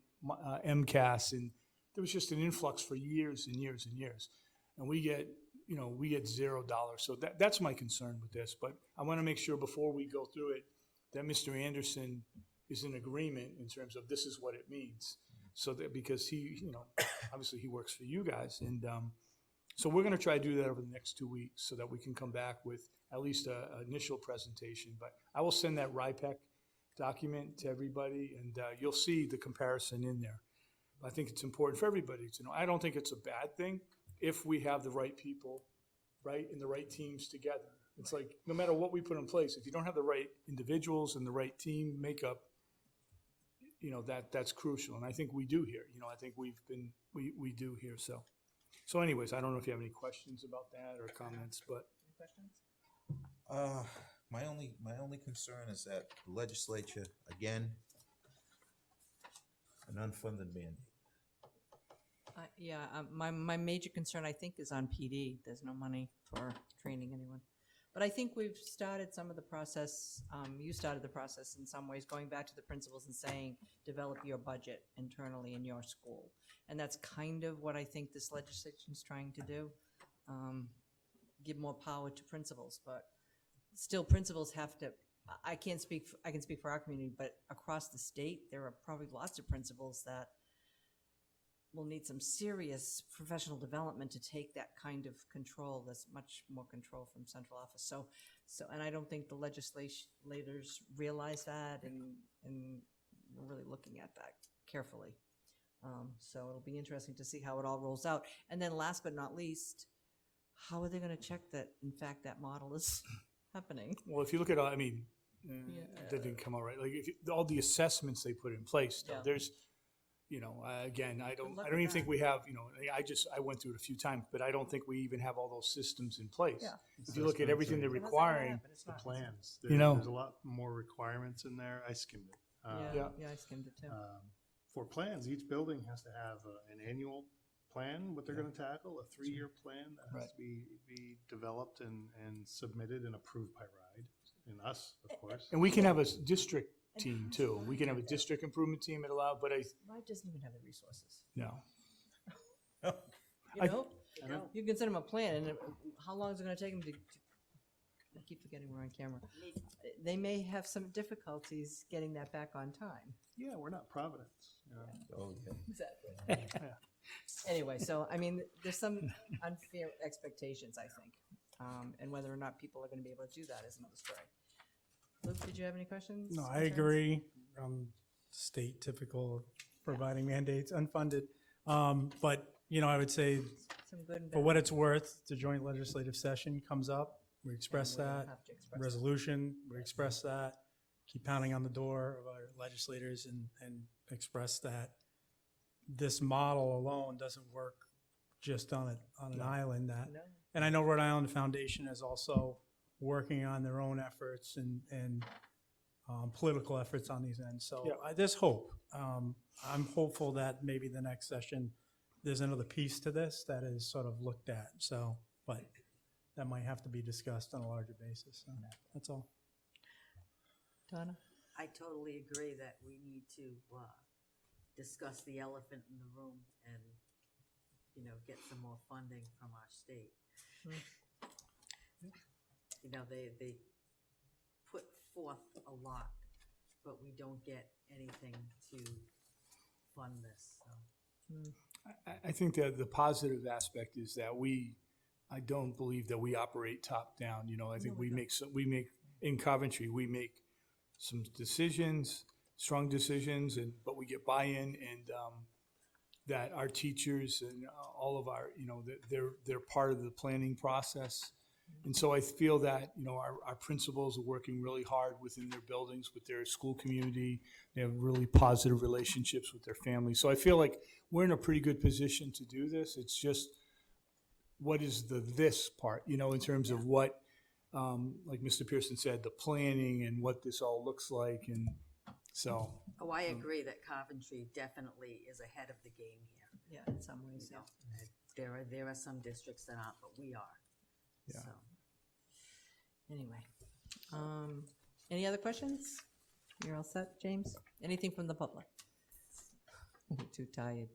MCAS, and there was just an influx for years and years and years. And we get, you know, we get $0. So that's my concern with this. But I want to make sure before we go through it that Mr. Anderson is in agreement in terms of this is what it means. So that because he, you know, obviously he works for you guys, and so we're going to try to do that over the next 2 weeks so that we can come back with at least an initial presentation. But I will send that RIPEC document to everybody, and you'll see the comparison in there. But I think it's important for everybody to know. I don't think it's a bad thing if we have the right people, right, and the right teams together. It's like no matter what we put in place, if you don't have the right individuals and the right team makeup, you know, that's crucial. And I think we do here. You know, I think we do here. So anyways, I don't know if you have any questions about that or comments, but. Any questions? My only concern is that the legislature, again, an unfunded mandate. Yeah, my major concern, I think, is on PD. There's no money for training anyone. But I think we've started some of the process, you started the process in some ways, going back to the principals and saying, develop your budget internally in your school. And that's kind of what I think this legislation is trying to do, give more power to principals. But still, principals have to, I can speak for our community, but across the state, there are probably lots of principals that will need some serious professional development to take that kind of control. There's much more control from central office. So, and I don't think the legislators realize that, and we're really looking at that carefully. So it'll be interesting to see how it all rolls out. And then last but not least, how are they going to check that, in fact, that model is happening? Well, if you look at, I mean, that didn't come out right. Like all the assessments they put in place, though, there's, you know, again, I don't even think we have, you know, I went through it a few times, but I don't think we even have all those systems in place. Yeah. If you look at everything they're requiring, The plans, You know. there's a lot more requirements in there. I skimmed it. Yeah, I skimmed it too. For plans, each building has to have an annual plan, what they're going to tackle, a 3-year plan that has to be developed and submitted and approved by RIDE, and us, of course. and we can have a district team too. We can have a district improvement team at Allow, but RIDE doesn't even have the resources. no. You know, you can send them a plan, and how long is it going to take them to I keep forgetting we're on camera. They may have some difficulties getting that back on time. Yeah, we're not Providence. You know. Oh, yeah. Exactly. Anyway, so I mean, there's some unfair expectations, I think, and whether or not people are going to be able to do that is another story. Luke, did you have any questions? No, I agree. State typical of providing mandates, unfunded. But, you know, I would say Some good and for bad. what it's worth, the joint legislative session comes up. We express And we'll that. have to express Resolution, we express that. Keep pounding on the door of our legislators and express that this model alone doesn't work just on an island. That, No. and I know Rhode Island Foundation is also working on their own efforts and political efforts on these ends. So there's hope. I'm hopeful that maybe the next session, there's another piece to this that is sort of looked at. So, but that might have to be discussed on a larger basis. So that's all. Donna? I totally agree that we need to discuss the elephant in the room and, you know, get some more funding from our state. You know, they put forth a lot, but we don't get anything to fund this, so. I think that the positive aspect is that I don't believe that we operate top down. You know, I think we make in Coventry, we make some decisions, strong decisions, but we get buy-in, and that our teachers and all of our, you know, they're part of the planning process. And so I feel that, you know, our principals are working really hard within their buildings, with their school community. They have really positive relationships with their families. So I feel like we're in a pretty good position to do this. It's just what is the this part, you know, in terms of what, like Mr. Pearson said, the planning and what this all looks like, and so. Oh, I agree that Coventry definitely is ahead of the game here. Yeah, in some ways, You yeah. know, there are some districts that aren't, but we are. Yeah. So, Anyway, any other questions? You're all set, James? Anything from the public? Too tired.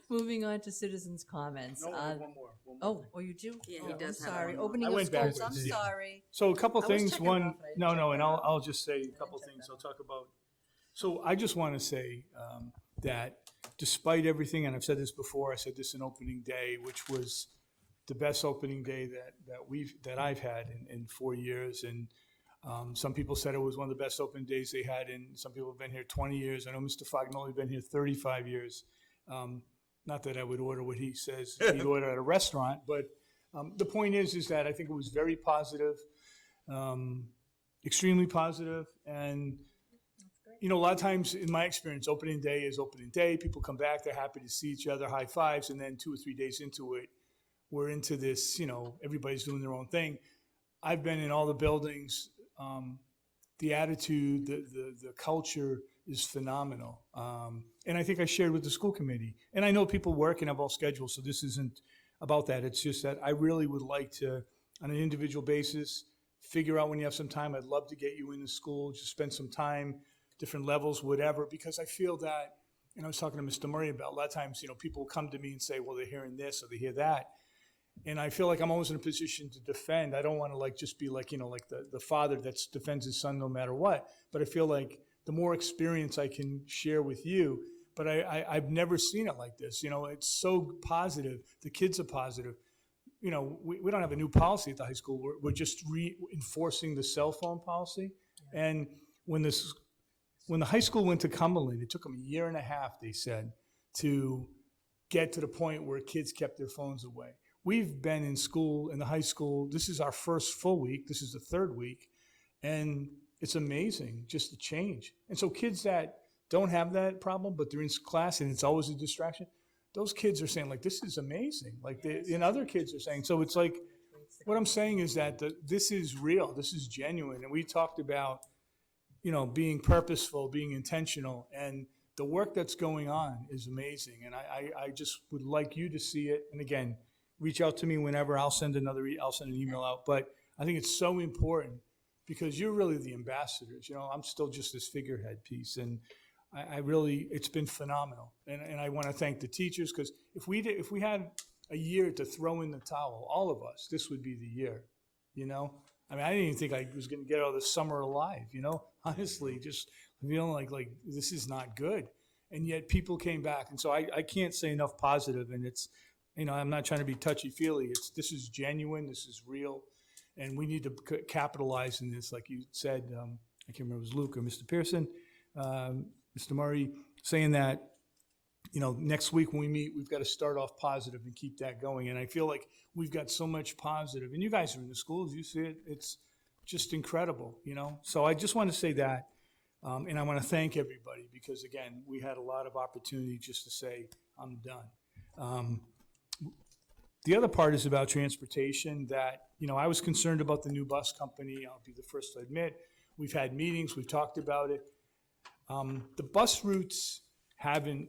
Moving on to citizens' comments. No, I have one more. Oh, you do? Yeah, Oh, he does I'm have sorry. one more. Opening I of went schools, I'm backwards, yeah. sorry. So a couple I was things, checking one, off, but I didn't no, check no, and that off. I'll just say a couple things. I'll talk about. So I just want to say that despite everything, and I've said this before, I said this in opening day, which was the best opening day that I've had in 4 years. And some people said it was one of the best opening days they had, and some people have been here 20 years. I know Mr. Fagnoli has been here 35 years. Not that I would order what he says he'd order at a restaurant, but the point is that I think it was very positive, extremely positive, and you know, a lot of times in my experience, opening day is opening day. People come back, they're happy to see each other, high fives, and then 2 or 3 days into it, we're into this, you know, everybody's doing their own thing. I've been in all the buildings. The attitude, the culture is phenomenal. And I think I shared with the school committee. And I know people work and have all schedules, so this isn't about that. It's just that I really would like to, on an individual basis, figure out when you have some time. I'd love to get you into school, just spend some time, different levels, whatever, because I feel that, and I was talking to Mr. Murray about, a lot of times, you know, people come to me and say, well, they're hearing this or they hear that. And I feel like I'm always in a position to defend. I don't want to like just be like, you know, like the father that defends his son no matter what. But I feel like the more experience I can share with you, but I've never seen it like this. You know, it's so positive. The kids are positive. You know, we don't have a new policy at the high school. We're just reinforcing the cell phone policy. Yeah. And when the high school went to Cumberland, it took them 1.5 years, they said, to get to the point where kids kept their phones away. We've been in school, in the high school, this is our first full week, this is the 3rd week, and it's amazing just the change. And so kids that don't have that problem, but they're in class and it's always a distraction, those kids are saying, like, this is amazing. Like, and other kids are saying, so it's like, what I'm saying is that this is real, this is genuine. And we talked about, you know, being purposeful, being intentional, and the work that's going on is amazing. And I just would like you to see it. And again, reach out to me whenever. I'll send an email out. But I think it's so important because you're really the ambassadors. You know, I'm still just this figurehead piece, and I really, it's been phenomenal. And I want to thank the teachers, because if we had a year to throw in the towel, all of us, this would be the year. You know, I mean, I didn't even think I was going to get out of the summer alive. You know, honestly, just feeling like this is not good, and yet people came back, and so I can't say enough positive. And it's, you know, I'm not trying to be touchy-feely. This is genuine. This is real. And we need to capitalize in this. Like you said, I can't remember if it was Luke or Mr. Pearson, Mr. Murray, saying that, you know, next week when we meet, we've got to start off positive and keep that going. And I feel like we've got so much positive. And you guys are in the schools. You see it. It's just incredible, you know. So I just want to say that. And I want to thank everybody because, again, we had a lot of opportunity just to say, I'm done. The other part is about transportation that, you know, I was concerned about the new bus company. I'll be the first to admit. We've had meetings. We've talked about it. The bus routes have been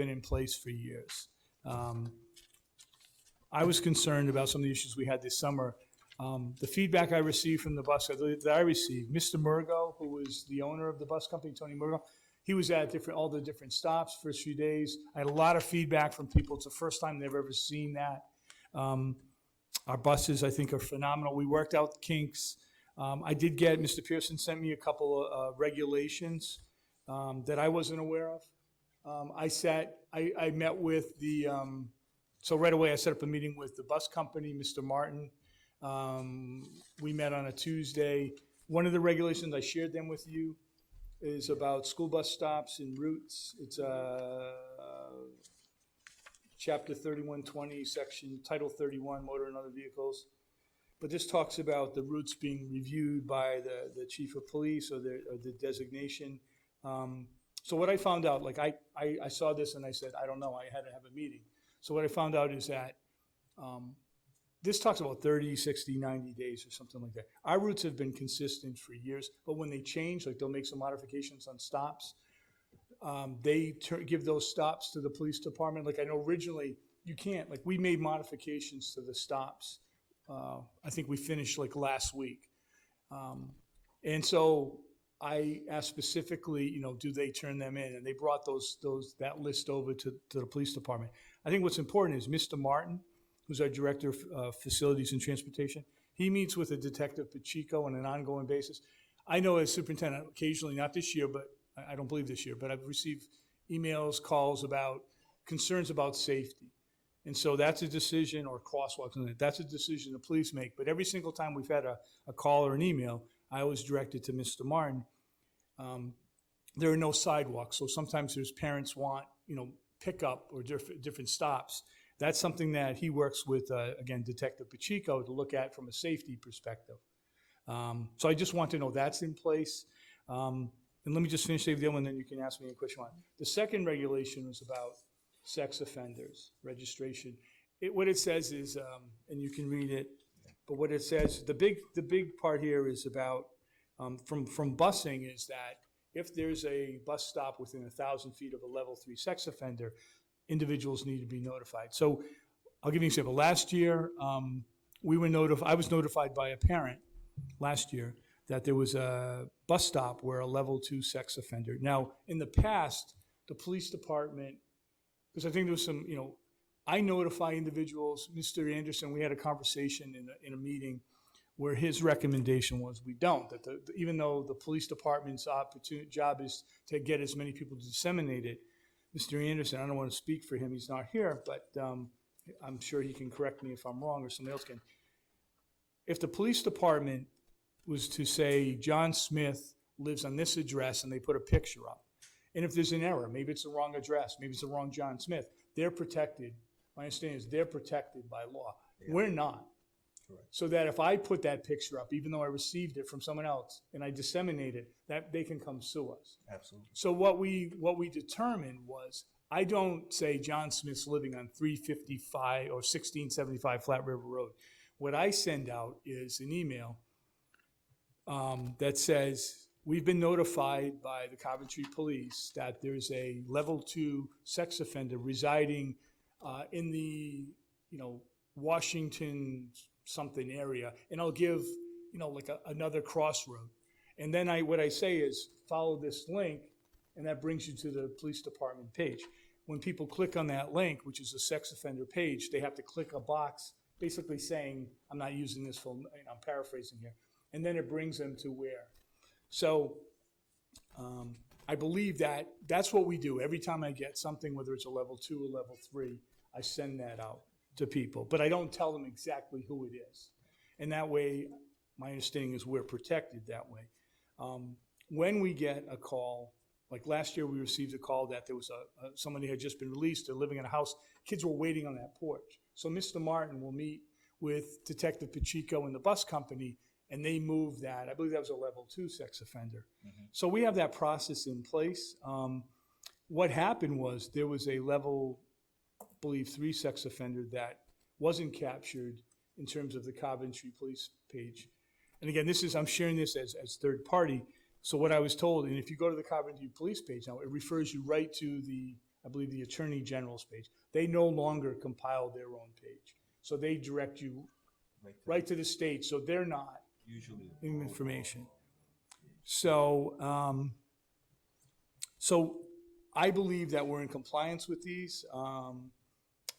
in place for years. I was concerned about some of the issues we had this summer. The feedback I received from the bus that I received, Mr. Murgo, who was the owner of the bus company, Tony Murgo, he was at all the different stops for a few days. I had a lot of feedback from people. It's the first time they've ever seen that. Our buses, I think, are phenomenal. We worked out the kinks. I did get, Mr. Pearson sent me a couple of regulations that I wasn't aware of. I met with so right away I set up a meeting with the bus company, Mr. Martin. We met on a Tuesday. One of the regulations, I shared them with you, is about school bus stops and routes. It's Chapter 3120, Section Title 31, Motor and Other Vehicles. But this talks about the routes being reviewed by the chief of police or the designation. So what I found out, like I saw this and I said, I don't know, I had to have a meeting. So what I found out is that this talks about 30, 60, 90 days or something like that. Our routes have been consistent for years, but when they change, like they'll make some modifications on stops, they give those stops to the police department. Like I know originally you can't, like we made modifications to the stops. I think we finished like last week. And so I asked specifically, you know, do they turn them in? And they brought that list over to the police department. I think what's important is Mr. Martin, who's our Director of Facilities and Transportation, he meets with a Detective Pacheco on an ongoing basis. I know as superintendent, occasionally, not this year, but I don't believe this year, but I've received emails, calls about concerns about safety. And so that's a decision, or crosswalks, that's a decision the police make. But every single time we've had a call or an email, I always direct it to Mr. Martin. There are no sidewalks, so sometimes there's parents want, you know, pickup or different stops. That's something that he works with, again, Detective Pacheco to look at from a safety perspective. So I just want to know that's in place. And let me just finish the other one, then you can ask me a question on it. The second regulation was about sex offenders registration. What it says is, and you can read it, but what it says, the big part here is about, from busing, is that if there's a bus stop within 1,000 feet of a level 3 sex offender, individuals need to be notified. So I'll give you an example. Last year, I was notified by a parent last year that there was a bus stop where a level 2 sex offender. Now, in the past, the police department, because I think there was some, you know, I notify individuals. Mr. Anderson, we had a conversation in a meeting where his recommendation was we don't, that even though the police department's job is to get as many people to disseminate it, Mr. Anderson, I don't want to speak for him, he's not here, but I'm sure he can correct me if I'm wrong or somebody else can. If the police department was to say John Smith lives on this address and they put a picture up, and if there's an error, maybe it's the wrong address, maybe it's the wrong John Smith, they're protected. My understanding is they're protected by law. Yeah. We're not. Correct. So that if I put that picture up, even though I received it from someone else and I disseminate it, that they can come sue us. Absolutely. So what we determined was, I don't say John Smith's living on 355 or 1675 Flat River Road. What I send out is an email that says, we've been notified by the Coventry Police that there's a level 2 sex offender residing in the, you know, Washington something area, and I'll give, you know, like another crossroad. And then what I say is follow this link, and that brings you to the police department page. When people click on that link, which is a sex offender page, they have to click a box basically saying, I'm not using this for, I'm paraphrasing here, and then it brings them to where. So I believe that that's what we do. Every time I get something, whether it's a level 2 or level 3, I send that out to people, but I don't tell them exactly who it is. And that way, my understanding is we're protected that way. When we get a call, like last year we received a call that there was somebody had just been released, they're living in a house, kids were waiting on that porch. So Mr. Martin will meet with Detective Pacheco and the bus company, and they moved that. I believe that was a level 2 sex offender. Mm-hmm. So we have that process in place. What happened was there was a level, I believe, 3 sex offender that wasn't captured in terms of the Coventry Police page. And again, I'm sharing this as third party. So what I was told, and if you go to the Coventry Police page now, it refers you right to I believe the Attorney General's page. They no longer compile their own page. So they direct you right to the state. So they're not usually information. So, so I believe that we're in compliance with these.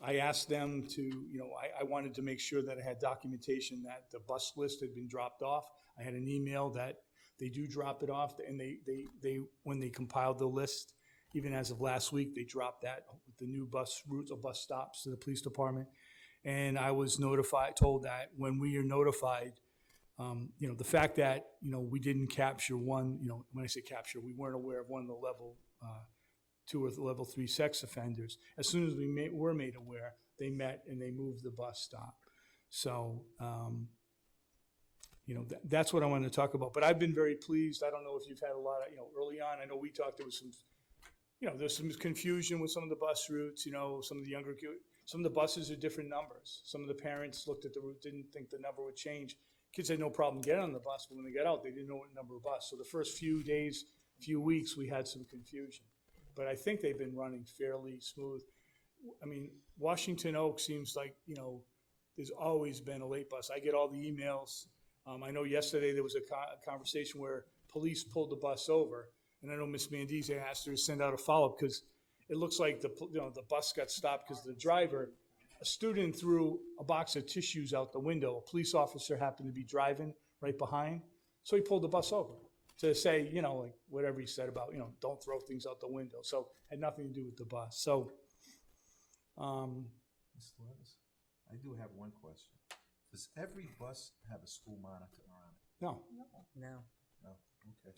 I asked them to, you know, I wanted to make sure that I had documentation that the bus list had been dropped off. I had an email that they do drop it off, and they when they compiled the list, even as of last week, they dropped that with the new bus routes or bus stops to the police department. And I was told that when we are notified, you know, the fact that, you know, we didn't capture one, you know, when I say capture, we weren't aware of one of the level 2 or level 3 sex offenders. As soon as we were made aware, they met and they moved the bus stop. So, you know, that's what I wanted to talk about. But I've been very pleased. I don't know if you've had a lot of, you know, early on, I know we talked, there was some, you know, there's some confusion with some of the bus routes, you know, some of the younger kids. Some of the buses are different numbers. Some of the parents looked at the route, didn't think the number would change. Kids had no problem getting on the bus, but when they got out, they didn't know what number of bus. So the first few days, few weeks, we had some confusion. But I think they've been running fairly smooth. I mean, Washington Oak seems like, you know, there's always been a late bus. I get all the emails. I know yesterday there was a conversation where police pulled the bus over, and I know Ms. Mandiz asked her to send out a follow-up because it looks like the bus got stopped because the driver, a student threw a box of tissues out the window. A police officer happened to be driving right behind, so he pulled the bus over to say, you know, like whatever he said about, you know, don't throw things out the window. So had nothing to do with the bus. So, Mr. Levis, I do have one question. Does every bus have a school monitor on it? no. No. No?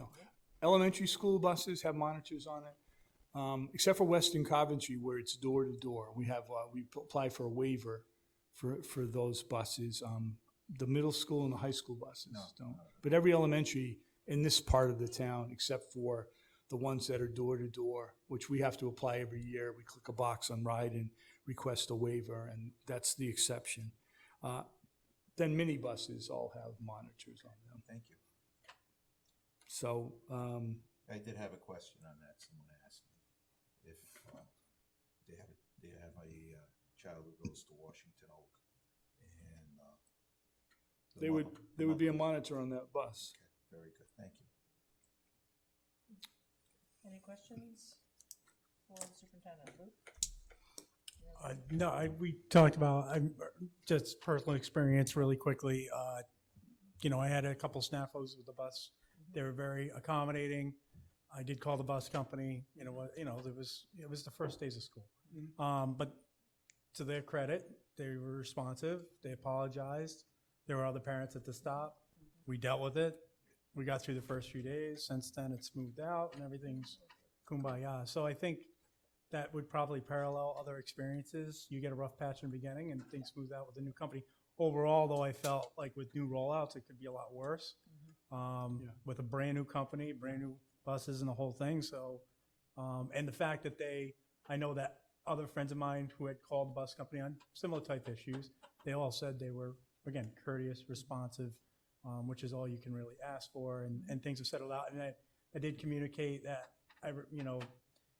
Okay. No. Elementary school buses have monitors on it, except for Western Coventry where it's door to door. We have we apply for a waiver for those buses. The middle school and the high school buses don't. But every elementary in this part of the town, except for the ones that are door to door, which we have to apply every year. We click a box on RIDE and request a waiver, and that's the exception. Then minibuses all have monitors on them. Thank you. So, I did have a question on that. Someone asked me if they have a child who goes to Washington Oak, and there would be a monitor on that bus. Okay, very good. Thank you. Any questions for the superintendent? Luke? No, we talked about, just personal experience really quickly. You know, I had a couple snafus with the bus. They were very accommodating. I did call the bus company, it was the first days of school. But to their credit, they were responsive. They apologized. There were other parents at the stop. We dealt with it. We got through the first few days. Since then, it's moved out and everything's kumbaya. So I think that would probably parallel other experiences. You get a rough patch in the beginning and things smooth out with the new company. Overall, though, I felt like with new rollouts, it could be a lot worse. With a brand new company, brand new buses and the whole thing. So, and the fact that I know that other friends of mine who had called the bus company on similar type issues, they all said they were, again, courteous, responsive, which is all you can really ask for, and things have settled out. And I did communicate that,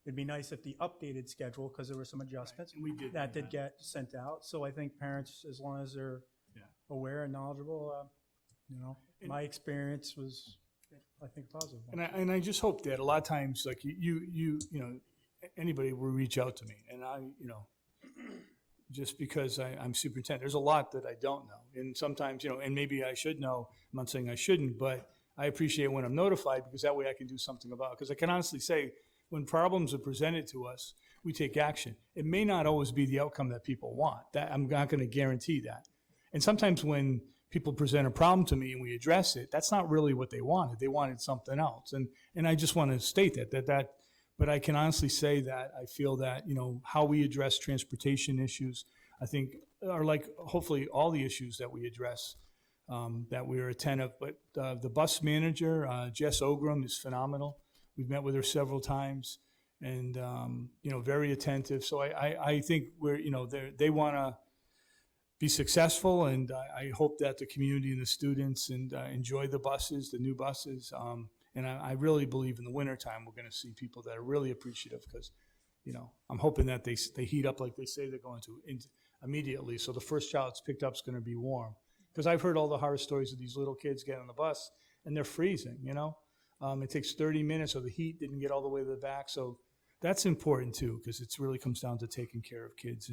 it'd be nice if the updated schedule, because there were some adjustments, And we did that did get sent out. So I think parents, as long as they're aware and knowledgeable, my experience was, I think, positive. And I just hope that a lot of times, like you know, anybody will reach out to me, and I, just because I'm superintendent, there's a lot that I don't know, and sometimes, and maybe I should know. I'm not saying I shouldn't, but I appreciate when I'm notified because that way I can do something about it. Because I can honestly say, when problems are presented to us, we take action. It may not always be the outcome that people want. That I'm not going to guarantee that. And sometimes when people present a problem to me and we address it, that's not really what they wanted. They wanted something else. And I just want to state that, but I can honestly say that I feel that, how we address transportation issues, I think are like hopefully all the issues that we address, that we are attentive. But the bus manager, Jess Ogram, is phenomenal. We've met with her several times and, very attentive. So I think they want to be successful, and I hope that the community and the students enjoy the buses, the new buses. And I really believe in the wintertime we're going to see people that are really appreciative because, I'm hoping that they heat up like they say they're going to immediately. So the first child that's picked up is going to be warm. Because I've heard all the horror stories of these little kids getting on the bus and they're freezing, It takes 30 minutes, or the heat didn't get all the way to the back. So that's important too, because it really comes down to taking care of kids.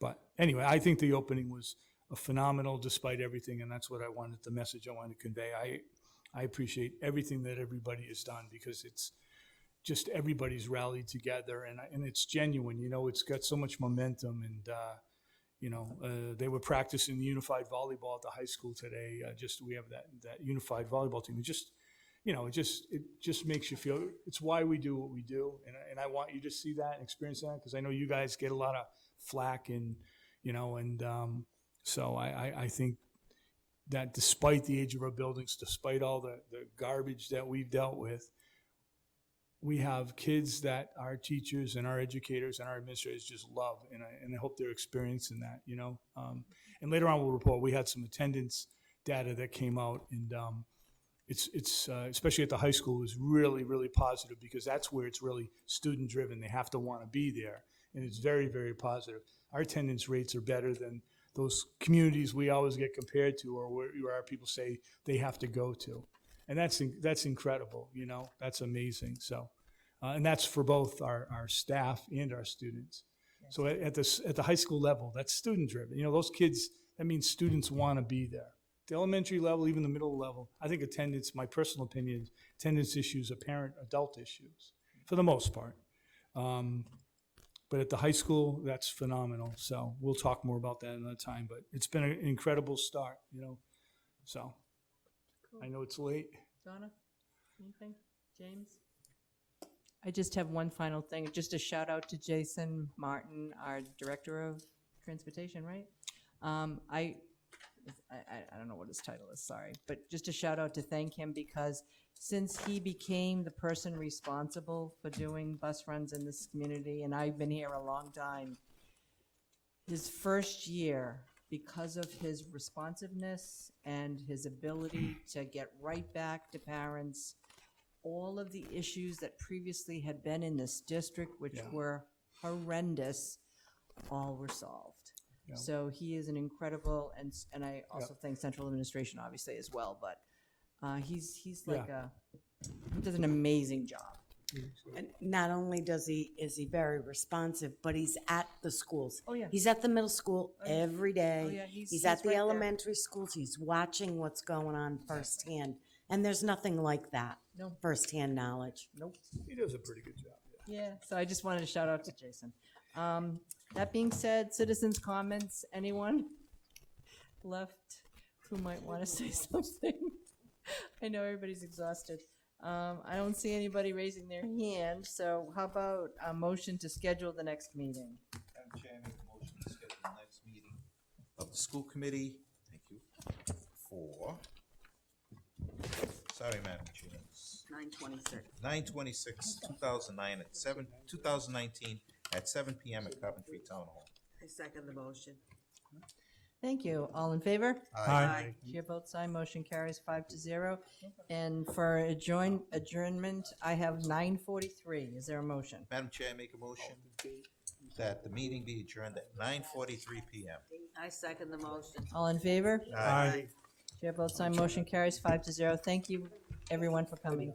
But anyway, I think the opening was phenomenal despite everything, and that's what the message I wanted to convey. I appreciate everything that everybody has done because it's just everybody's rallied together, and it's genuine. It's got so much momentum, and they were practicing the unified volleyball at the high school today. We have that unified volleyball team. It just makes you feel it's why we do what we do, and I want you to see that and experience that because I know you guys get a lot of flack and so I think that despite the age of our buildings, despite all the garbage that we've dealt with, we have kids that our teachers and our educators and our administrators just love, and I hope they're experiencing that, you know. And later on, we'll report, we had some attendance data that came out, and it's especially at the high school, is really, really positive, because that's where it's really student-driven. They have to want to be there, and it's very, very positive. Our attendance rates are better than those communities we always get compared to, or where our people say they have to go to. And that's incredible, you know, that's amazing. So, and that's for both our staff and our students. So at the high school level, that's student driven. You know, those kids, that means students want to be there. The elementary level, even the middle level, I think attendance, my personal opinion, attendance issues are parent-adult issues for the most part. But at the high school, that's phenomenal. So we'll talk more about that another time, but it's been an incredible start, you know, so. I know it's late. Donna, anything? James? I just have one final thing, just a shout out to Jason Martin, our Director of Transportation, right? I don't know what his title is, sorry, but just a shout out to thank him, because since he became the person responsible for doing bus runs in this community, and I've been here a long time, his first year, because of his responsiveness and his ability to get right back to parents, all of the issues that previously had been in this district, which were horrendous, all were solved. Yeah. So he is an incredible, and I also thank central administration obviously as well, but he's like he does an amazing job. And not only is he very responsive, but he's at the schools. Oh, yeah. He's at the middle school every day. Oh, yeah, he's at the right there. elementary schools. He's watching what's going on firsthand. And there's nothing like that. No. Firsthand knowledge. Nope. He does a pretty good job. Yeah, so I just wanted to shout out to Jason. That being said, citizens' comments, anyone left who might want to say something? I know everybody's exhausted. I don't see anybody raising their hand, so how about a motion to schedule the next meeting? Madam Chair, I make a motion to schedule the next meeting of the school committee, thank you, for, sorry, Madam Chair, 9/26. 9/26/2009 at 2019 at 7 p.m. at Coventry Town Hall. I second the motion. Thank you. All in favor? Aye. Chair votes aye, motion carries 5-0. And for adjournment, I have 9:43. Is there a motion? Madam Chair, I make a motion that the meeting be adjourned at 9:43 p.m. I second the motion. All in favor? Aye. Chair votes aye, motion carries 5-0. Thank you, everyone, for coming.